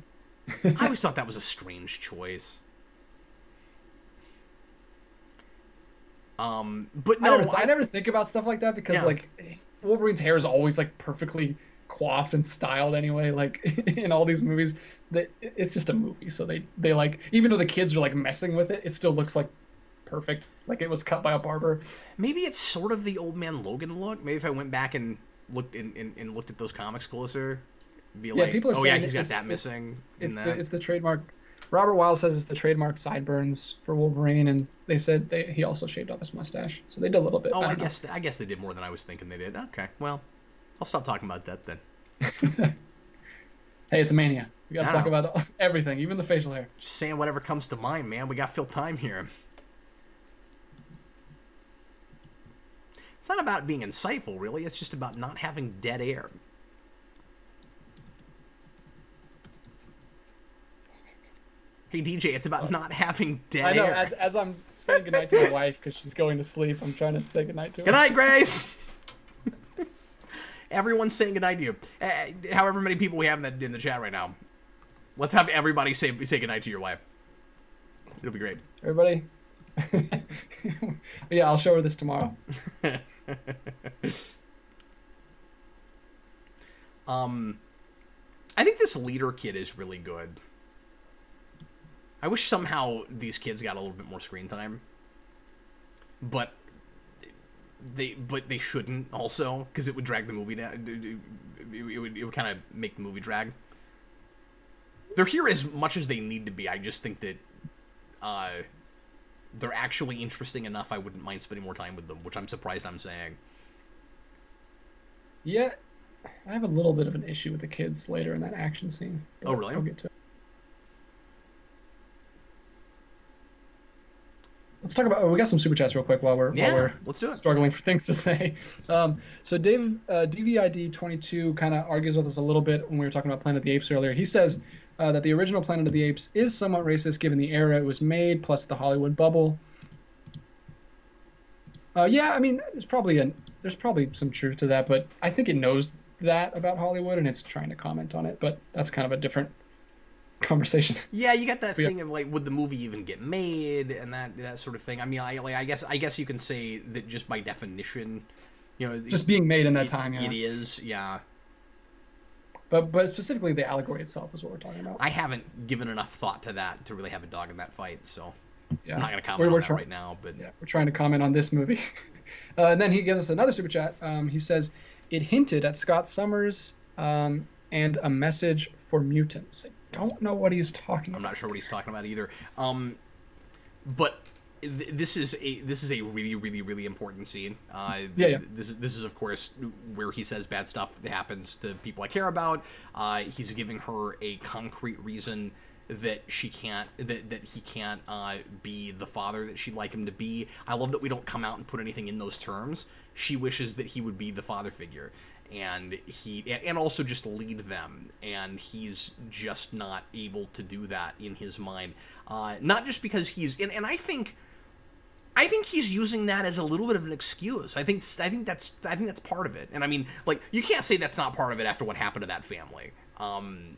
I always thought that was a strange choice. But no, I never think about stuff like that because Wolverine's hair is always perfectly coiffed and styled anyway. In all these movies, it's just a movie, so they even though the kids are messing with it, it still looks perfect, like it was cut by a barber. Maybe it's sort of the Old Man Logan look. Maybe if I went back and looked at those comics closer. People are saying he's got that missing. It's the trademark. Robert Wild says it's the trademark sideburns for Wolverine, and they said he also shaved off his mustache, so they did a little bit. Oh, I guess they did more than I was thinking they did. Okay, well, I'll stop talking about that then. Hey, it's a Mania. We got to talk about everything, even the facial hair. Just saying whatever comes to mind, man. We got to fill time here. It's not about being insightful, really. It's just about not having dead air. Hey, DJ, it's about not having dead air. I know, as I'm saying goodnight to my wife because she's going to sleep, I'm trying to say goodnight to her. Good night, Grace! Everyone's saying goodnight to you. However many people we have in the chat right now. Let's have everybody say goodnight to your wife. It'll be great. Everybody. Yeah, I'll show her this tomorrow. I think this leader kid is really good. I wish somehow these kids got a little bit more screen time. But they shouldn't also, because it would drag the movie down. It would kind of make the movie drag. They're here as much as they need to be. I just think that they're actually interesting enough. I wouldn't mind spending more time with them, which I'm surprised I'm saying. Yeah, I have a little bit of an issue with the kids later in that action scene. Oh, really? I'll get to it. Let's talk about. We got some super chats real quick while we're let's do it. Struggling for things to say. So Dave DVID22 kind of argues with us a little bit when we were talking about Planet of the Apes earlier. He says that the original Planet of the Apes is somewhat racist given the era it was made, plus the Hollywood bubble. Yeah, I mean, there's probably some truth to that, but I think it knows that about Hollywood and it's trying to comment on it. But that's kind of a different conversation. Yeah, you got that thing of like, would the movie even get made and that sort of thing. I mean, I guess you can say that just by definition, you know, just being made in that time. Yeah. It is, yeah. But specifically, the allegory itself is what we're talking about. I haven't given enough thought to that to really have a dog in that fight, so yeah. I'm not going to comment on that right now. But yeah, we're trying to comment on this movie. And then he gives us another super chat. He says, it hinted at Scott Summers and a message for mutants. I don't know what he's talking about. I'm not sure what he's talking about either. But this is a really, really, really important scene. Yeah. This is of course where he says bad stuff that happens to people I care about. He's giving her a concrete reason that he can't be the father that she'd like him to be. I love that we don't come out and put anything in those terms. She wishes that he would be the father figure, and also just lead them, and he's just not able to do that in his mind. Not just because he's and I think he's using that as a little bit of an excuse. I think that's part of it. And I mean, like, you can't say that's not part of it after what happened to that family.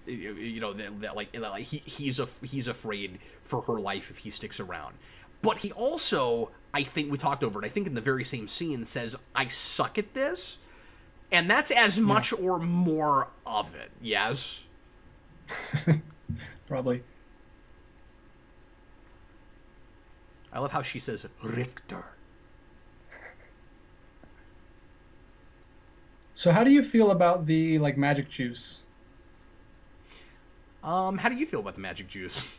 You know, that he's afraid for her life if he sticks around. But he also, I think we talked over it, I think in the very same scene says, I suck at this. And that's as much or more of it. Yes. Probably. I love how she says Richter. So how do you feel about the magic juice? How do you feel about the magic juice?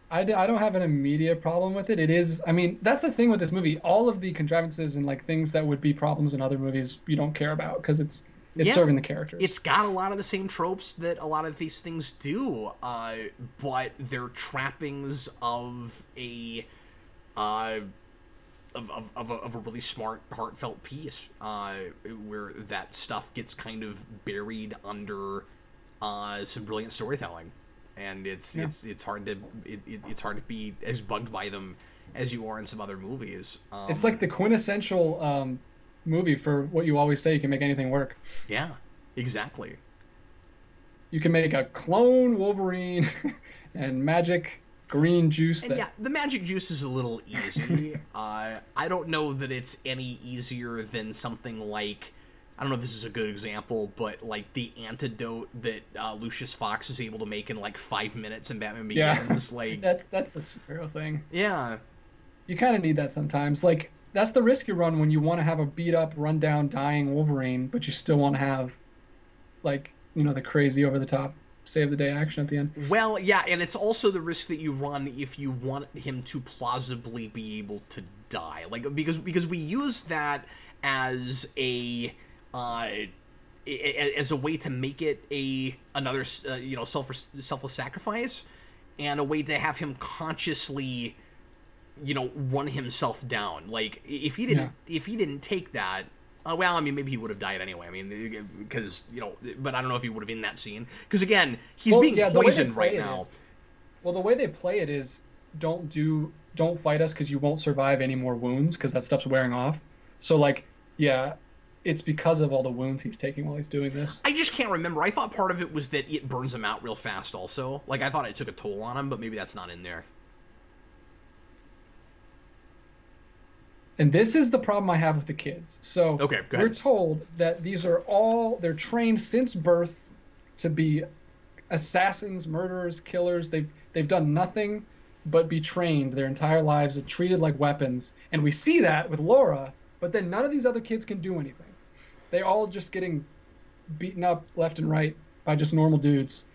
I don't have an immediate problem with it. It is, I mean, that's the thing with this movie. All of the contrivances and things that would be problems in other movies you don't care about because it's serving the characters. It's got a lot of the same tropes that a lot of these things do, but they're trappings of a really smart, heartfelt piece, where that stuff gets kind of buried under some brilliant storytelling, and it's hard to be as bugged by them as you are in some other movies. It's like the quintessential movie for what you always say: you can make anything work. Yeah, exactly. You can make a clone Wolverine and magic green juice. And yeah, the magic juice is a little easy. I don't know that it's any easier than something like, I don't know if this is a good example, but like the antidote that Lucius Fox is able to make in 5 minutes in Batman Begins. Yeah, that's the superhero thing. Yeah. You kind of need that sometimes. That's the risk you run when you want to have a beat up, run down, dying Wolverine, but you still want to have the crazy over the top save the day action at the end. Well, yeah, and it's also the risk that you run if you want him to plausibly be able to die. Because we use that as a way to make it another selfless sacrifice, and a way to have him consciously run himself down. If he didn't take that, well, I mean, maybe he would have died anyway. I mean, because but I don't know if he would have in that scene, because again, he's being poisoned right now. The way they play it is, don't fight us because you won't survive any more wounds because that stuff's wearing off. So it's because of all the wounds he's taking while he's doing this. I just can't remember. I thought part of it was that it burns him out real fast also. Like, I thought it took a toll on him, but maybe that's not in there. And this is the problem I have with the kids. So okay, go ahead. We're told that these are they're trained since birth to be assassins, murderers, killers. They've done nothing but be trained their entire lives and treated like weapons. And we see that with Laura, but then none of these other kids can do anything. They're all just getting beaten up left and right by just normal dudes.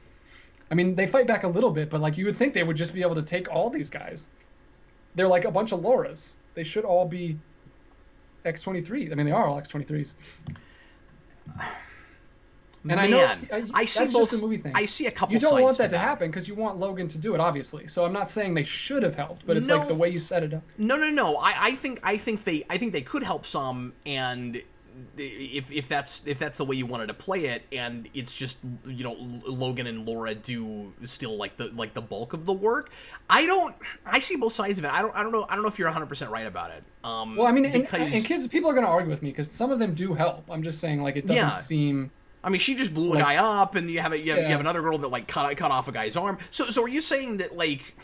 I mean, they fight back a little bit, but like you would think they would just be able to take all these guys. They're like a bunch of Lauras. They should all be X-23s. I mean, they are all X-23s. And I see both. Just a movie thing. I see a couple. You don't want that to happen because you want Logan to do it, obviously. So I'm not saying they should have helped, but it's like the way you set it up. No. I think they could help some, and if that's the way you wanted to play it, and it's just, you know, Logan and Laura do still like the bulk of the work. I see both sides of it. I don't know if you're 100% right about it. Well, I mean, and kids, people are going to argue with me because some of them do help. I'm just saying, like, it doesn't seem. I mean, she just blew a guy up, and you have another girl that like cut off a guy's arm. So are you saying that, like,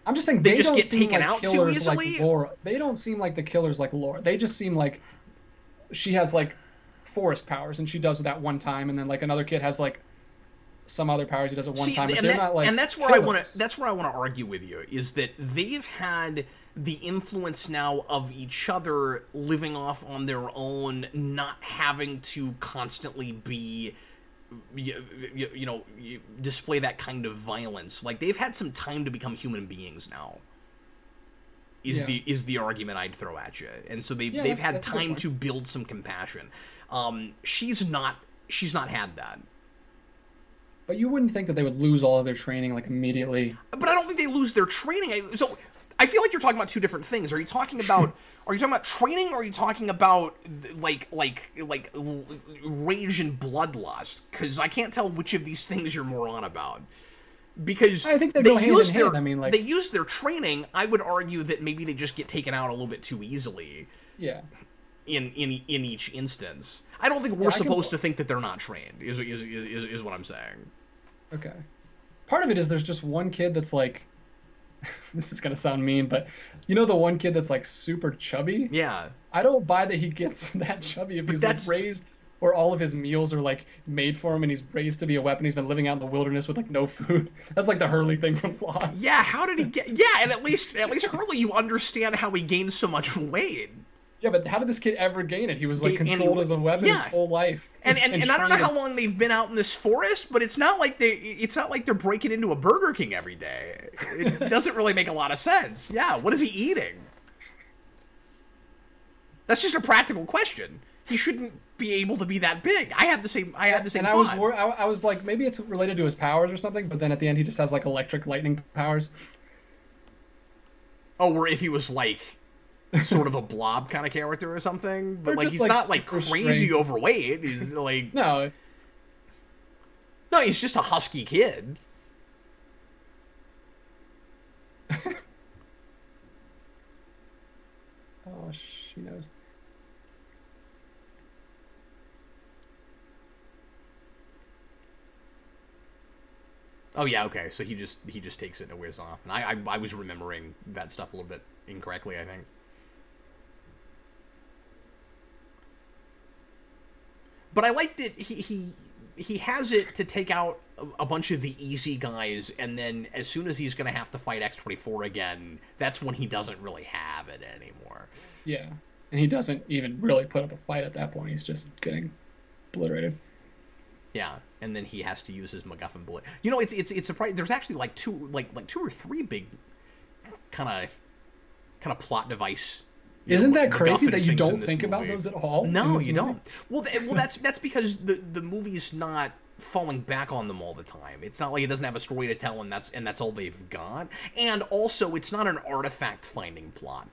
I'm just saying they just get taken out too easily? Like Laura. They don't seem like the killers like Laura. They just seem like she has like forest powers, and she does it that one time, and then like another kid has like some other powers he does it one time. But they're not like. And that's where I want to argue with you, is that they've had the influence now of each other living off on their own, not having to constantly be, you know, display that kind of violence. Like, they've had some time to become human beings now. Is the argument I'd throw at you, and so they've had time to build some compassion. She's not had that. But you wouldn't think that they would lose all of their training like immediately. But I don't think they lose their training. So I feel like you're talking about two different things. Are you talking about training, or are you talking about like rage and bloodlust? Because I can't tell which of these things you're more on about. Because I think they go hand in hand. I mean, like, they use their training. I would argue that maybe they just get taken out a little bit too easily. Yeah. In each instance, I don't think we're supposed to think that they're not trained. Is what I'm saying. Okay. Part of it is there's just one kid that's like, this is gonna sound mean, but you know the one kid that's like super chubby? Yeah. I don't buy that he gets that chubby if he's like raised where all of his meals are like made for him and he's raised to be a weapon. He's been living out in the wilderness with like no food. That's like the Hurley thing from Lost. Yeah, how did he get? Yeah, and at least Hurley, you understand how he gained so much weight. Yeah, but how did this kid ever gain it? He was like controlled as a weapon his whole life. And I don't know how long they've been out in this forest, but it's not like they're breaking into a Burger King every day. It doesn't really make a lot of sense. Yeah, what is he eating? That's just a practical question. He shouldn't be able to be that big. I had the same and thought. I was like, maybe it's related to his powers or something, but then at the end he just has like electric lightning powers. Oh, where if he was like sort of a blob kind of character or something, but like he's not like crazy overweight. He's like no, he's just a husky kid. Oh, she knows. Oh yeah, okay. So he just takes it and it wears off. And I was remembering that stuff a little bit incorrectly, I think. But I liked it. He has it to take out a bunch of the easy guys, and then as soon as he's going to have to fight X-24 again, that's when he doesn't really have it anymore. Yeah, and he doesn't even really put up a fight at that point. He's just getting obliterated. Yeah, and then he has to use his MacGuffin bullet. You know, it's surprising. There's actually like two or three big kind of plot device. Isn't that crazy that you don't think about those at all? No, you don't. Well, that's because the movie's not falling back on them all the time. It's not like it doesn't have a story to tell, and that's all they've got. And also, it's not an artifact finding plot.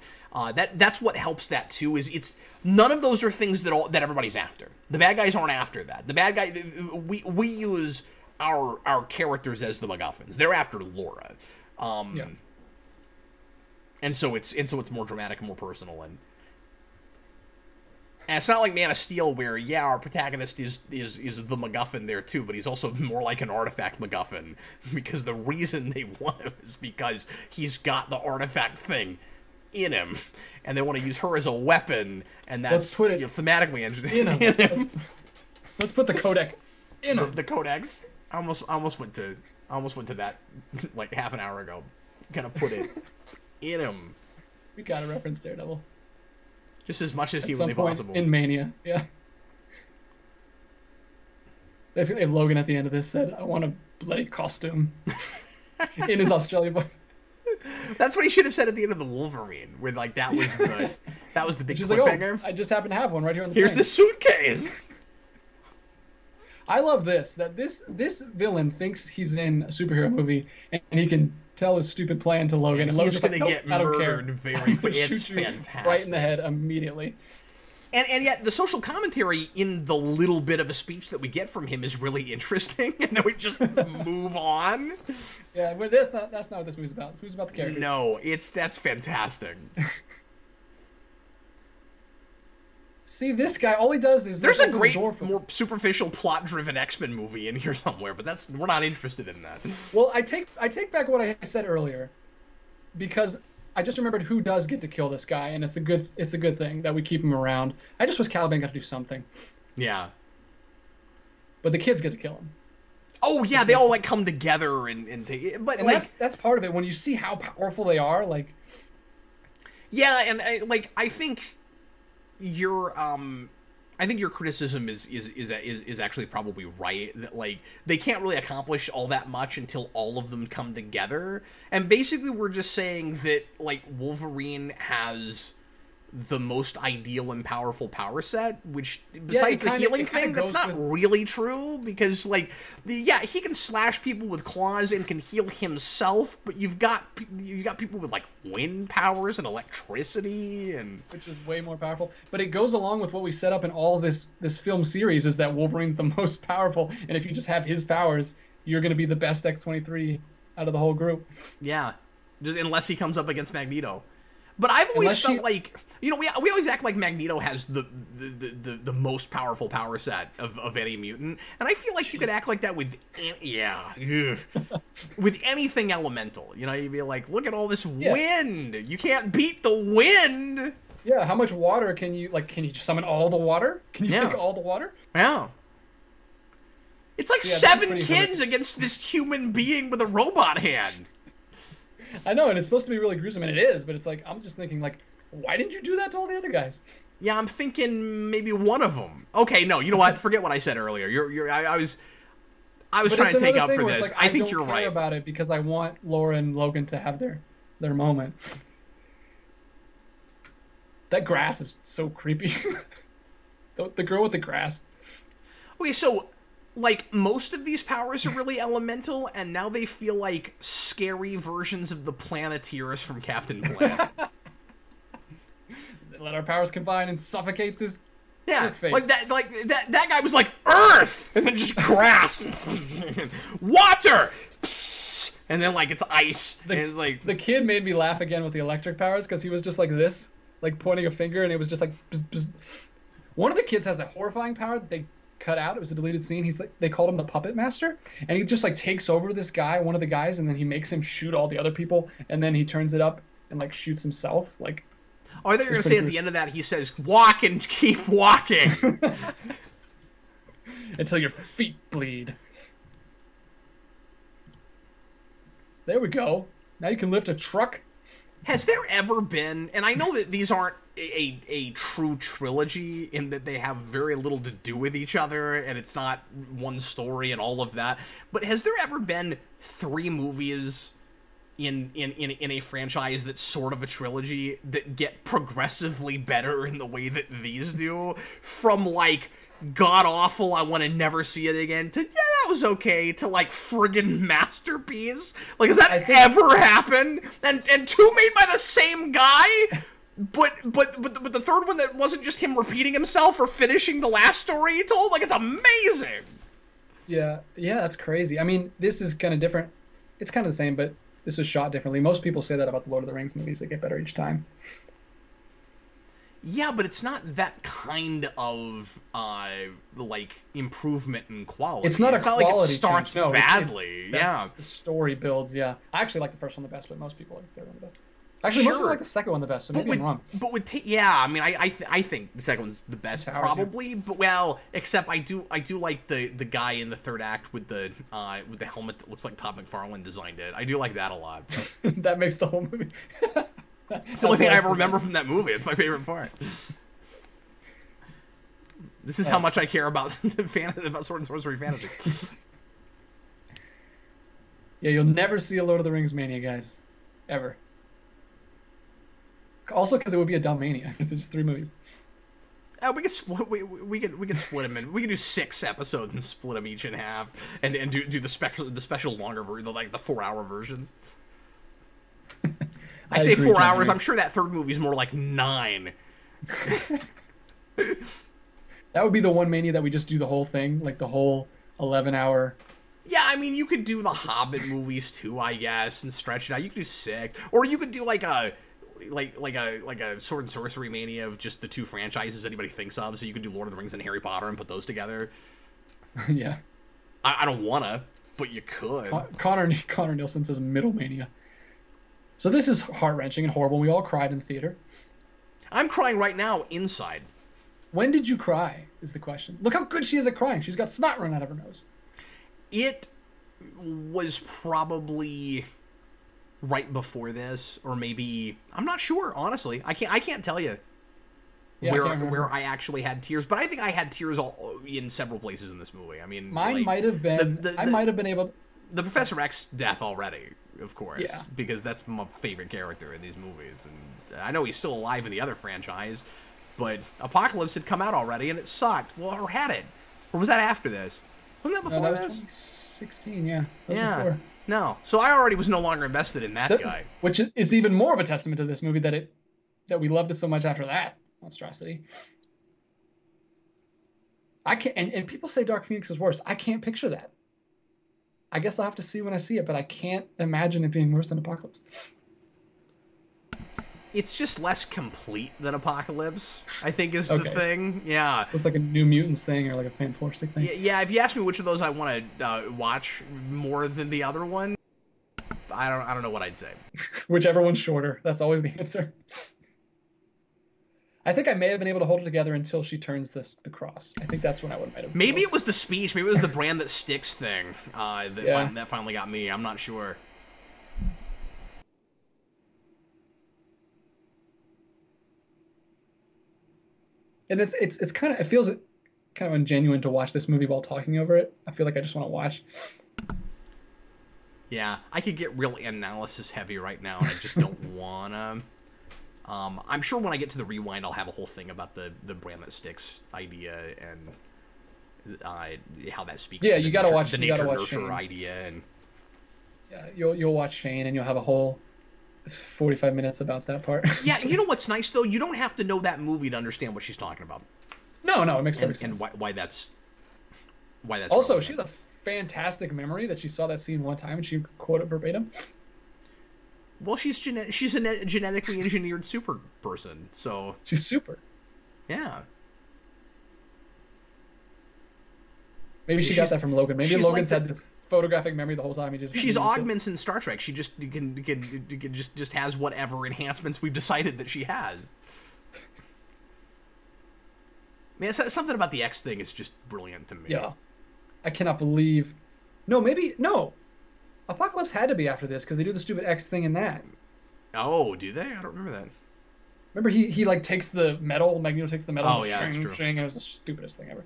That's what helps that too. Is it's none of those are things that everybody's after. The bad guys aren't after that. The bad guy we use our characters as the MacGuffins. They're after Laura. Yeah. And so it's more dramatic and more personal, And it's not like Man of Steel, where yeah, our protagonist is the MacGuffin there too, but he's also more like an artifact MacGuffin, because the reason they want him is because he's got the artifact thing in him, and they want to use her as a weapon, and that's let's put it thematically in him. Let's put the codec in him. The codex. I almost went to that like half an hour ago. Gonna put it in him. We gotta reference Daredevil. Just as much as At humanly some point possible. In Mania, yeah. If Logan at the end of this said, "I want a bloody costume," in his Australian voice. That's what he should have said at the end of the Wolverine, where like that was the big cliffhanger. Like, oh, I just happen to have one right here on the Here's plane. the suitcase. I love this. That this villain thinks he's in a superhero movie, and he can tell his stupid plan to Logan, and Logan's he's just gonna like, get I don't care. murdered very quickly. It's Shoot you fantastic. right in the head immediately. And yet the social commentary in the little bit of a speech that we get from him is really interesting, and then we just move on. Yeah, but that's not what this movie's about. This movie's about the characters. No, that's fantastic. See, this guy, all he does is... There's a great, more superficial, plot-driven X-Men movie in here somewhere, but we're not interested in that. Well, I take back what I said earlier, because I just remembered who does get to kill this guy, and it's a good thing that we keep him around. I just wish Caliban got to do something. Yeah. But the kids get to kill him. Oh yeah, they all like come together and take it. But like that's part of it. When you see how powerful they are, like. Yeah, and I think your criticism is actually probably right. That like they can't really accomplish all that much until all of them come together. And basically we're just saying that like Wolverine has the most ideal and powerful power set, which besides the healing thing, that's not really true, because like he can slash people with claws and can heal himself, but you've got people with like wind powers and electricity, and which is way more powerful. But it goes along with what we set up in all this film series, is that Wolverine's the most powerful, and if you just have his powers, you're going to be the best X-23 out of the whole group. Yeah, just unless he comes up against Magneto. But I've always felt like, you know, we always act like Magneto has the most powerful power set of any mutant, and I feel like you could act like that with with anything elemental. You know, you'd be like, look at all this wind. You can't beat the wind. Yeah, how much water can you just summon all the water? Can you take all the water? Yeah. It's like 7 kids against this human being with a robot hand. I know, and it's supposed to be really gruesome, and it is, but it's like, I'm just thinking, like, why didn't you do that to all the other guys? Yeah, I'm thinking maybe one of them. Okay, no, you know what? Forget what I said earlier. I was trying to take up for this. Like, I think you're right. I don't care about it because I want Laura and Logan to have their moment. That grass is so creepy. The girl with the grass. Okay, so like most of these powers are really elemental, and now they feel like scary versions of the Planeteers from Captain Planet. Let our powers combine and suffocate this. Yeah, like that guy was like Earth, and then just grass, water, psst, and then like it's ice. And it's like the kid made me laugh again with the electric powers, because he was just like this, like pointing a finger, and it was just like. Bzz, bzz. One of the kids has a horrifying power that they cut out. It was a deleted scene. He's like, they called him the Puppet Master, and he just like takes over this guy, one of the guys, and then he makes him shoot all the other people, and then he turns it up and like shoots himself. Like, oh, I thought you were gonna say at the end of that he says, "Walk and keep walking until your feet bleed." There we go. Now you can lift a truck. Has there ever been, and I know that these aren't a true trilogy in that they have very little to do with each other, and it's not one story and all of that, but has there ever been 3 movies in a franchise that's sort of a trilogy that get progressively better in the way that these do? From like god-awful, I want to never see it again, to, yeah, that was okay, to like friggin' masterpiece. Like, has that ever happened? And 2 made by the same guy? But the third one that wasn't just him repeating himself or finishing the last story he told? Like, it's amazing! Yeah, that's crazy. I mean, this is kind of different. It's kind of the same, but this was shot differently. Most people say that about the Lord of the Rings movies. They get better each time. Yeah, but it's not that kind of like improvement in quality. It's not not quality like it starts change. No, badly. Yeah, the story builds. Yeah, I actually like the first one the best, but most people like the third one the best. Actually, most people like the second one the best. So maybe I'm wrong. But yeah, I mean, I think the second one's the best probably. But well, except I do like the guy in the third act with the helmet that looks like Todd McFarlane designed it. I do like that a lot. That makes the whole movie. It's the only thing I ever remember from that movie. It's my favorite part. This is how much I care about about Sword and Sorcery fantasy. Yeah, you'll never see a Lord of the Rings Mania, guys, ever. Also, because it would be a dumb Mania, because it's just 3 movies. We could split. We could split them in. We could do 6 episodes and split them each in half, and do the special longer version, like the 4-hour versions. I say 4 hours. I'm sure that third movie is more like 9. That would be the one Mania that we just do the whole thing, like the whole 11-hour. Yeah, I mean, you could do the Hobbit movies too, I guess, and stretch it out. You could do 6, or you could do like a Sword and Sorcery Mania of just the 2 franchises anybody thinks of. So you could do Lord of the Rings and Harry Potter and put those together. Yeah. I don't wanna, but you could. Connor Nielsen says Middle Mania. So this is heart-wrenching and horrible. We all cried in the theater. I'm crying right now inside. When did you cry, is the question. Look how good she is at crying. She's got snot running out of her nose. It was probably right before this, or maybe... I'm not sure, honestly. I can't tell you where I actually had tears. But I think I had tears in several places in this movie. I mean... Mine might have been... I might have been able... The Professor X death already, of course, because that's my favorite character in these movies. And I know he's still alive in the other franchise, but Apocalypse had come out already, and it sucked. Well, or had it? Or was that after this? Wasn't that before this? 2016, yeah. Yeah. No. So I already was no longer invested in that guy. Which is even more of a testament to this movie that we loved it so much after that monstrosity. I can't, and people say Dark Phoenix is worse. I can't picture that. I guess I'll have to see when I see it, but I can't imagine it being worse than Apocalypse. It's just less complete than Apocalypse, I think, is the thing. Yeah. It's like a New Mutants thing or like a Fantastic thing. Yeah, if you ask me which of those I want to watch more than the other one, I don't know what I'd say. Whichever one's shorter. That's always the answer. I think I may have been able to hold it together until she turns the cross. I think that's when I would have. Maybe it was the speech. Maybe it was the brand that sticks thing that finally got me. I'm not sure. And it's kind of, it feels kind of ungenuine to watch this movie while talking over it. I feel like I just want to watch. Yeah, I could get really analysis heavy right now, and I just don't wanna. I'm sure when I get to the rewind, I'll have a whole thing about the brand that sticks idea and how that speaks. Yeah, to you gotta watch the nature nurture idea, and yeah, you'll watch Shane, and you'll have a whole 45 minutes about that part. Yeah, you know what's nice though? You don't have to know that movie to understand what she's talking about. No, it makes perfect sense. And why that's also relevant. She has a fantastic memory that she saw that scene one time and she could quote it verbatim. Well, she's a genetically engineered super person, so she's super. Yeah. Maybe she got that from Logan. Maybe Logan's had this photographic memory the whole time. She's augments in Star Trek. She just just has whatever enhancements we've decided that she has. Man, something about the X thing is just brilliant to me. Yeah, I cannot believe. No. Apocalypse had to be after this because they do the stupid X thing in that. Oh, do they? I don't remember that. Remember he like takes the metal. Magneto takes the metal. Oh yeah, that's true. And it was the stupidest thing ever.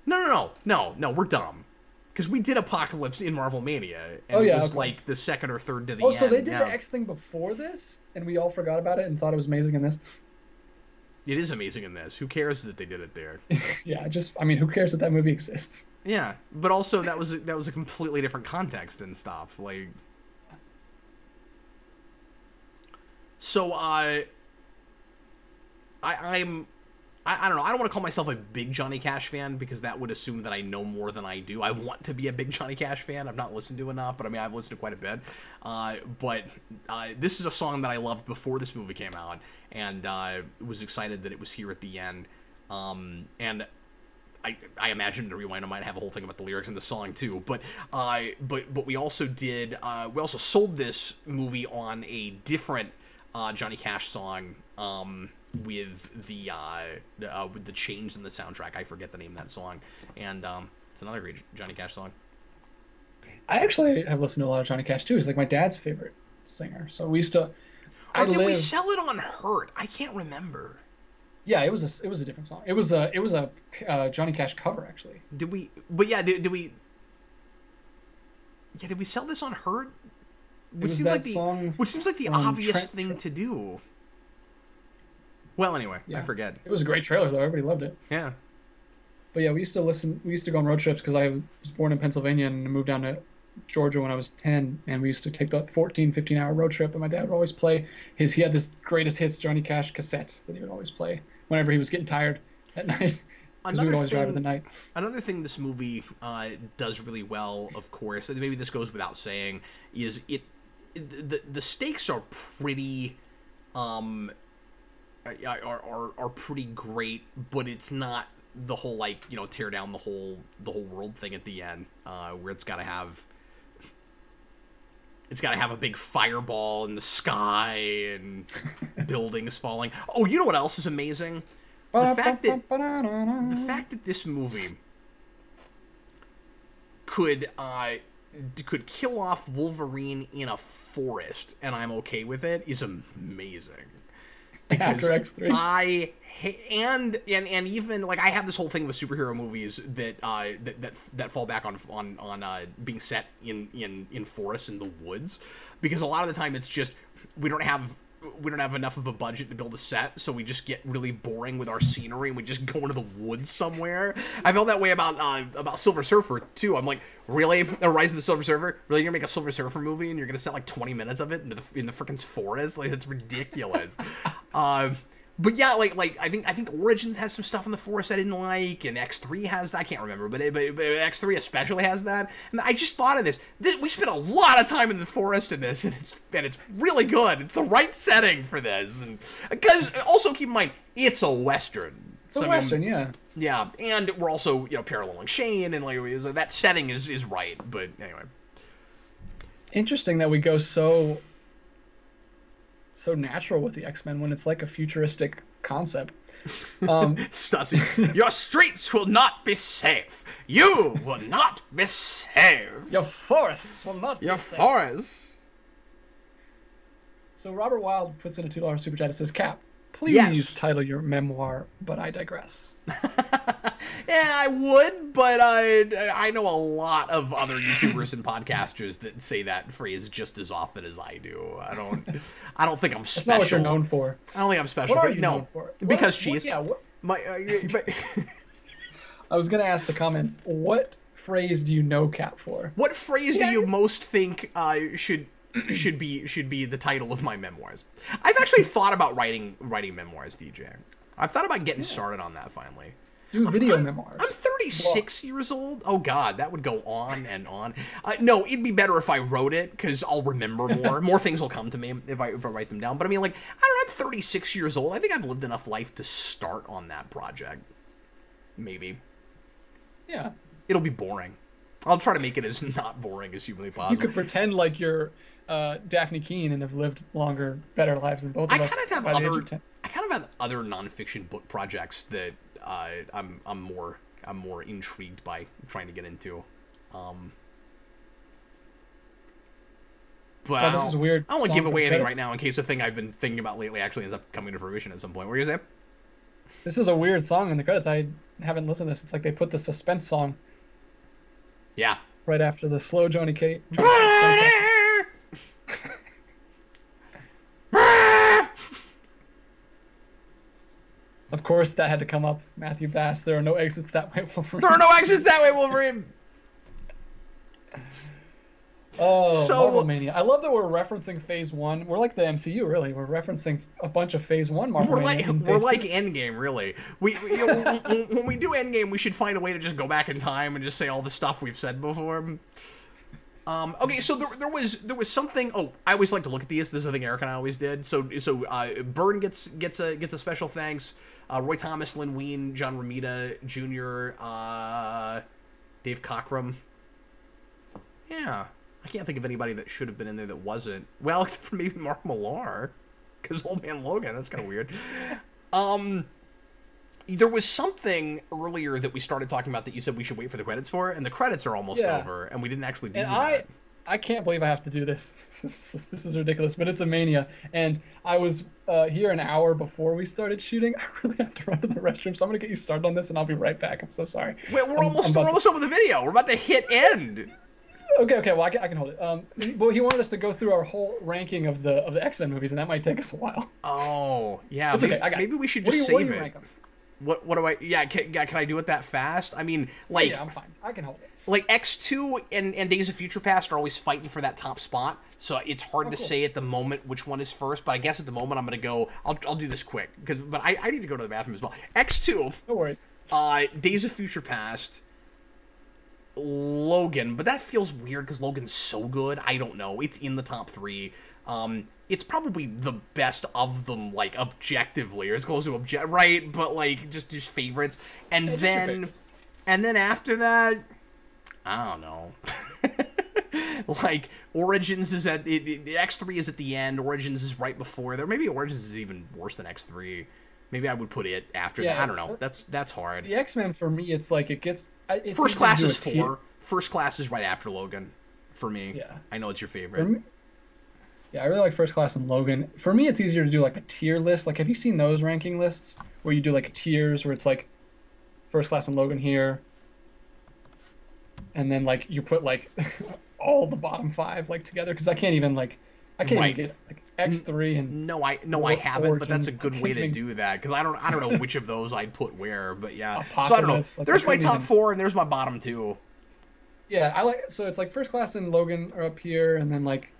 No, we're dumb. Because we did Apocalypse in Marvel Mania, and it was like the second or third to the end. Oh, so they did the X thing before this, and we all forgot about it and thought it was amazing in this? It is amazing in this. Who cares that they did it there? Yeah, who cares that movie exists? Yeah, but also that was a completely different context and stuff. Like, so I'm I don't know. I don't want to call myself a big Johnny Cash fan because that would assume that I know more than I do. I want to be a big Johnny Cash fan. I've not listened to enough, but I mean, I've listened to quite a bit. But this is a song that I loved before this movie came out, and was excited that it was here at the end. And I imagine the Rewind might have a whole thing about the lyrics in the song too. But we also did we also sold this movie on a different Johnny Cash song. With the change in the soundtrack. I forget the name of that song, and it's another great Johnny Cash song. I actually have listened to a lot of Johnny Cash too. He's like my dad's favorite singer. So we used to. Or did we sell it on Hurt? I can't remember. Yeah, it was a different song. It was a Johnny Cash cover actually. Did we? But yeah, did we? Yeah, did we sell this on Hurt? Which seems like the obvious thing to do. Well, anyway, yeah. I forget. It was a great trailer, though. Everybody loved it. Yeah. But yeah, we used to listen. We used to go on road trips because I was born in Pennsylvania and moved down to Georgia when I was 10. And we used to take the 14, 15-hour road trip. And my dad would always play he had this greatest hits Johnny Cash cassette that he would always play whenever he was getting tired at night. Because we would always drive at the night. Another thing this movie does really well, of course, and maybe this goes without saying, is the stakes are pretty. Are pretty great, but it's not the whole tear down the whole world thing at the end, where it's got to have a big fireball in the sky and buildings falling. Oh, you know what else is amazing? The fact that this movie could kill off Wolverine in a forest and I'm okay with it is amazing. After X3, and even I have this whole thing with superhero movies that fall back on being set in forests in the woods, because a lot of the time it's just we don't have enough of a budget to build a set, so we just get really boring with our scenery and we just go into the woods somewhere. I felt that way about Silver Surfer too. I'm like, really? Rise of the Silver Surfer? Really, you're gonna make a Silver Surfer movie and you're gonna set 20 minutes of it in the freaking forest? That's ridiculous. But yeah, I think Origins has some stuff in the forest I didn't like, and X3 has that. I can't remember, but X3 especially has that. And I just thought of this. We spent a lot of time in the forest in this, and it's really good. It's the right setting for this, and because also keep in mind it's a Western. It's a Western, yeah. Yeah, and we're also paralleling Shane, and that setting is right. But anyway, interesting that we go so natural with the X-Men when it's like a futuristic concept. Stussy, your streets will not be safe. You will not be safe. Your forests will not be safe. Your forests. So Robert Wild puts in a $2 super chat. It says, Cap, please title your memoir, but I digress. Yeah, I would, but I know a lot of other YouTubers and podcasters that say that phrase just as often as I do. I don't think I'm special. That's not what you're known for. I don't think I'm special. What are you known for? Because cheese. I was gonna ask the comments. What phrase do you know Cap for? What phrase do you most think should be the title of my memoirs? I've actually thought about writing memoirs, DJ. I've thought about getting started on that finally. Do video memoirs. I'm 36 years old. Oh God, that would go on and on. No, it'd be better if I wrote it because I'll remember more. More things will come to me if I write them down. But I mean, I don't know. I'm 36 years old. I think I've lived enough life to start on that project. Maybe. Yeah. It'll be boring. I'll try to make it as not boring as humanly possible. You could pretend like you're Daphne Keene and have lived longer, better lives than both of us. I kind of have other nonfiction book projects that I'm more intrigued by trying to get into. But this is weird. I don't want to give away anything right now in case the thing I've been thinking about lately actually ends up coming to fruition at some point. What are you saying? This is a weird song in the credits. I haven't listened to this. It's like they put the suspense song. Yeah. Right after the slow Johnny Cash. Of course, that had to come up. Matthew Bass. There are no exits that way, Wolverine. There are no exits that way, Wolverine. Oh, so Marvel Mania. I love that we're referencing Phase 1. We're like the MCU, really. We're referencing a bunch of Phase 1 Marvel Mania. We're like Endgame, really. When we do Endgame, we should find a way to just go back in time and just say all the stuff we've said before. Okay, so there was something. Oh, I always like to look at these. This is the thing Eric and I always did. So Byrne gets a special thanks. Roy Thomas, Lynn Wein, John Romita Jr., Dave Cockrum. Yeah, I can't think of anybody that should have been in there that wasn't. Well, except for maybe Mark Millar, because Old Man Logan. That's kind of weird. There was something earlier that we started talking about that you said we should wait for the credits for, and the credits are almost over, and we didn't actually do that. I can't believe I have to do this. This is ridiculous, but it's a Mania, and I was here an hour before we started shooting. I really have to run to the restroom, so I'm gonna get you started on this, and I'll be right back. I'm so sorry. Wait, we're almost done with the video. We're about to hit end. Okay. Well, I can hold it. Well, he wanted us to go through our whole ranking of the X-Men movies, and that might take us a while. Oh, yeah. It's okay. Maybe we should just save it. What do I? Yeah, can I do it that fast? I mean, like. Yeah, I'm fine. I can hold it. Like X2 and Days of Future Past are always fighting for that top spot, so it's hard to say at the moment which one is first. But I guess at the moment I'm gonna go. I'll do this quick but I need to go to the bathroom as well. X2. No worries. Days of Future Past. Logan, but that feels weird because Logan's so good. I don't know. It's in the top 3. It's probably the best of them, like objectively, or as close to right? But like just favorites. And then after that, I don't know. Like Origins is at X3 is at the end. Origins is right before there. Maybe Origins is even worse than X3. Maybe I would put it after that. I don't know. That's hard. The X-Men for me, it's like it gets. First Class is 4. First Class is right after Logan, for me. Yeah. I know it's your favorite. I really like First Class and Logan. For me, it's easier to do like a tier list. Like, have you seen those ranking lists where you do like tiers where it's like First Class and Logan here, and then like you put like all the bottom 5 like together? Because I can't even even get like X3 and I haven't, but that's a good way to do that because I don't know which of those I'd put where, but yeah. So I don't know. Like, there's my top 4 and there's my bottom 2. Yeah, so it's like First Class and Logan are up here, and then like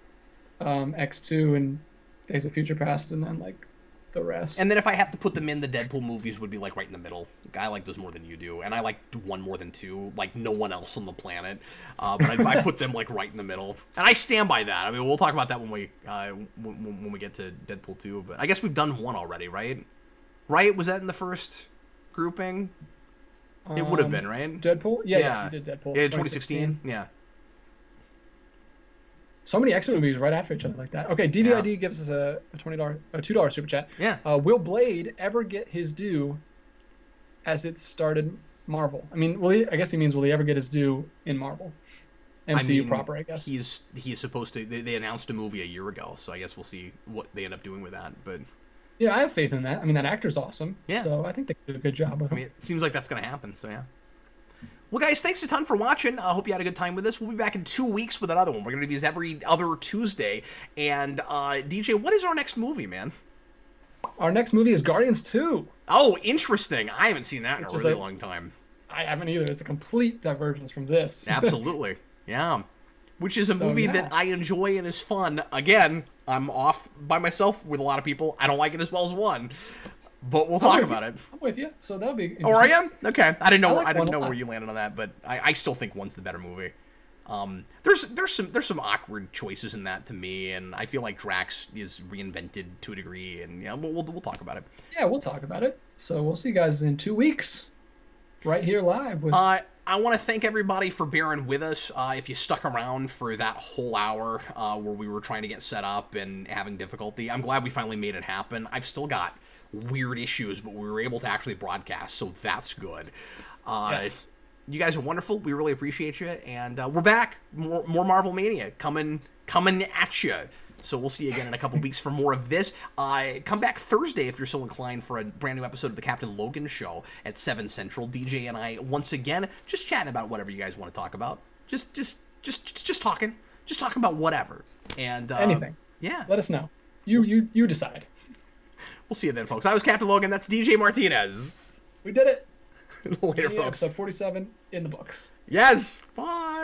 X2 and Days of Future Past, and then like the rest. And then if I have to put them in, the Deadpool movies would be like right in the middle. I like those more than you do, and I like 1 more than 2, like no one else on the planet. But I put them like right in the middle, and I stand by that. I mean, we'll talk about that when we get to Deadpool 2. But I guess we've done 1 already, right? Right? Was that in the first grouping? It would have been, right? Deadpool? Yeah, we did Deadpool. Yeah, 2016. Yeah. So many X-Men movies right after each other like that. Okay, DVID gives us a $2 super chat. Yeah. Will Blade ever get his due as it started Marvel? I mean, I guess he means will he ever get his due in Marvel? MCU proper, I guess. He's supposed to. They announced a movie a year ago, so I guess we'll see what they end up doing with that. But yeah, I have faith in that. I mean, that actor's awesome. Yeah. So I think they did a good job with him. I mean, it seems like that's going to happen. So yeah. Well, guys, thanks a ton for watching. I hope you had a good time with this. We'll be back in 2 weeks with another one. We're going to do these every other Tuesday. And, DJ, what is our next movie, man? Our next movie is Guardians 2. Oh, interesting. I haven't seen that in a really long time. I haven't either. It's a complete divergence from this. Absolutely. Yeah. Which is a movie that I enjoy and is fun. Again, I'm off by myself with a lot of people. I don't like it as well as one. But we'll talk about it. I'm with you, so that'll be. Oh, are you? Okay, I didn't know. I didn't know where you landed on that, but I still think 1's the better movie. There's some awkward choices in that to me, and I feel like Drax is reinvented to a degree, and yeah, we'll talk about it. Yeah, we'll talk about it. So we'll see you guys in 2 weeks, right here live. I want to thank everybody for bearing with us. If you stuck around for that whole hour where we were trying to get set up and having difficulty, I'm glad we finally made it happen. I've still got weird issues, but we were able to actually broadcast, so that's good. Yes. You guys are wonderful. We really appreciate you, and we're back. More Marvel Mania coming at you. So we'll see you again in a couple weeks for more of this. Come back Thursday if you're so inclined for a brand new episode of the Captain Logan Show at 7 Central. DJ and I once again just chatting about whatever you guys want to talk about. Just talking about whatever. And anything. Yeah. Let us know. You decide. We'll see you then, folks. I was Captain Logan. That's DJ Martinez. We did it. Later, folks. Episode 47 in the books. Yes. Bye.